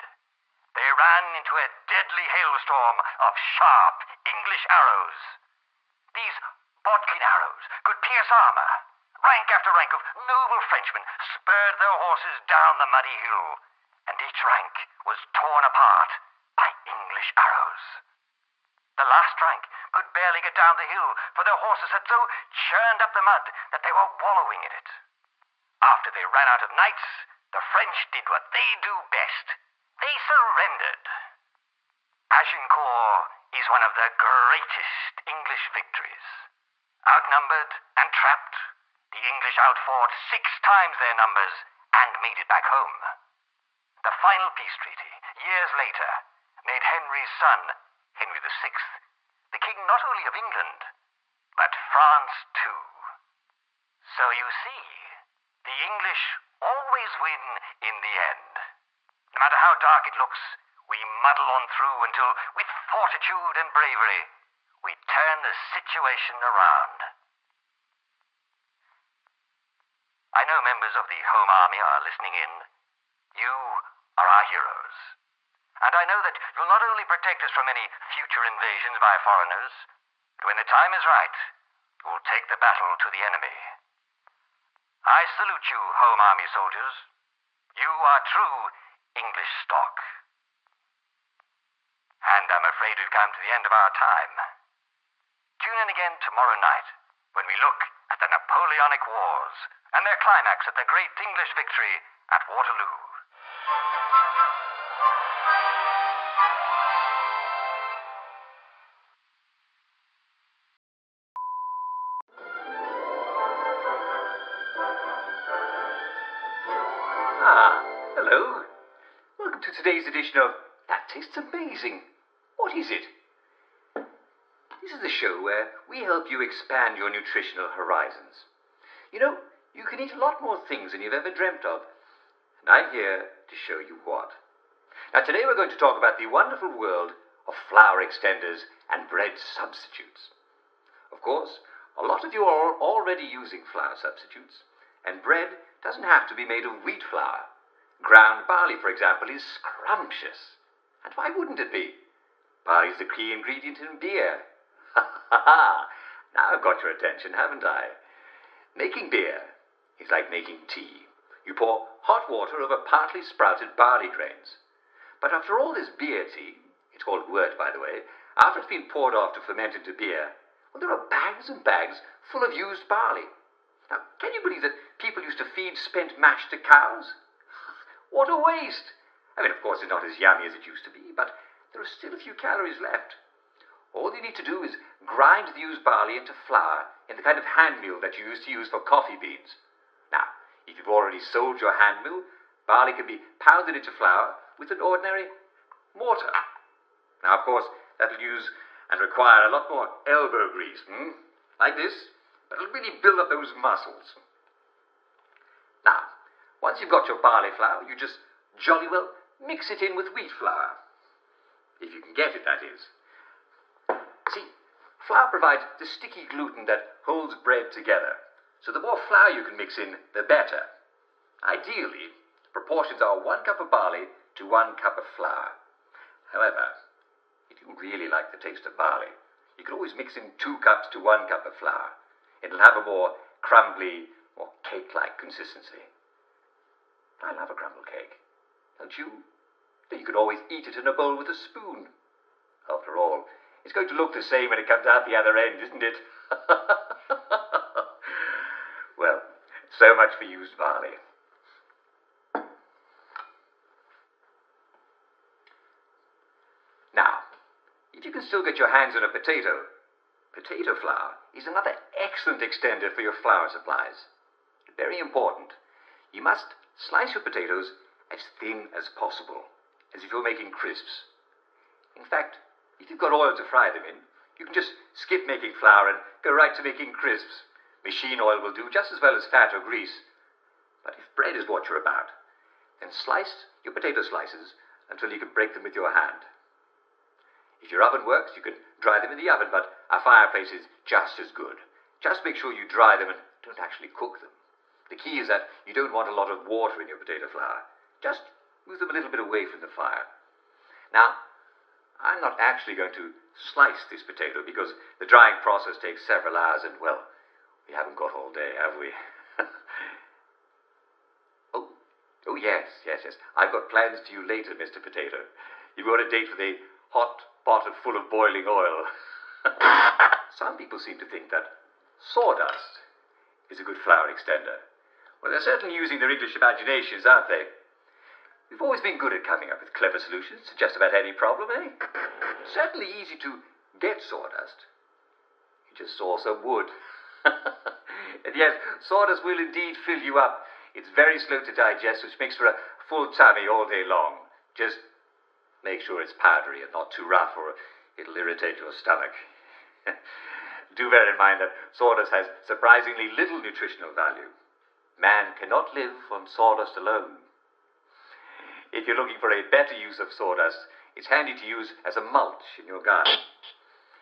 they ran into a deadly hailstorm of sharp English arrows. These bodkin arrows could pierce armor. Rank after rank of noble Frenchmen spurred their horses down the muddy hill, and each rank was torn apart by English arrows. The last rank could barely get down the hill, for their horses had so churned up the mud that they were wallowing in it. After they ran out of knights, the French did what they do best. They surrendered. Agincourt is one of the greatest English victories. Outnumbered and trapped, the English outfought 6 times their numbers and made it back home. The final peace treaty, years later, made Henry's son, Henry VI, the king not only of England, but France too. So you see, the English always win in the end. No matter how dark it looks, we muddle on through until, with fortitude and bravery, we turn the situation around. I know members of the Home Army are listening in. You are our heroes. And I know that you'll not only protect us from any future invasions by foreigners, but when the time is right, you'll take the battle to the enemy. I salute you, Home Army soldiers. You are true English stock. And I'm afraid we've come to the end of our time. Tune in again tomorrow night when we look at the Napoleonic Wars and their climax at the great English victory at Waterloo. Ah, hello. Welcome to today's edition of That Tastes Amazing. What is it? This is the show where we help you expand your nutritional horizons. You know, you can eat a lot more things than you've ever dreamt of. And I'm here to show you what. Now, today we're going to talk about the wonderful world of flour extenders and bread substitutes. Of course, a lot of you are already using flour substitutes, and bread doesn't have to be made of wheat flour. Ground barley, for example, is scrumptious. And why wouldn't it be? Barley's the key ingredient in beer. Ha ha ha! Now I've got your attention, haven't I? Making beer is like making tea. You pour hot water over partly sprouted barley grains. But after all this beer tea, it's called wort, by the way, after it's been poured off to ferment into beer, well, there are bags and bags full of used barley. Now, can you believe that people used to feed spent mash to cows? What a waste! I mean, of course, it's not as yummy as it used to be, but there are still a few calories left. All you need to do is grind the used barley into flour in the kind of hand mill that you used to use for coffee beans. Now, if you've already sold your hand mill, barley can be pounded into flour with an ordinary mortar. Now, of course, that'll use and require a lot more elbow grease, like this, but it'll really build up those muscles. Now, once you've got your barley flour, you just jolly well mix it in with wheat flour. If you can get it, that is. See, flour provides the sticky gluten that holds bread together. So the more flour you can mix in, the better. Ideally, the proportions are 1 cup of barley to 1 cup of flour. However, if you really like the taste of barley, you can always mix in 2 cups to 1 cup of flour. It'll have a more crumbly or cake-like consistency. I love a crumble cake. Don't you? You can always eat it in a bowl with a spoon. After all, it's going to look the same when it comes out the other end, isn't it? Well, so much for used barley. Now, if you can still get your hands on a potato flour is another excellent extender for your flour supplies. Very important. You must slice your potatoes as thin as possible, as if you're making crisps. In fact, if you've got oil to fry them in, you can just skip making flour and go right to making crisps. Machine oil will do just as well as fat or grease. But if bread is what you're about, then slice your potato slices until you can break them with your hand. If your oven works, you can dry them in the oven, but a fireplace is just as good. Just make sure you dry them and don't actually cook them. The key is that you don't want a lot of water in your potato flour. Just move them a little bit away from the fire. Now, I'm not actually going to slice this potato because the drying process takes several hours and, well, we haven't got all day, have we? Oh, yes. I've got plans for you later, Mr. Potato. You've got a date with a hot pot full of boiling oil. Some people seem to think that sawdust is a good flour extender. Well, they're certainly using their English imaginations, aren't they? We've always been good at coming up with clever solutions to just about any problem, eh? Certainly easy to get sawdust. You just saw some wood. And yes, sawdust will indeed fill you up it's very slow to digest, which makes for a full tummy all day long. Just make sure it's powdery and not too rough, or it'll irritate your stomach. Do bear in mind that sawdust has surprisingly little nutritional value. Man cannot live on sawdust alone. If you're looking for a better use of sawdust, it's handy to use as a mulch in your garden.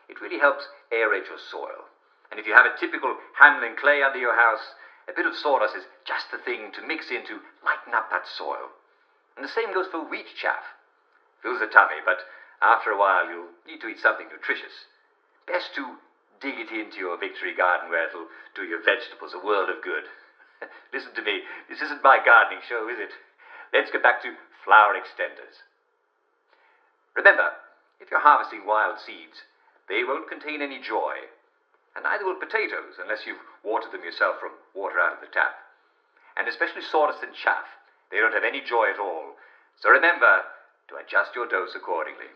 It really helps aerate your soil. And if you have a typical Hamlin clay under your house, a bit of sawdust is just the thing to mix in to lighten up that soil. And the same goes for wheat chaff. Fills the tummy, but after a while you'll need to eat something nutritious. Best to dig it into your Victory garden where it'll do your vegetables a world of good. Listen to me, this isn't my gardening show, is it? Let's get back to flower extenders. Remember, if you're harvesting wild seeds, they won't contain any joy. And neither will potatoes unless you've watered them yourself from water out of the tap. And especially sawdust and chaff, they don't have any joy at all. So remember to adjust your dose accordingly.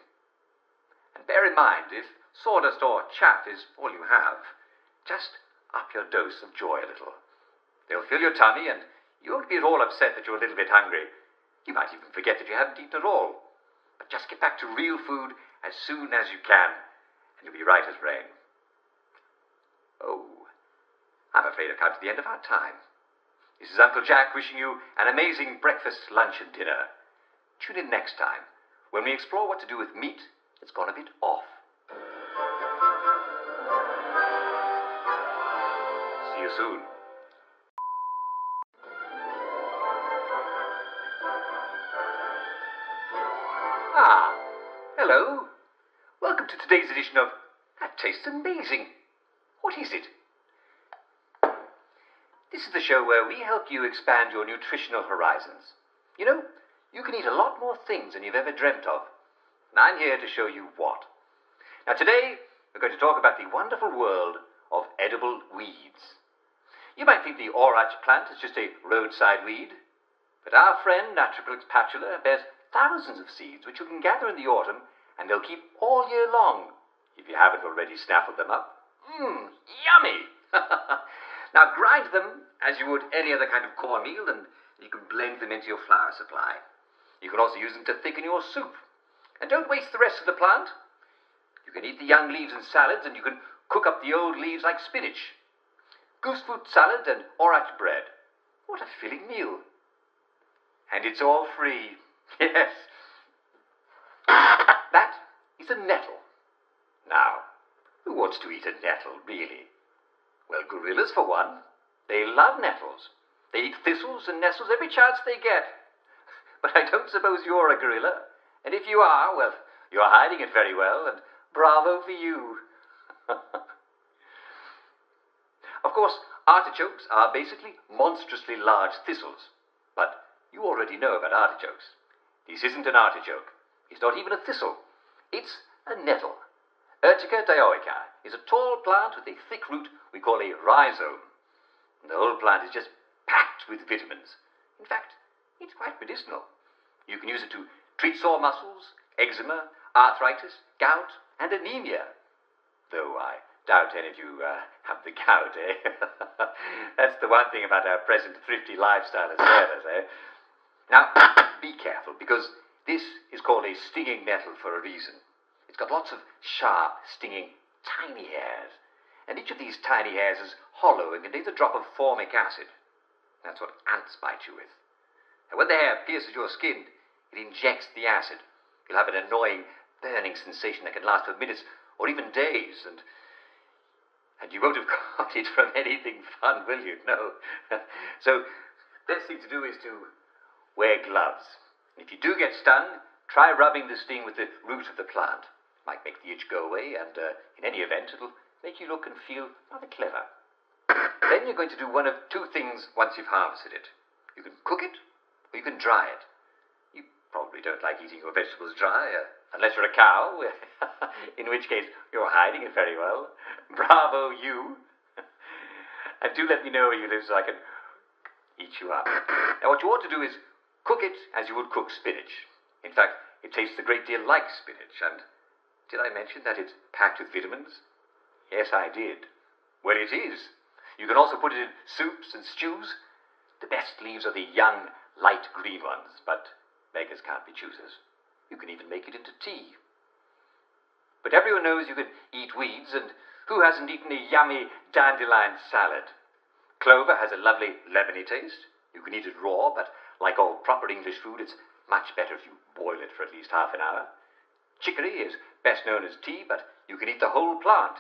And bear in mind, if sawdust or chaff is all you have, just up your dose of joy a little. They'll fill your tummy and you won't be at all upset that you're a little bit hungry. You might even forget that you haven't eaten at all. But just get back to real food as soon as you can, and you'll be right as rain. Oh, I'm afraid I've come to the end of our time. This is Uncle Jack wishing you an amazing breakfast, lunch and dinner. Tune in next time when we explore what to do with meat that's gone a bit off. See you soon. Ah, hello. Welcome to today's edition of That Tastes Amazing. What is it? This is the show where we help you expand your nutritional horizons. You know, you can eat a lot more things than you've ever dreamt of. And I'm here to show you what. Now today, we're going to talk about the wonderful world of edible weeds. You might think the orach plant is just a roadside weed, but our friend Natriplex patula bears thousands of seeds which you can gather in the autumn, and they'll keep all year long, if you haven't already snaffled them up. Yummy! Now grind them as you would any other kind of cornmeal, and you can blend them into your flour supply. You can also use them to thicken your soup. And don't waste the rest of the plant. You can eat the young leaves in salads, and you can cook up the old leaves like spinach. Goosefoot salad and orach bread. What a filling meal. And it's all free. Yes. That is a nettle. Now, who wants to eat a nettle, really? Well, gorillas, for one. They love nettles. They eat thistles and nettles every chance they get. But I don't suppose you're a gorilla. And if you are, well, you're hiding it very well, and bravo for you. Of course, artichokes are basically monstrously large thistles. But you already know about artichokes. This isn't an artichoke. It's not even a thistle. It's a nettle. Etiquette Minute is a tall plant with a thick root we call a rhizome. And the whole plant is just packed with vitamins. In fact, it's quite medicinal. You can use it to treat sore muscles, eczema, arthritis, gout, and anemia. Though I doubt any of you have the gout, eh? That's the one thing about our present thrifty lifestyle as sailors, eh? Now, be careful, because this is called a stinging nettle for a reason. It's got lots of sharp, stinging, tiny hairs. And each of these tiny hairs is hollow and contains a drop of formic acid. That's what ants bite you with. And when the hair pierces your skin, it injects the acid. You'll have an annoying, burning sensation that can last for minutes or even days. And you won't have got it from anything fun, will you? No. So, best thing to do is to wear gloves. And if you do get stung, try rubbing the sting with the root of the plant. Might make the itch go away, and in any event, it'll make you look and feel rather clever. Then you're going to do one of two things once you've harvested it. You can cook it, or you can dry it. You probably don't like eating your vegetables dry, unless you're a cow, in which case you're hiding it very well. Bravo, you. And do let me know where you live so I can eat you up. Now, what you ought to do is cook it as you would cook spinach. In fact, it tastes a great deal like spinach, and did I mention that it's packed with vitamins? Yes, I did. Well, it is. You can also put it in soups and stews. The best leaves are the young, light green ones, but beggars can't be choosers. You can even make it into tea. But everyone knows you can eat weeds, and who hasn't eaten a yummy dandelion salad? Clover has a lovely lemony taste. You can eat it raw, but like all proper English food, it's much better if you boil it for at least half an hour. Chicory is best known as tea, but you can eat the whole plant.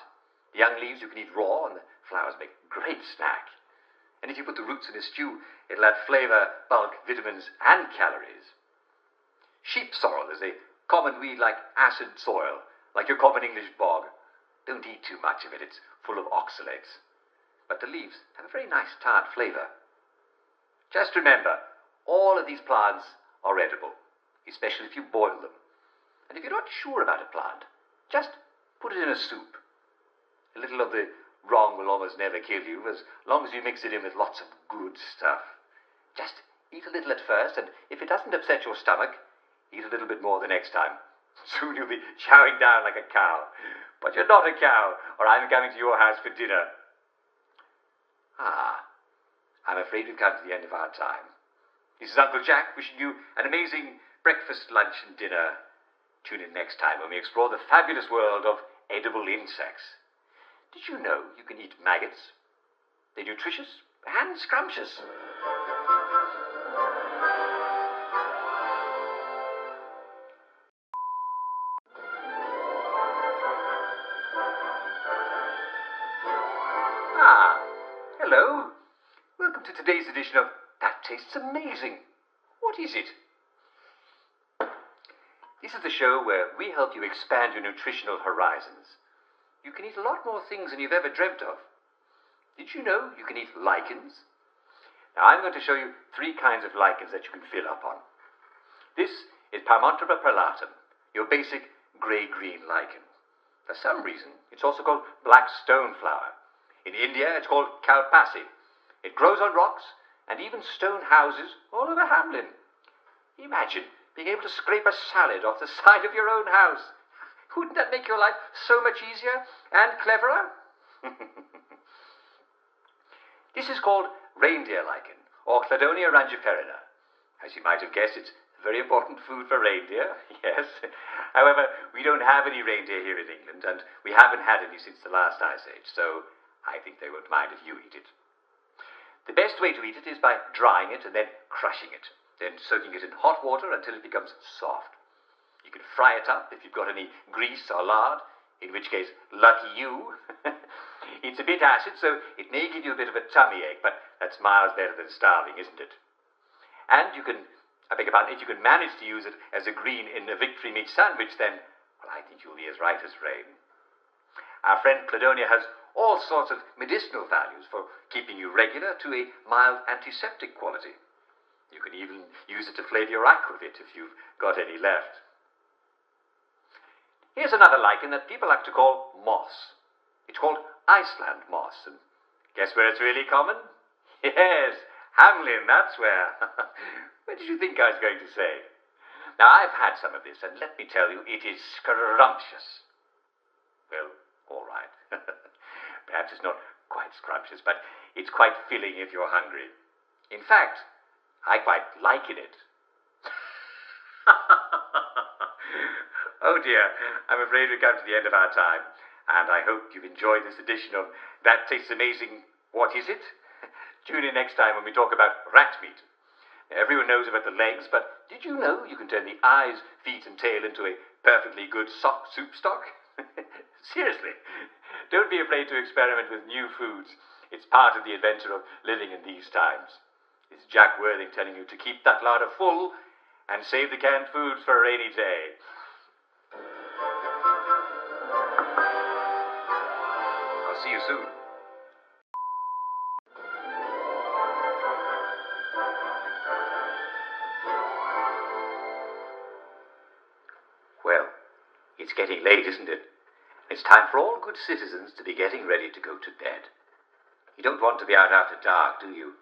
The young leaves you can eat raw, and the flowers make a great snack. And if you put the roots in a stew, it'll add flavour, bulk, vitamins, and calories. Sheep sorrel is a common weed like acid soil, like your common English bog. Don't eat too much of it, it's full of oxalates. But the leaves have a very nice tart flavour. Just remember, all of these plants are edible, especially if you boil them. And if you're not sure about a plant, just put it in a soup. A little of the wrong will almost never kill you, as long as you mix it in with lots of good stuff. Just eat a little at first, and if it doesn't upset your stomach, eat a little bit more the next time. Soon you'll be chowing down like a cow. But you're not a cow, or I'm coming to your house for dinner. I'm afraid we've come to the end of our time. This is Uncle Jack wishing you an amazing breakfast, lunch, and dinner. Tune in next time when we explore the fabulous world of edible insects. Did you know you can eat maggots? They're nutritious and scrumptious. Hello. Welcome to today's edition of That Tastes Amazing. What is it? This is the show where we help you expand your nutritional horizons. You can eat a lot more things than you've ever dreamt of. Did you know you can eat lichens? Now I'm going to show you 3 kinds of lichens that you can fill up on. This is Palmontraba perlatum, your basic grey-green lichen. For some reason, it's also called black stoneflower. In India, it's called kalpasi. It grows on rocks and even stone houses all over Hamlin. Imagine being able to scrape a salad off the side of your own house. Wouldn't that make your life so much easier and cleverer? This is called reindeer lichen, or Cladonia rangiferina. As you might have guessed, it's very important food for reindeer, yes. However, we don't have any reindeer here in England, and we haven't had any since the last ice age, so I think they won't mind if you eat it. The best way to eat it is by drying it and then crushing it, then soaking it in hot water until it becomes soft. You can fry it up if you've got any grease or lard, in which case, lucky you. It's a bit acid, so it may give you a bit of a tummy ache, but that's miles better than starving, isn't it? And you can, if you can manage to use it as a green in a Victory meat sandwich, then, well, I think you'll be as right as rain. Our friend Cladonia has all sorts of medicinal values, for keeping you regular to a mild antiseptic quality. You can even use it to flavour your aquavit if you've got any left. Here's another lichen that people like to call moss. It's called Iceland moss, and guess where it's really common? Yes, Hamlin, that's where. What did you think I was going to say? Now, I've had some of this, and let me tell you, it is scrumptious. Well, all right. Perhaps it's not quite scrumptious, but it's quite filling if you're hungry. In fact, I quite like it. Oh dear, I'm afraid we've come to the end of our time, and I hope you've enjoyed this edition of That Tastes Amazing. What is it? Tune in next time when we talk about rat meat. Now, everyone knows about the legs, but did you know you can turn the eyes, feet, and tail into a perfectly good soup stock? Seriously, don't be afraid to experiment with new foods. It's part of the adventure of living in these times. It's Jack Worthing telling you to keep that larder full and save the canned foods for a rainy day. I'll see you soon. Well, it's getting late, isn't it? It's time for all good citizens to be getting ready to go to bed. You don't want to be out after dark, do you?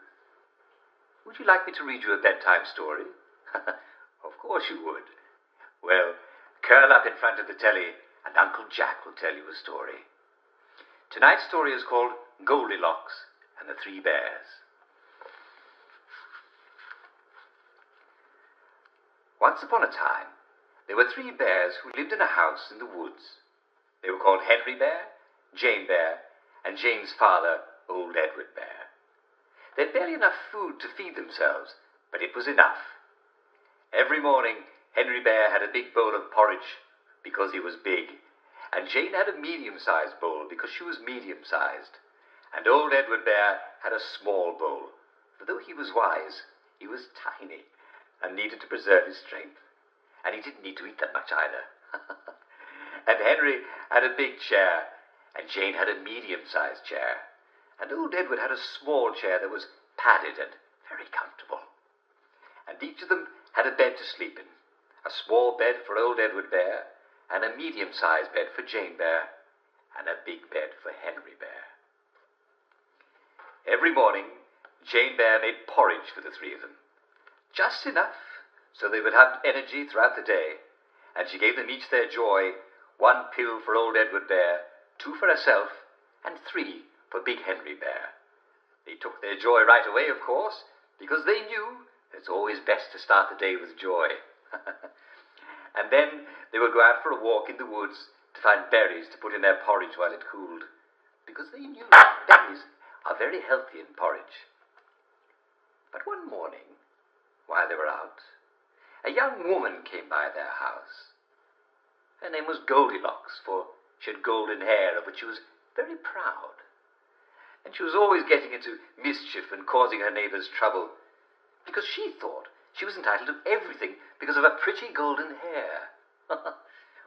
Would you like me to read you a bedtime story? Of course you would. Well, curl up in front of the telly and Uncle Jack will tell you a story. Tonight's story is called Goldilocks and the Three Bears. Once upon a time, there were 3 bears who lived in a house in the woods. They were called Henry Bear, Jane Bear, and Jane's father, old Edward Bear. They had barely enough food to feed themselves, but it was enough. Every morning, Henry Bear had a big bowl of porridge because he was big, and Jane had a medium-sized bowl because she was medium-sized, and old Edward Bear had a small bowl, for though he was wise, he was tiny and needed to preserve his strength, and he didn't need to eat that much either. And Henry had a big chair, and Jane had a medium-sized chair, and old Edward had a small chair that was padded and very comfortable. And each of them had a bed to sleep in, a small bed for old Edward Bear, and a medium-sized bed for Jane Bear, and a big bed for Henry Bear. Every morning, Jane Bear made porridge for the 3 of them, just enough so they would have energy throughout the day, and she gave them each their joy, 1 pill for old Edward Bear, 2 for herself, and 3 for big Henry Bear. They took their joy right away, of course, because they knew it's always best to start the day with joy. And then they would go out for a walk in the woods to find berries to put in their porridge while it cooled, because they knew berries are very healthy in porridge. But one morning, while they were out, a young woman came by their house. Her name was Goldilocks, for she had golden hair, of which she was very proud. And she was always getting into mischief and causing her neighbors trouble, because she thought she was entitled to everything because of her pretty golden hair.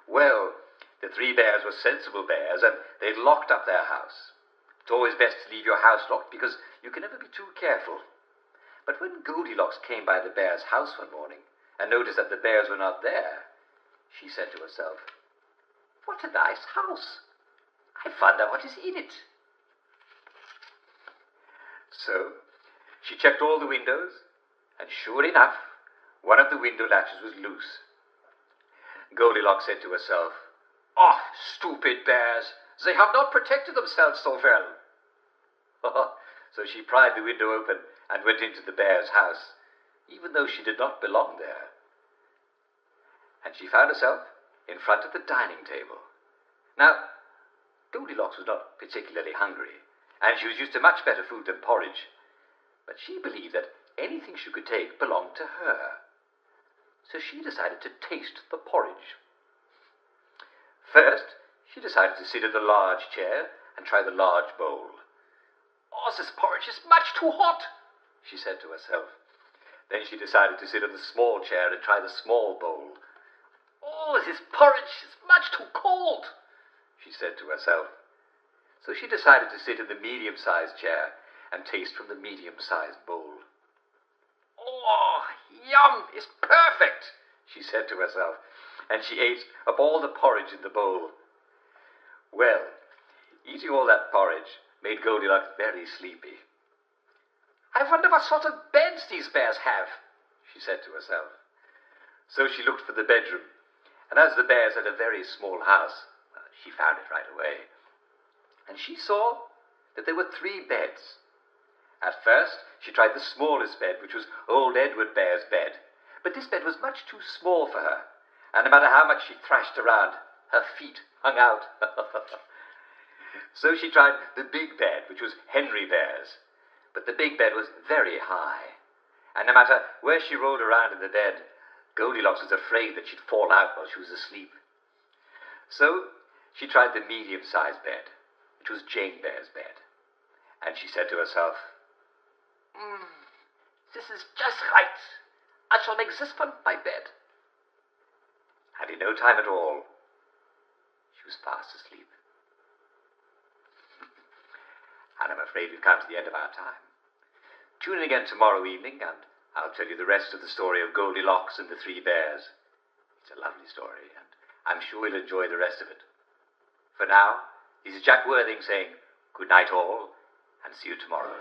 Well, the 3 bears were sensible bears, and they'd locked up their house. It's always best to leave your house locked, because you can never be too careful. But when Goldilocks came by the bears' house one morning and noticed that the bears were not there, she said to herself, "What a nice house! I wonder what is in it." So she checked all the windows, and sure enough, one of the window latches was loose. Goldilocks said to herself, "Oh, stupid bears! They have not protected themselves so well." So she pried the window open and went into the bear's house, even though she did not belong there. And she found herself in front of the dining table. Now, Goldilocks was not particularly hungry, and she was used to much better food than porridge, but she believed that anything she could take belonged to her. So she decided to taste the porridge. First, she decided to sit in the large chair and try the large bowl. "Oh, this porridge is much too hot," she said to herself. Then she decided to sit in the small chair and try the small bowl. "Oh, this porridge is much too cold," she said to herself. So she decided to sit in the medium-sized chair and taste from the medium-sized bowl. "Oh, yum is perfect," she said to herself, and she ate up all the porridge in the bowl. Well, eating all that porridge made Goldilocks very sleepy. "I wonder what sort of beds these bears have," she said to herself. So she looked for the bedroom, and as the bears had a very small house, she found it right away. And she saw that there were 3 beds. At first, she tried the smallest bed, which was old Edward Bear's bed, but this bed was much too small for her, and no matter how much she thrashed around, her feet hung out. So she tried the big bed, which was Henry Bear's, but the big bed was very high, and no matter where she rolled around in the bed, Goldilocks was afraid that she'd fall out while she was asleep. So she tried the medium-sized bed, which was Jane Bear's bed, and she said to herself, "This is just right. I shall make this one my bed." And in no time at all, she was fast asleep. And I'm afraid we've come to the end of our time. Tune in again tomorrow evening, and I'll tell you the rest of the story of Goldilocks and the 3 bears. It's a lovely story, and I'm sure you'll enjoy the rest of it. For now, this is Jack Worthing saying good night all, and see you tomorrow.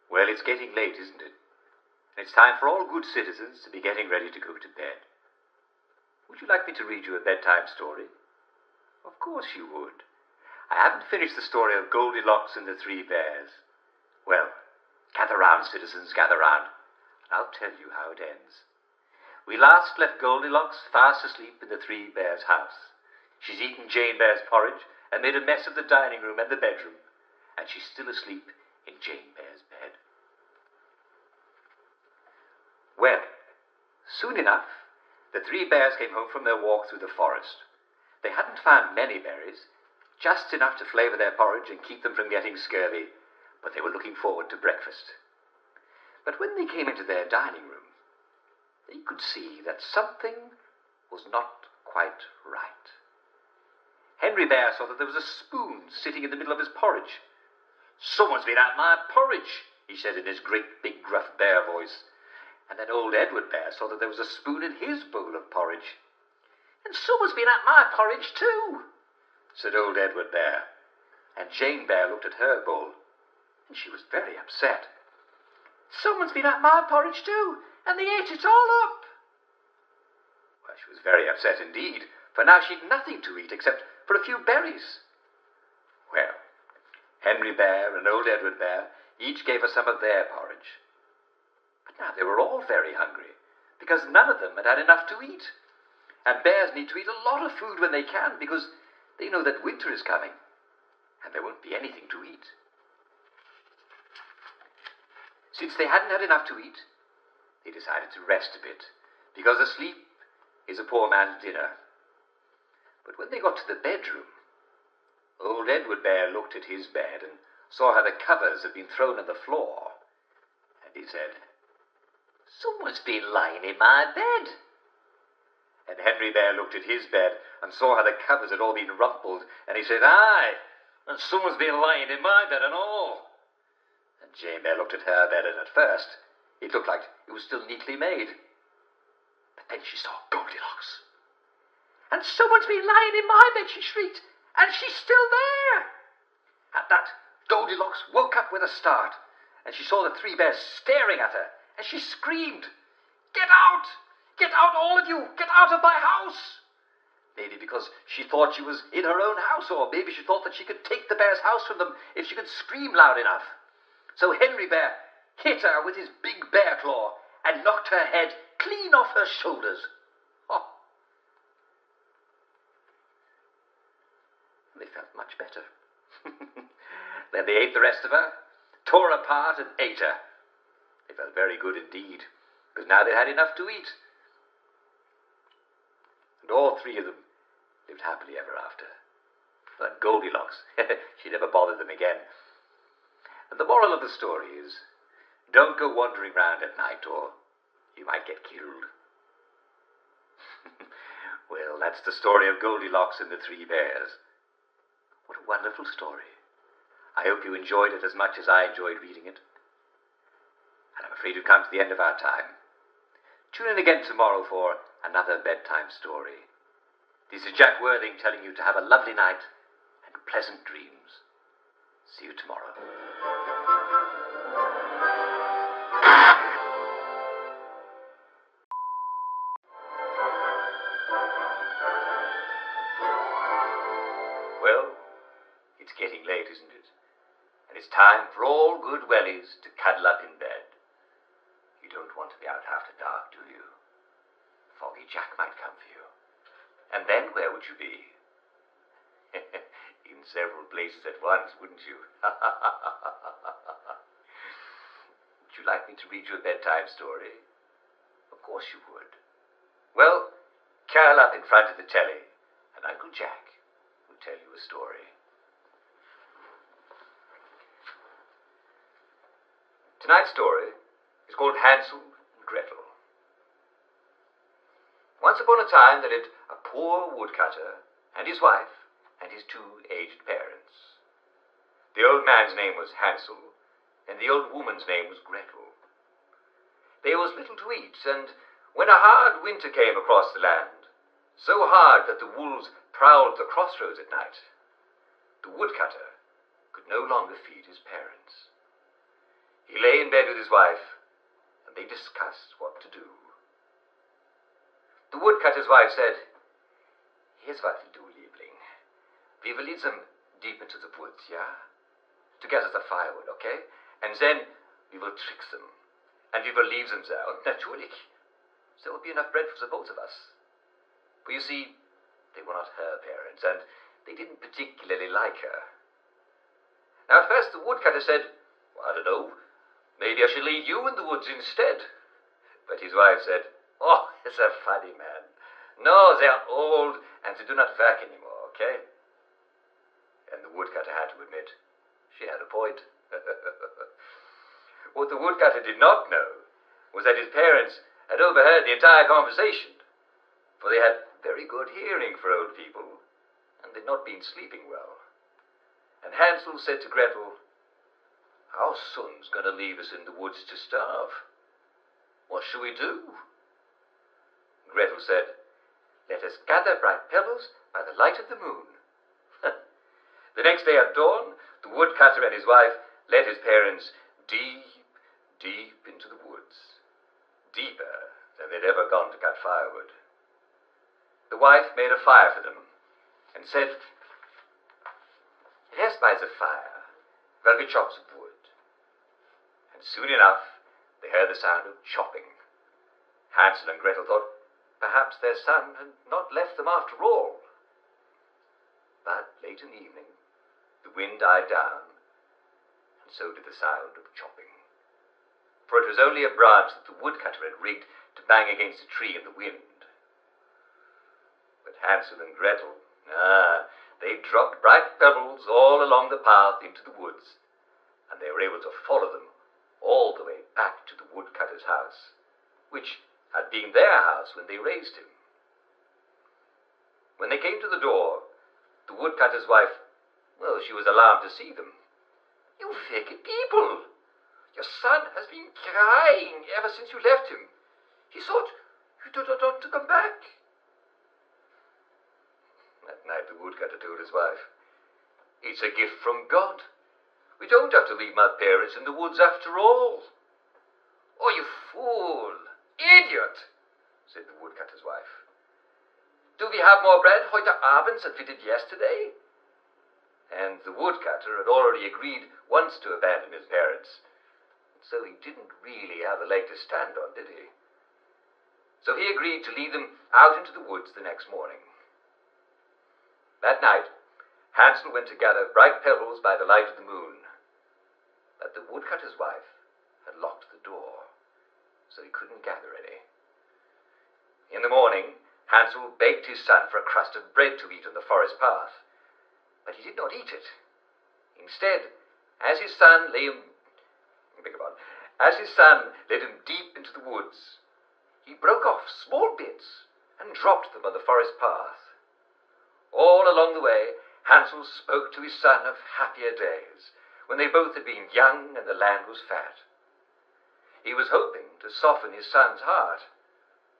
Well, it's getting late, isn't it? And it's time for all good citizens to be getting ready to go to bed. Would you like me to read you a bedtime story? Of course you would. I haven't finished the story of Goldilocks and the Three Bears. Well, gather round, citizens, gather round, and I'll tell you how it ends. We last left Goldilocks fast asleep in the Three Bears' house. She's eaten Jane Bear's porridge and made a mess of the dining room and the bedroom, and she's still asleep in Jane Bear's bed. Well, soon enough, the Three Bears came home from their walk through the forest. They hadn't found many berries, just enough to flavour their porridge and keep them from getting scurvy, but they were looking forward to breakfast. But when they came into their dining room, they could see that something was not quite right. Henry Bear saw that there was a spoon sitting in the middle of his porridge. "Someone's been at my porridge," he said in his great big gruff bear voice. And then old Edward Bear saw that there was a spoon in his bowl of porridge. "And someone's been at my porridge too," said old Edward Bear. And Jane Bear looked at her bowl, and she was very upset. "Someone's been at my porridge too, and they ate it all up." Well, she was very upset indeed, for now she'd nothing to eat except for a few berries. Well, Henry Bear and old Edward Bear each gave her some of their porridge. But now they were all very hungry, because none of them had had enough to eat. And bears need to eat a lot of food when they can, because they know that winter is coming, and there won't be anything to eat. Since they hadn't had enough to eat, they decided to rest a bit, because a sleep is a poor man's dinner. But when they got to the bedroom, old Edward Bear looked at his bed and saw how the covers had been thrown on the floor, and he said, "Someone's been lying in my bed." And Henry Bear looked at his bed and saw how the covers had all been rumpled, and he said, "Aye, and someone's been lying in my bed and all." And Jane Bear looked at her bed, and at first it looked like it was still neatly made. But then she saw Goldilocks. "And someone's been lying in my bed," she shrieked, "and she's still there." At that, Goldilocks woke up with a start, and she saw the Three Bears staring at her, and she screamed, "Get out! Get out, all of you! Get out of my house!" Maybe because she thought she was in her own house, or maybe she thought that she could take the bear's house from them if she could scream loud enough. So Henry Bear hit her with his big bear claw and knocked her head clean off her shoulders. Oh. They felt much better. Then they ate the rest of her, tore her apart and ate her. They felt very good indeed, because now they had enough to eat. And all three of them lived happily ever after. And Goldilocks, she never bothered them again. And the moral of the story is, don't go wandering round at night, or you might get killed. Well, that's the story of Goldilocks and the Three Bears. What a wonderful story. I hope you enjoyed it as much as I enjoyed reading it. And I'm afraid we've come to the end of our time. Tune in again tomorrow for another bedtime story. This is Jack Worthing telling you to have a lovely night and pleasant dreams. See you tomorrow. Well, it's getting late, isn't it? And it's time for all good wellies to cuddle up in bed. You don't want to be out after dark, do you? Foggy Jack might come for you. And then where would you be? In several places at once, wouldn't you? Would you like me to read you a bedtime story? Of course you would. Well, curl up in front of the telly, and Uncle Jack will tell you a story. Tonight's story is called Hansel and Gretel. Once upon a time there lived a poor woodcutter and his wife and his two aged parents. The old man's name was Hansel, and the old woman's name was Gretel. There was little to eat, and when a hard winter came across the land, so hard that the wolves prowled the crossroads at night, the woodcutter could no longer feed his parents. He lay in bed with his wife, and they discussed what to do. The woodcutter's wife said, "Here's what we'll do, Liebling. We will lead them deep into the woods, yeah? To gather the firewood, okay? And then we will trick them. And we will leave them there. And natürlich, there will be enough bread for the both of us." For you see, they were not her parents, and they didn't particularly like her. Now at first the woodcutter said, "Well, I don't know, maybe I should leave you in the woods instead." But his wife said, "Oh, it's a funny man. No, they are old and they do not work anymore, okay?" And the woodcutter had to admit, she had a point. What the woodcutter did not know was that his parents had overheard the entire conversation, for they had very good hearing for old people, and they'd not been sleeping well. And Hansel said to Gretel, "Our son's going to leave us in the woods to starve. What shall we do?" Gretel said, "Let us gather bright pebbles by the light of the moon." The next day at dawn, the woodcutter and his wife led his parents deep, deep into the woods, deeper than they'd ever gone to cut firewood. The wife made a fire for them and said, "Rest by the fire while we chop some wood." And soon enough, they heard the sound of chopping. Hansel and Gretel thought perhaps their son had not left them after all. But late in the evening, the wind died down, and so did the sound of chopping. For it was only a branch that the woodcutter had rigged to bang against a tree in the wind. But Hansel and Gretel, they dropped bright pebbles all along the path into the woods, and they were able to follow them all the way back to the woodcutter's house, which had been their house when they raised him. When they came to the door, the woodcutter's wife, well, she was alarmed to see them. "You wicked people! Your son has been crying ever since you left him. He thought you did not want to come back." That night the woodcutter told his wife, "It's a gift from God. We don't have to leave my parents in the woods after all." "Oh, you fool! Idiot!" said the woodcutter's wife. "Do we have more bread heute Abend than we did yesterday?" And the woodcutter had already agreed once to abandon his parents, so he didn't really have a leg to stand on, did he? So he agreed to lead them out into the woods the next morning. That night, Hansel went to gather bright pebbles by the light of the moon, but the woodcutter's wife had locked the door, so he couldn't gather any. In the morning, Hansel begged his son for a crust of bread to eat on the forest path, but he did not eat it. Instead, as his son led him deep into the woods, he broke off small bits and dropped them on the forest path. All along the way, Hansel spoke to his son of happier days, when they both had been young and the land was fat. He was hoping to soften his son's heart,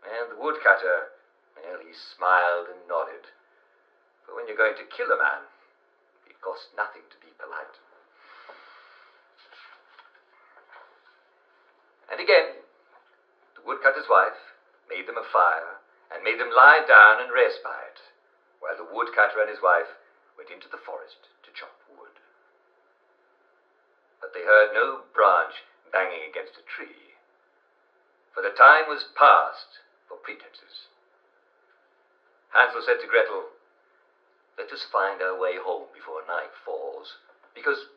and the woodcutter, well, he smiled and nodded. For when you're going to kill a man, it costs nothing to be polite. And again, the woodcutter's wife made them a fire and made them lie down and rest by it, while the woodcutter and his wife went into the forest to chop wood. But they heard no branch banging against a tree, for the time was past for pretenses. Hansel said to Gretel, "Let us find our way home before night falls, because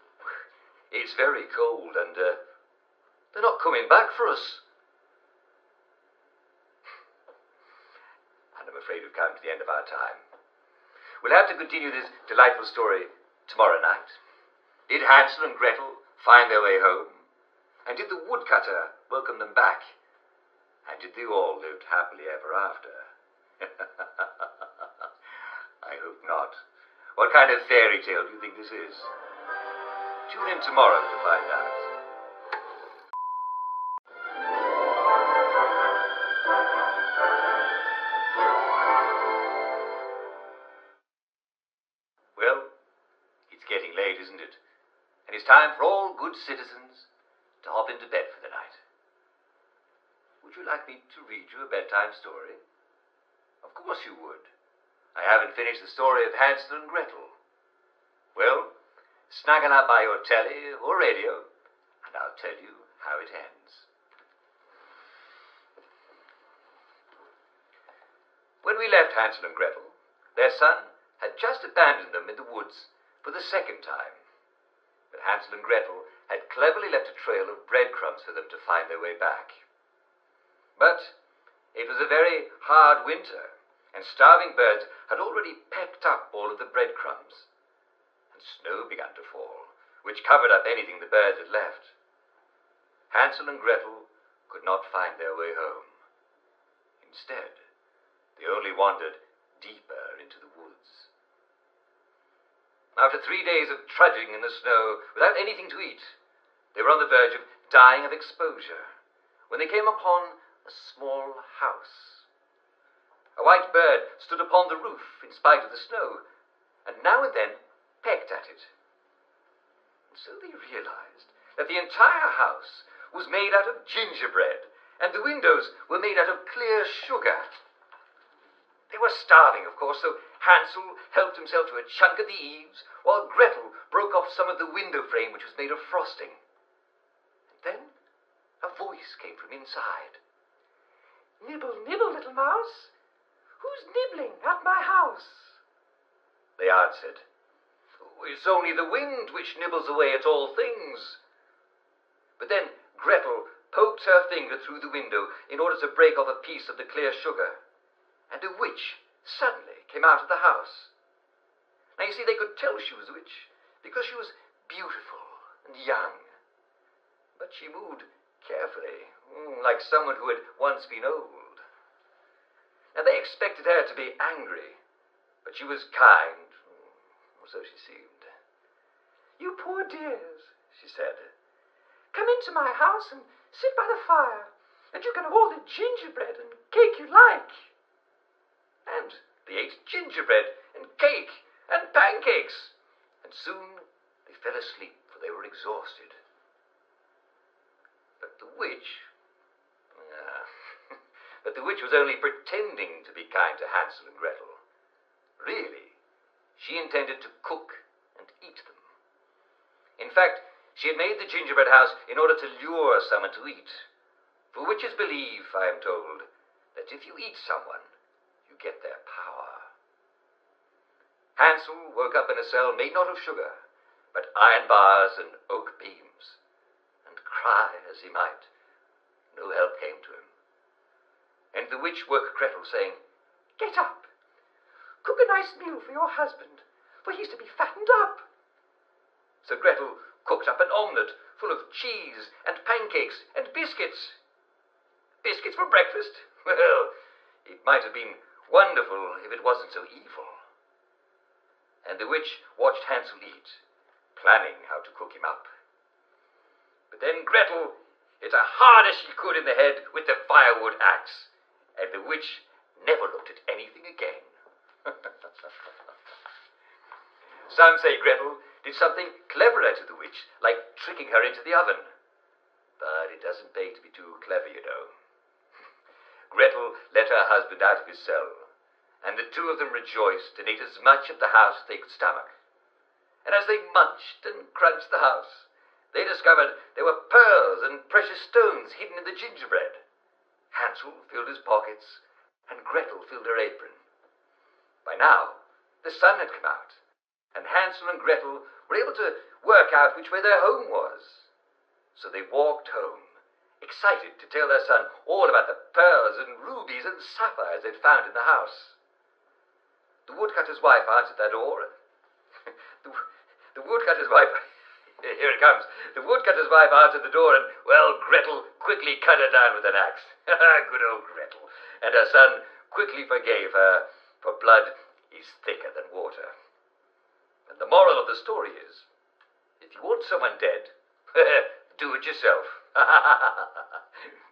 it's very cold and they're not coming back for us." And I'm afraid we've come to the end of our time. We'll have to continue this delightful story tomorrow night. Did Hansel and Gretel find their way home? And did the woodcutter welcome them back? And did they all live happily ever after? I hope not. What kind of fairy tale do you think this is? Tune in tomorrow to find out. Well, it's getting late, isn't it? And it's time for all good citizens to hop into bed for the night. Would you like me to read you a bedtime story? course you would. I haven't finished the story of Hansel and Gretel. Well, snuggle up by your telly or radio, and I'll tell you how it ends. When we left Hansel and Gretel, their son had just abandoned them in the woods for the second time. But Hansel and Gretel had cleverly left a trail of breadcrumbs for them to find their way back. But it was a very hard winter, and starving birds had already pecked up all of the breadcrumbs. And snow began to fall, which covered up anything the birds had left. Hansel and Gretel could not find their way home. Instead, they only wandered deeper into the woods. After 3 days of trudging in the snow without anything to eat, they were on the verge of dying of exposure when they came upon a small house. A white bird stood upon the roof in spite of the snow, and now and then pecked at it. And so they realized that the entire house was made out of gingerbread, and the windows were made out of clear sugar. They were starving, of course, so Hansel helped himself to a chunk of the eaves, while Gretel broke off some of the window frame, which was made of frosting. And then a voice came from inside. "Nibble, nibble, little mouse. Who's nibbling at my house?" They answered, "It's only the wind which nibbles away at all things." But then Gretel poked her finger through the window in order to break off a piece of the clear sugar, and a witch suddenly came out of the house. Now, you see, they could tell she was a witch because she was beautiful and young. But she moved carefully, like someone who had once been old. Now, they expected her to be angry, but she was kind, or so she seemed. "You poor dears," she said. "Come into my house and sit by the fire, and you can have all the gingerbread and cake you like." And they ate gingerbread and cake and pancakes, and soon they fell asleep, for they were exhausted. But the witch was only pretending to be kind to Hansel and Gretel. Really, she intended to cook and eat them. In fact, she had made the gingerbread house in order to lure someone to eat. For witches believe, I am told, that if you eat someone, you get their power. Hansel woke up in a cell made not of sugar, but iron bars and oak beams. And cry as he might, no help came to him. And the witch woke Gretel, saying, "Get up. Cook a nice meal for your husband, for he's to be fattened up." So Gretel cooked up an omelette full of cheese and pancakes and biscuits. Biscuits for breakfast? Well, it might have been wonderful if it wasn't so evil. And the witch watched Hansel eat, planning how to cook him up. But then Gretel hit her hard as she could in the head with the firewood axe, and the witch never looked at anything again. Some say Gretel did something cleverer to the witch, like tricking her into the oven. But it doesn't pay to be too clever, you know. Gretel let her husband out of his cell, and the two of them rejoiced and ate as much of the house as they could stomach. And as they munched and crunched the house, they discovered there were pearls and precious stones hidden in the gingerbread. Hansel filled his pockets, and Gretel filled her apron. By now, the sun had come out, and Hansel and Gretel were able to work out which way their home was. So they walked home, excited to tell their son all about the pearls and rubies and sapphires they'd found in the house. The woodcutter's wife answered their door. The woodcutter's wife... Here it comes. The woodcutter's wife answered the door, and, well, Gretel quickly cut her down with an axe. Good old Gretel. And her son quickly forgave her, for blood is thicker than water. And the moral of the story is, if you want someone dead, do it yourself.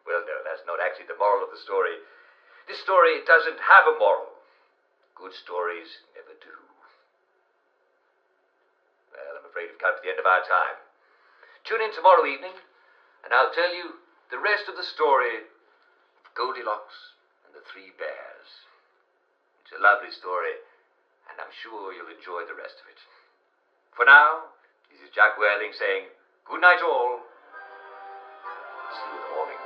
Well, no, that's not actually the moral of the story. This story doesn't have a moral. Good stories never do. Well, I'm afraid we've come to the end of our time. Tune in tomorrow evening, and I'll tell you the rest of the story of Goldilocks and the Three Bears. It's a lovely story, and I'm sure you'll enjoy the rest of it. For now, this is Jack Worthing saying, good night all. See you in the morning.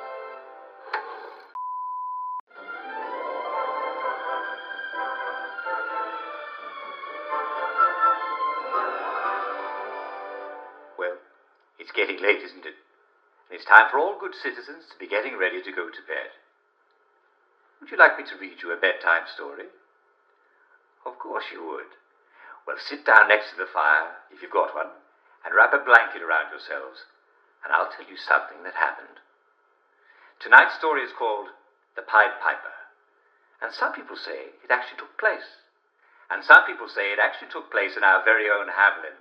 Well, it's getting late, isn't it? And it's time for all good citizens to be getting ready to go to bed. Would you like me to read you a bedtime story? Of course you would. Well, sit down next to the fire, if you've got one, and wrap a blanket around yourselves, and I'll tell you something that happened. Tonight's story is called The Pied Piper, and some people say it actually took place, and some people say it actually took place in our very own Hamelin.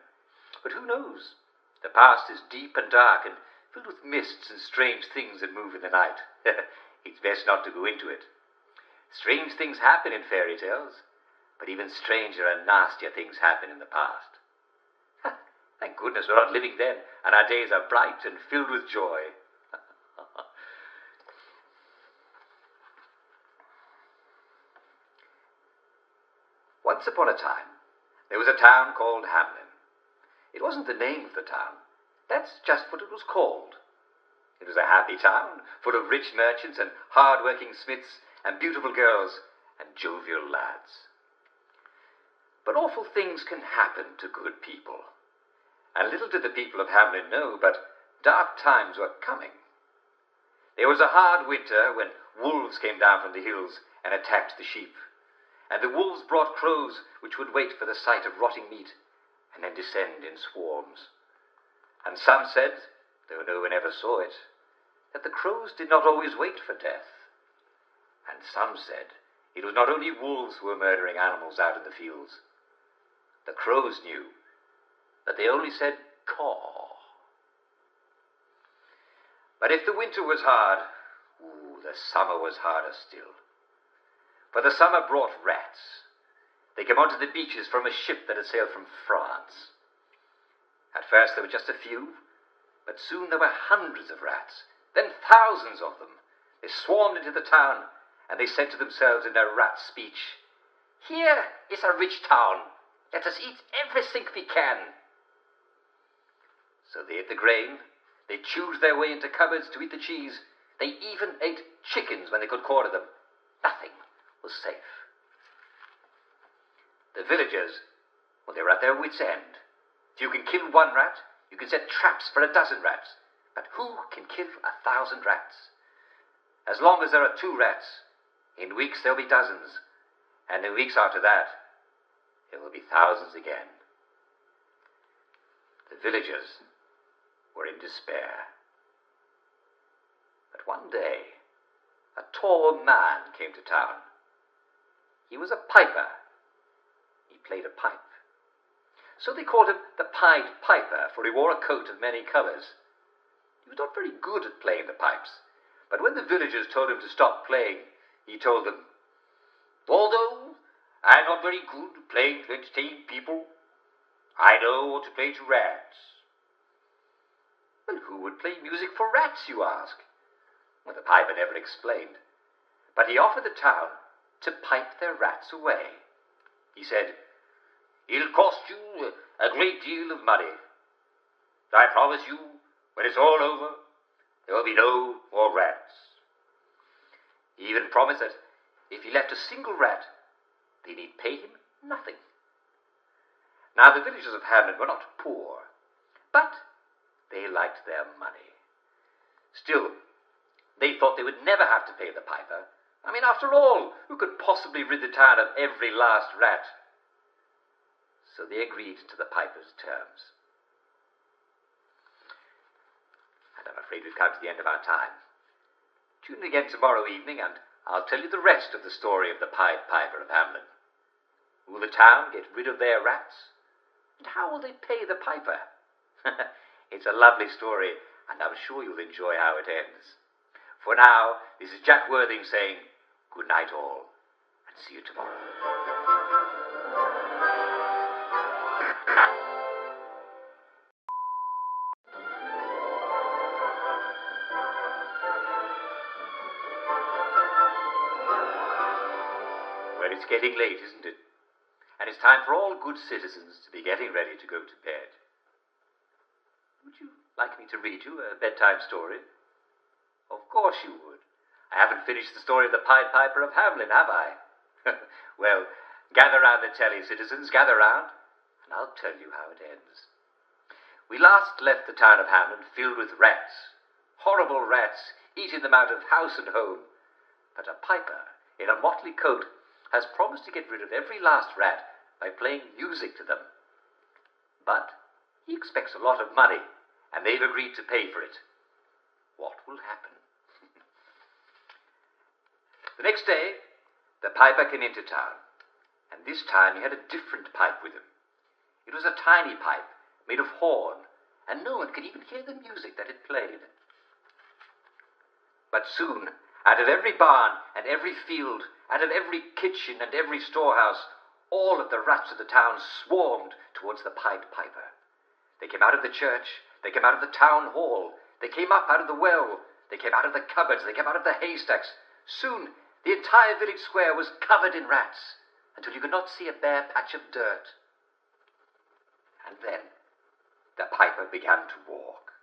But who knows? The past is deep and dark and filled with mists and strange things that move in the night. It's best not to go into it. Strange things happen in fairy tales, but even stranger and nastier things happen in the past. Thank goodness we're not living then, and our days are bright and filled with joy. Once upon a time, there was a town called Hamelin. It wasn't the name of the town. That's just what it was called. It was a happy town, full of rich merchants and hard-working smiths and beautiful girls and jovial lads. But awful things can happen to good people. And little did the people of Hamelin know, but dark times were coming. There was a hard winter when wolves came down from the hills and attacked the sheep. And the wolves brought crows which would wait for the sight of rotting meat and then descend in swarms. And some said, though no one ever saw it, that the crows did not always wait for death. And some said it was not only wolves who were murdering animals out in the fields. The crows knew that they only said caw. But if the winter was hard, the summer was harder still. For the summer brought rats. They came onto the beaches from a ship that had sailed from France. At first there were just a few, but soon there were hundreds of rats, then thousands of them. They swarmed into the town, and they said to themselves in their rat speech, "Here is a rich town. Let us eat everything we can." So they ate the grain, they chewed their way into cupboards to eat the cheese, they even ate chickens when they could quarter them. Nothing was safe. The villagers, well, they were at their wits' end. If you can kill one rat, you can set traps for 12 rats. But who can kill 1,000 rats? As long as there are 2 rats, in weeks there'll be dozens. And in weeks after that, there will be thousands again. The villagers were in despair. But one day, a tall man came to town. He was a piper. He played a pipe. So they called him the Pied Piper, for he wore a coat of many colours. He was not very good at playing the pipes, but when the villagers told him to stop playing, he told them, "Although I'm not very good at playing to entertain people, I know what to play to rats." Well, who would play music for rats, you ask? Well, the piper never explained, but he offered the town to pipe their rats away. He said, "It'll cost you a great deal of money. But I promise you, when it's all over, there will be no more rats." He even promised that if he left a single rat, they need pay him nothing. Now, the villagers of Hamelin were not poor, but they liked their money. Still, they thought they would never have to pay the piper. I mean, after all, who could possibly rid the town of every last rat? So they agreed to the piper's terms. And I'm afraid we've come to the end of our time. Tune in again tomorrow evening, and I'll tell you the rest of the story of the Pied Piper of Hamelin. Will the town get rid of their rats? And how will they pay the piper? It's a lovely story, and I'm sure you'll enjoy how it ends. For now, this is Jack Worthing saying good night all, and see you tomorrow. it's getting late, isn't it? And it's time for all good citizens to be getting ready to go to bed. Would you like me to read you a bedtime story? Of course you would. I haven't finished the story of the Pied Piper of Hamelin, have I? Well, gather round the telly, citizens, gather round, and I'll tell you how it ends. We last left the town of Hamelin filled with rats, horrible rats, eating them out of house and home. But a piper in a motley coat has promised to get rid of every last rat by playing music to them. But he expects a lot of money, and they've agreed to pay for it. What will happen? The next day, the piper came into town, and this time he had a different pipe with him. It was a tiny pipe made of horn, and no one could even hear the music that it played. But soon, out of every barn and every field, out of every kitchen and every storehouse, all of the rats of the town swarmed towards the Pied Piper. They came out of the church, they came out of the town hall, they came up out of the well, they came out of the cupboards, they came out of the haystacks. Soon, the entire village square was covered in rats, until you could not see a bare patch of dirt. And then, the piper began to walk.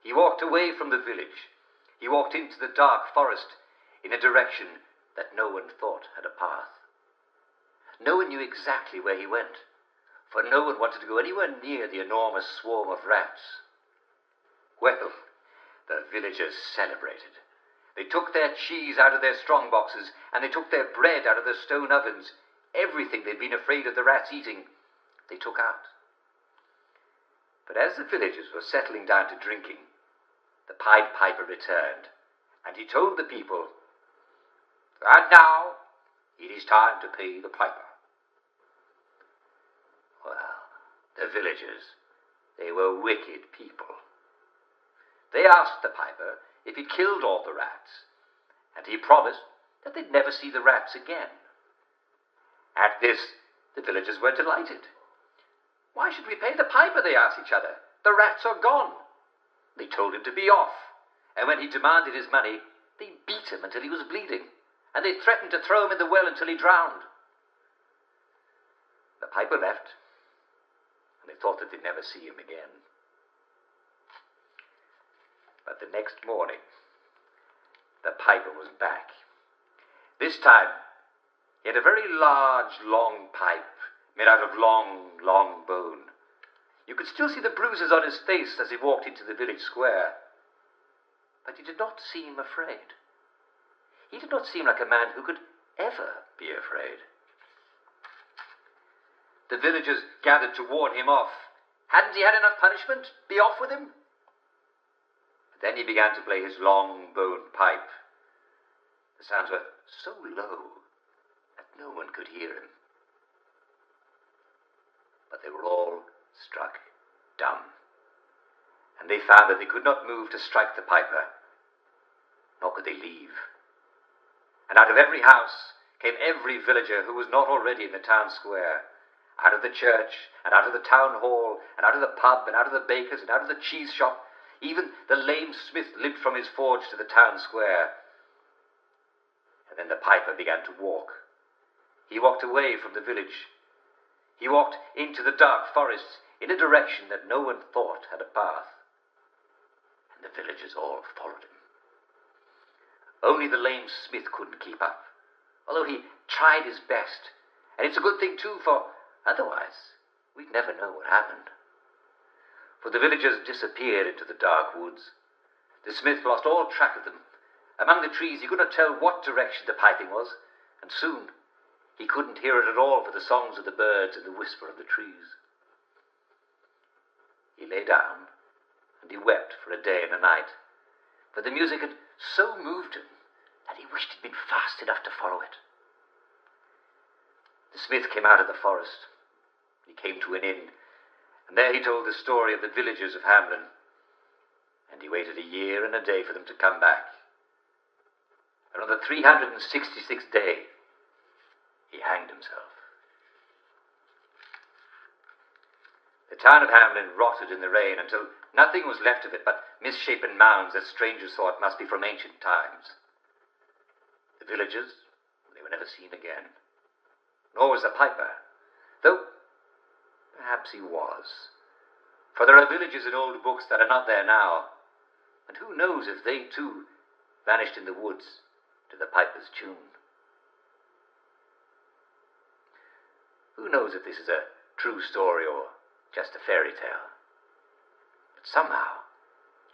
He walked away from the village. He walked into the dark forest in a direction that no one thought had a path. No one knew exactly where he went, for no one wanted to go anywhere near the enormous swarm of rats. Well, the villagers celebrated. They took their cheese out of their strong boxes, and they took their bread out of their stone ovens. Everything they'd been afraid of the rats eating, they took out. But as the villagers were settling down to drinking, the Pied Piper returned, and he told the people, "And now it is time to pay the piper." Well, the villagers, they were wicked people. They asked the piper if he'd killed all the rats, and he promised that they'd never see the rats again. At this, the villagers were delighted. "Why should we pay the piper?" they asked each other. "The rats are gone." They told him to be off, and when he demanded his money, they beat him until he was bleeding, and they threatened to throw him in the well until he drowned. The piper left, and they thought that they'd never see him again. But the next morning, the piper was back. This time, he had a very large, long pipe made out of long, long bone. You could still see the bruises on his face as he walked into the village square. But he did not seem afraid. He did not seem like a man who could ever be afraid. The villagers gathered to warn him off. Hadn't he had enough punishment? Be off with him? But then he began to play his long bone pipe. The sounds were so low that no one could hear him. But they were all struck dumb, and they found that they could not move to strike the piper, nor could they leave. And out of every house came every villager who was not already in the town square, out of the church, and out of the town hall, and out of the pub, and out of the baker's, and out of the cheese shop. Even the lame smith limped from his forge to the town square. And then the piper began to walk. He walked away from the village. He walked into the dark forest in a direction that no one thought had a path. And the villagers all followed him. Only the lame smith couldn't keep up, although he tried his best. And it's a good thing too, for otherwise we'd never know what happened. For the villagers disappeared into the dark woods. The smith lost all track of them. Among the trees he could not tell what direction the piping was, and soon he couldn't hear it at all for the songs of the birds and the whisper of the trees. He lay down, and he wept for a day and a night, for the music had so moved him that he wished he'd been fast enough to follow it. The smith came out of the forest. He came to an inn, and there he told the story of the villagers of Hamelin, and he waited a year and a day for them to come back. And on the 366th day, he hanged himself. The town of Hamelin rotted in the rain until nothing was left of it but misshapen mounds that strangers thought must be from ancient times. The villagers, they were never seen again. nor was the piper, though perhaps he was. For there are villages in old books that are not there now, and who knows if they too vanished in the woods to the piper's tune. Who knows if this is a true story or just a fairy tale? But somehow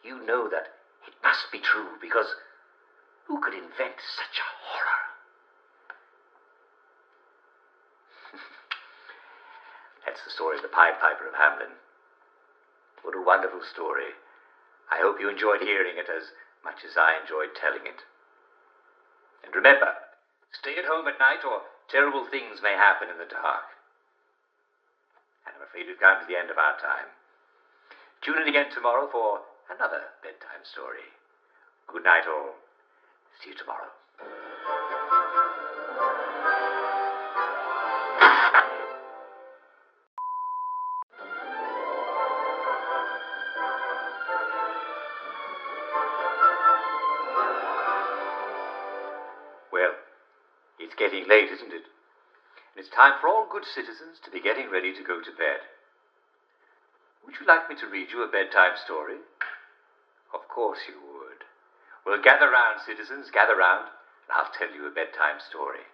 you know that it must be true, because who could invent such a horror? That's the story of the Pied Piper of Hamelin. What a wonderful story. I hope you enjoyed hearing it as much as I enjoyed telling it. And remember, stay at home at night or terrible things may happen in the dark. And I'm afraid we've come to the end of our time. Tune in again tomorrow for another bedtime story. Good night all. See you tomorrow. Well, it's getting late, isn't it? And it's time for all good citizens to be getting ready to go to bed. Would you like me to read you a bedtime story? Of course you would. Well, gather round, citizens, gather round, and I'll tell you a bedtime story.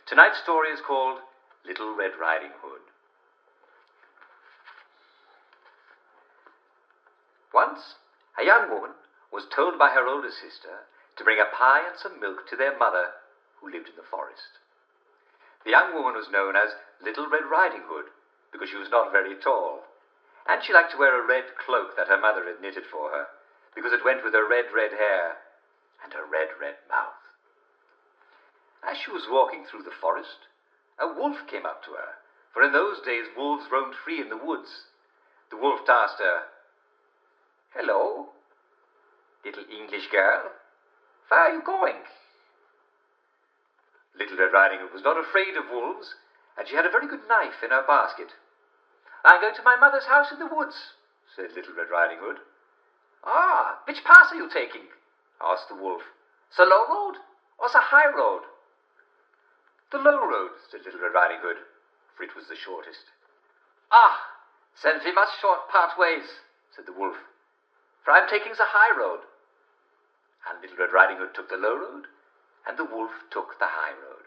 Tonight's story is called Little Red Riding Hood. Once, a young woman was told by her older sister to bring a pie and some milk to their mother, who lived in the forest. The young woman was known as Little Red Riding Hood because she was not very tall, and she liked to wear a red cloak that her mother had knitted for her, because it went with her red hair and her red mouth. As she was walking through the forest, a wolf came up to her, for in those days wolves roamed free in the woods. The wolf asked her, "Hello, little English girl, where are you going?" Little Red Riding Hood was not afraid of wolves, and she had a very good knife in her basket. "I'm going to my mother's house in the woods," said Little Red Riding Hood. "Ah, which path are you taking?" asked the wolf. "The low road or the high road?" "The low road," said Little Red Riding Hood, for it was the shortest. "Ah, then we must part ways," said the wolf, "for I'm taking the high road." And Little Red Riding Hood took the low road, and the wolf took the high road.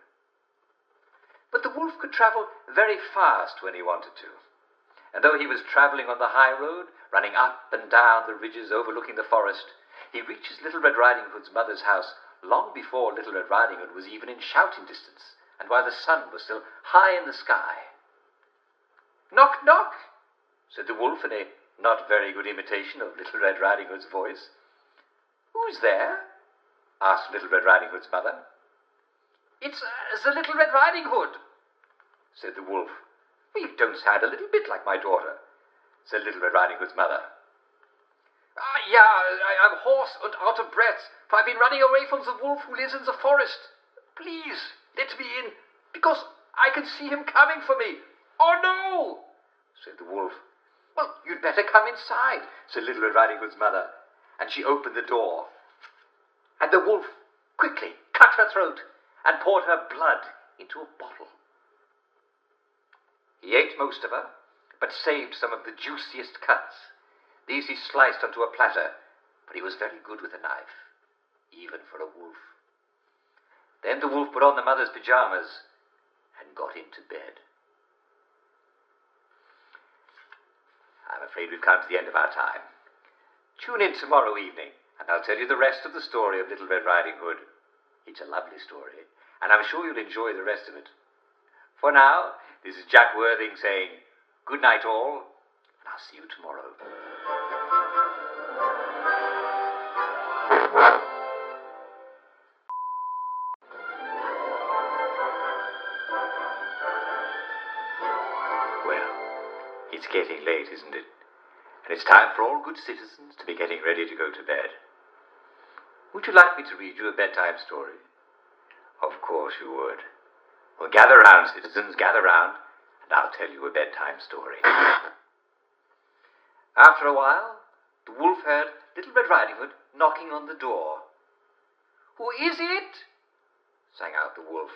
But the wolf could travel very fast when he wanted to. And though he was travelling on the high road, running up and down the ridges overlooking the forest, he reaches Little Red Riding Hood's mother's house long before Little Red Riding Hood was even in shouting distance, and while the sun was still high in the sky. "Knock, knock," said the wolf in a not very good imitation of Little Red Riding Hood's voice. "Who's there?" asked Little Red Riding Hood's mother. "It's the Little Red Riding Hood," said the wolf. "Well, you don't sound a little bit like my daughter," said Little Red Riding Hood's mother. I'm hoarse and out of breath, for I've been running away from the wolf who lives in the forest. Please, let me in, because I can see him coming for me." "Oh, no," said the wolf. "Well, you'd better come inside," said Little Red Riding Hood's mother, and she opened the door. And the wolf quickly cut her throat and poured her blood into a bottle. He ate most of her, but saved some of the juiciest cuts. These he sliced onto a platter, but he was very good with a knife, even for a wolf. Then the wolf put on the mother's pajamas and got into bed. I'm afraid we've come to the end of our time. Tune in tomorrow evening, and I'll tell you the rest of the story of Little Red Riding Hood. It's a lovely story, and I'm sure you'll enjoy the rest of it. For now, this is Jack Worthing saying good night all, and I'll see you tomorrow. Well, it's getting late, isn't it? And it's time for all good citizens to be getting ready to go to bed. Would you like me to read you a bedtime story? Of course you would. Well, gather round, citizens, gather round, and I'll tell you a bedtime story. After a while, the wolf heard Little Red Riding Hood knocking on the door. "Who is it?" sang out the wolf.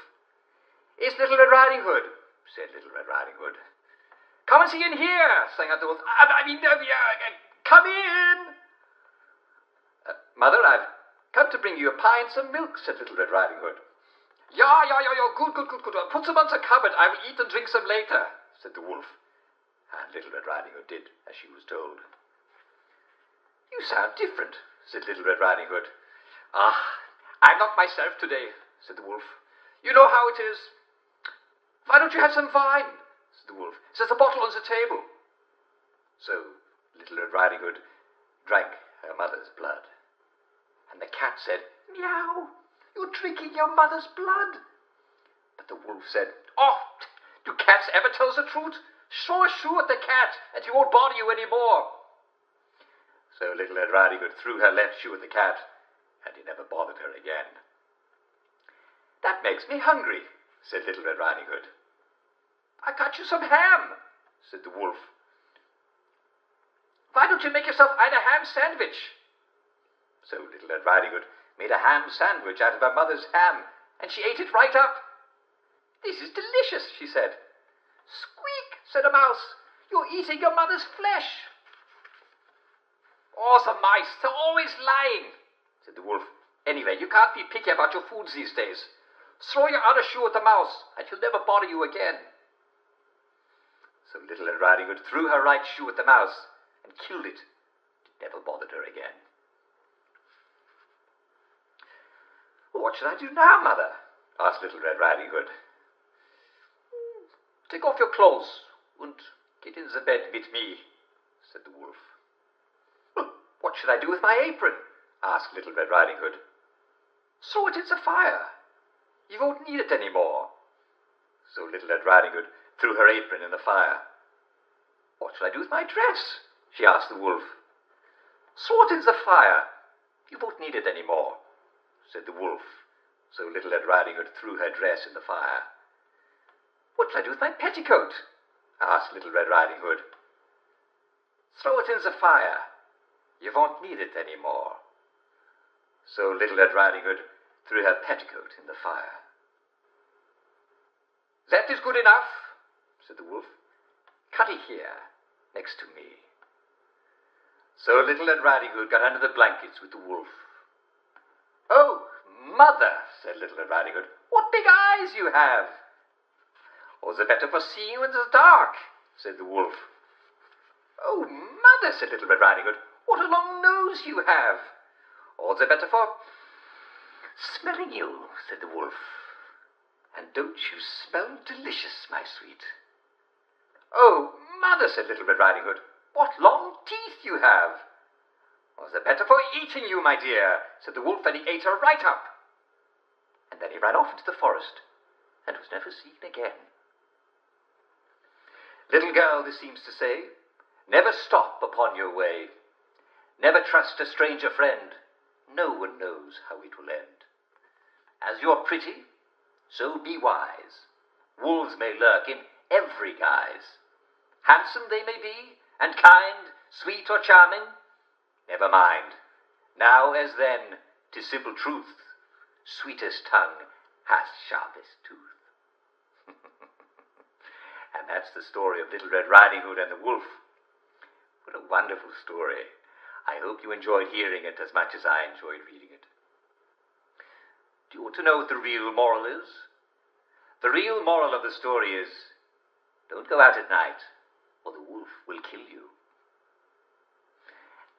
"It's Little Red Riding Hood," said Little Red Riding Hood. "Come and see in here," sang out the wolf. Come in." "Mother, I've come to bring you a pie and some milk," said Little Red Riding Hood. Yeah, good. Put some on the cupboard. I will eat and drink some later," said the wolf. And Little Red Riding Hood did as she was told. "You sound different," said Little Red Riding Hood. "I'm not myself today," said the wolf. "You know how it is." "Why don't you have some wine?" said the wolf. "There's a bottle on the table." So Little Red Riding Hood drank her mother's blood. And the cat said, "Meow, you're drinking your mother's blood." But the wolf said, "Oh, do cats ever tell the truth? Throw a shoe at the cat and he won't bother you any more." So Little Red Riding Hood threw her left shoe at the cat, and he never bothered her again. "That makes me hungry," said Little Red Riding Hood. "I got you some ham," said the wolf. "Why don't you make yourself a ham sandwich?" So Little Red Riding Hood made a ham sandwich out of her mother's ham, and she ate it right up. "This is delicious," she said. "Squeak," said a mouse. "You're eating your mother's flesh." "Oh, the mice, they're always lying," said the wolf. "Anyway, you can't be picky about your food these days. Throw your other shoe at the mouse, and he'll never bother you again." So Little Red Riding Hood threw her right shoe at the mouse and killed it. It never bothered her again. "What should I do now, Mother?" asked Little Red Riding Hood. "Take off your clothes and get in the bed with me," said the wolf. "What should I do with my apron?" asked Little Red Riding Hood. "Throw it in the fire. You won't need it any more." So Little Red Riding Hood threw her apron in the fire. "What shall I do with my dress?" she asked the wolf. "Throw it in the fire. You won't need it any more," said the wolf. So Little Red Riding Hood threw her dress in the fire. "What shall I do with my petticoat?" asked Little Red Riding Hood. "Throw it in the fire. You won't need it any more." So Little Red Riding Hood threw her petticoat in the fire. "That is good enough," said the wolf. "Cut it here, next to me." So Little Red Riding Hood got under the blankets with the wolf. "Oh, Mother," said Little Red Riding Hood, "what big eyes you have!" "All the better for seeing you in the dark," said the wolf. "Oh, Mother," said Little Red Riding Hood, "what a long nose you have!" "All the better for smelling you," said the wolf. "And don't you smell delicious, my sweet?" "Oh, Mother," said Little Red Riding Hood, "what long teeth you have!" "All the better for eating you, my dear," said the wolf, and he ate her right up. And then he ran off into the forest and was never seen again. Little girl, this seems to say, never stop upon your way. Never trust a stranger friend. No one knows how it will end. As you're pretty, so be wise. Wolves may lurk in every guise. Handsome they may be, and kind, sweet or charming. Never mind. Now as then, 'tis simple truth. Sweetest tongue hath sharpest tooth. And that's the story of Little Red Riding Hood and the wolf. What a wonderful story. I hope you enjoyed hearing it as much as I enjoyed reading it. Do you want to know what the real moral is? The real moral of the story is, don't go out at night, or the wolf will kill you.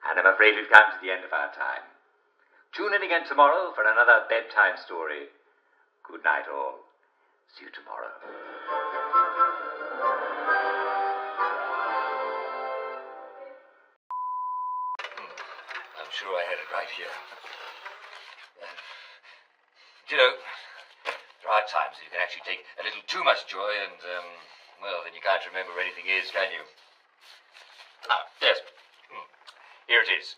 And I'm afraid we've come to the end of our time. Tune in again tomorrow for another bedtime story. Good night, all. See you tomorrow. I'm sure I had it right here. Do you know, there are times you can actually take a little too much joy and, well, then you can't remember where anything is, can you? Ah, yes. Here it is.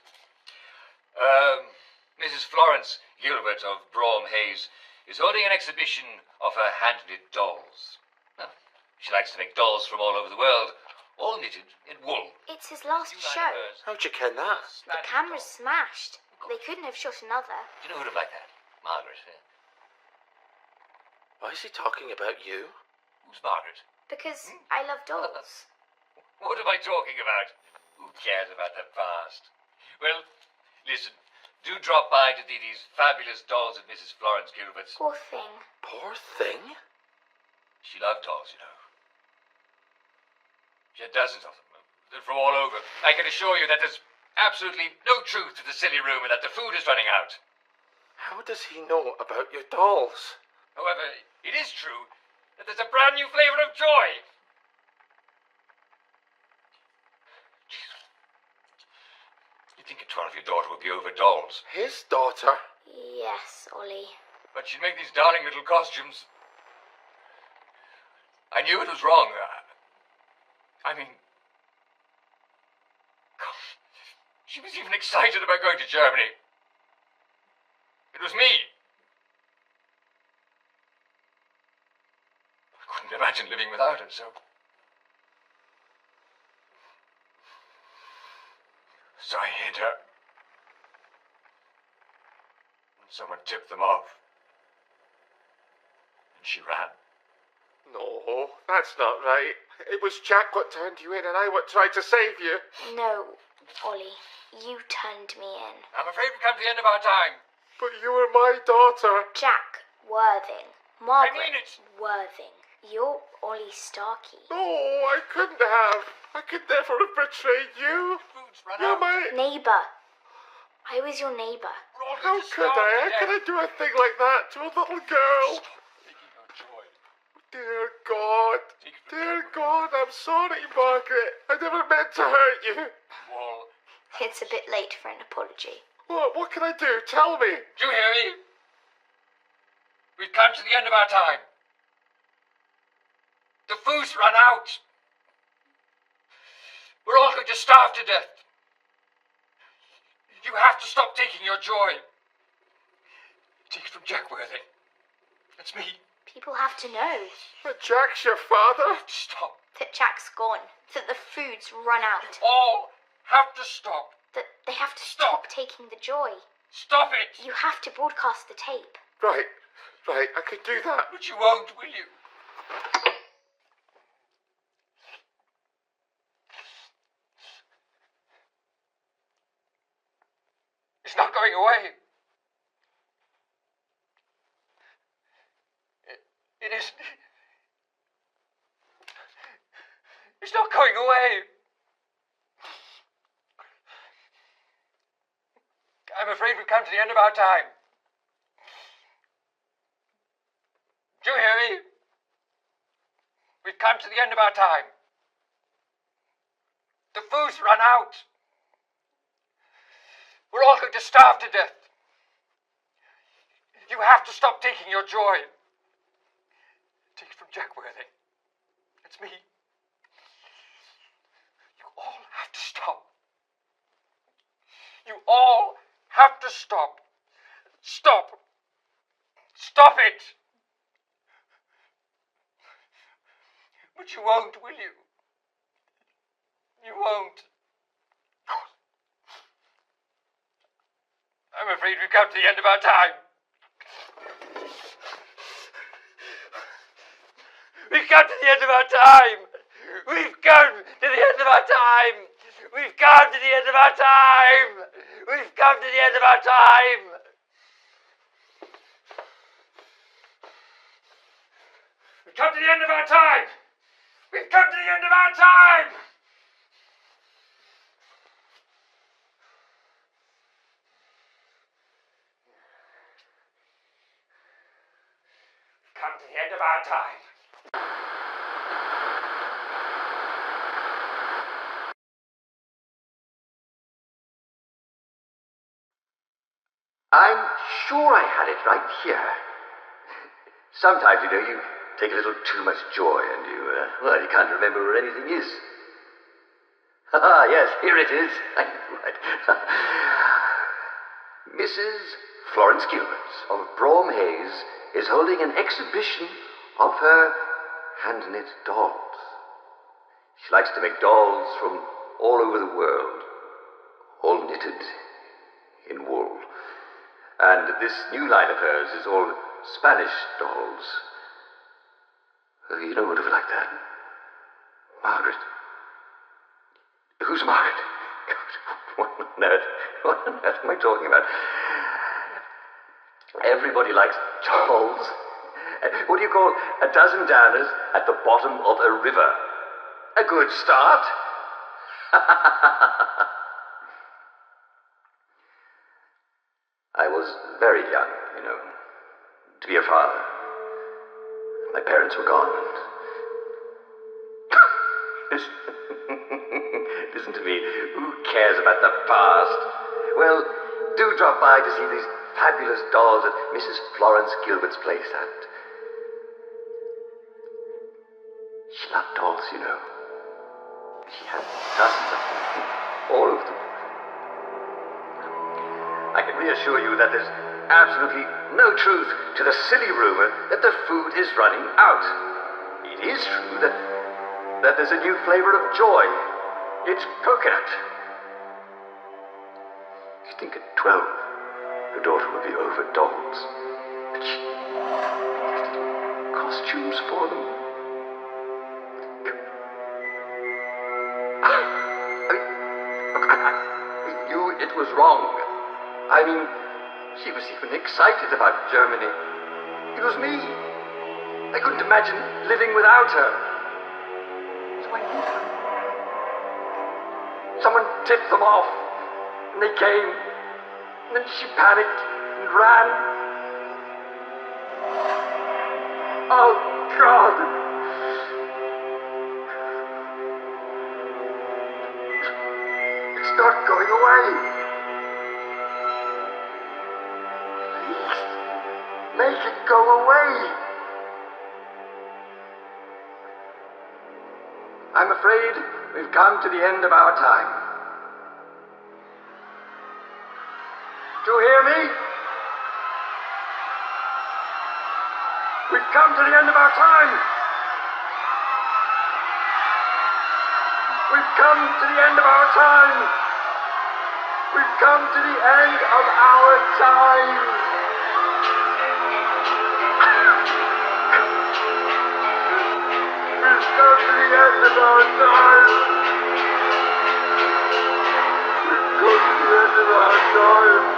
Mrs. Florence Gilbert of Brougham Hayes is holding an exhibition of her hand-knit dolls. Well, she likes to make dolls from all over the world, all knitted in wool. It's his last show. How'd you ken that? The camera's smashed. They couldn't have shot another. Do you know who'd have liked that? Margaret. Why is he talking about you? Who's Margaret? Because I love dolls. What am I talking about? Who cares about the past? Well, listen, do drop by to see these fabulous dolls at Mrs. Florence Gilbert's. Poor thing. Poor thing? She loved dolls, you know. She had dozens of them. They're from all over. I can assure you that there's absolutely no truth to the silly rumour that the food is running out. How does he know about your dolls? However, it is true that there's a brand new flavour of joy. You'd think a 12-year daughter would be over dolls. His daughter? Yes, Ollie. But she'd make these darling little costumes. I knew it was wrong. I mean... Gosh, she was even excited about going to Germany. It was me. I couldn't imagine living without her, so... So I hid her. And someone tipped them off. And she ran. No, that's not right. It was Jack what turned you in and I what tried to save you. No, Ollie. You turned me in. I'm afraid we've come to the end of our time. But you were my daughter. Jack Worthing. I Margaret mean it. Worthing. You're Ollie Starkey. No, I couldn't have. I could never have betrayed you. Food's run You're out. my... Neighbour. I was your neighbour. We're all How going to could starve I? to How death. could I do a thing like that to a little girl? Stop thinking of joy. Dear God. Dear God, I'm sorry, Margaret. I never meant to hurt you. Well, It's a bit late for an apology. What can I do? Tell me. do you hear me? We've come to the end of our time. The food's run out. We're all going to starve to death. You have to stop taking your joy. Take it from Jack Worthing. That's me. People have to know But Jack's your father? Stop. that Jack's gone, that the food's run out, All have to stop. that they have to Stop. stop taking the joy. Stop it. You have to broadcast the tape. Right, I could do that. But you won't, will you? It's not going away. It isn't. It's not going away. I'm afraid we've come to the end of our time. Do you hear me? We've come to the end of our time. The food's run out. We're all going to starve to death. You have to stop taking your joy. Take it from Jack Worthing. It's me. You all have to stop. You all have to stop. Stop. Stop it. But you won't, will you? You won't. I'm afraid we've come to the end of our time. We've come to the end of our time. We've come to the end of our time. We've come to the end of our time. We've come to the end of our time. We've come to the end of our time. We've come to the end of our time. We've come to the end of our time. I'm sure I had it right here. Sometimes, you take a little too much joy and you can't remember where anything is. Ah, yes, here it is. I knew it. Mrs. Florence Gilbert of Brougham Hayes is holding an exhibition of her hand-knit dolls. She likes to make dolls from all over the world, all knitted in wool. And this new line of hers is all Spanish dolls. You don't want to be like that. Margaret. Who's Margaret? God, what on earth am I talking about? Everybody likes dolls. What do you call a dozen downers at the bottom of a river? A good start. I was very young, to be a father. My parents were gone. Listen to me. Who cares about the past? Well, do drop by to see these fabulous dolls at Mrs. Florence Gilbert's place. She loved dolls, She had dozens of them. All of them. I can reassure you that there's absolutely no truth to the silly rumor that the food is running out. It is true that there's a new flavor of joy. It's coconut. You'd think at 12, her daughter would be over dolls. But she had costumes for them. I knew it was wrong. I mean, she was even excited about Germany. It was me. I couldn't imagine living without her. So I knew her. Someone tipped them off, and they came. And then she panicked and ran. Oh, God! It's not going away. Make it go away. I'm afraid we've come to the end of our time. Do you hear me? We've come to the end of our time. We've come to the end of our time. We've come to the end of our time. We've come to the end of our time. We've come to the end of our time.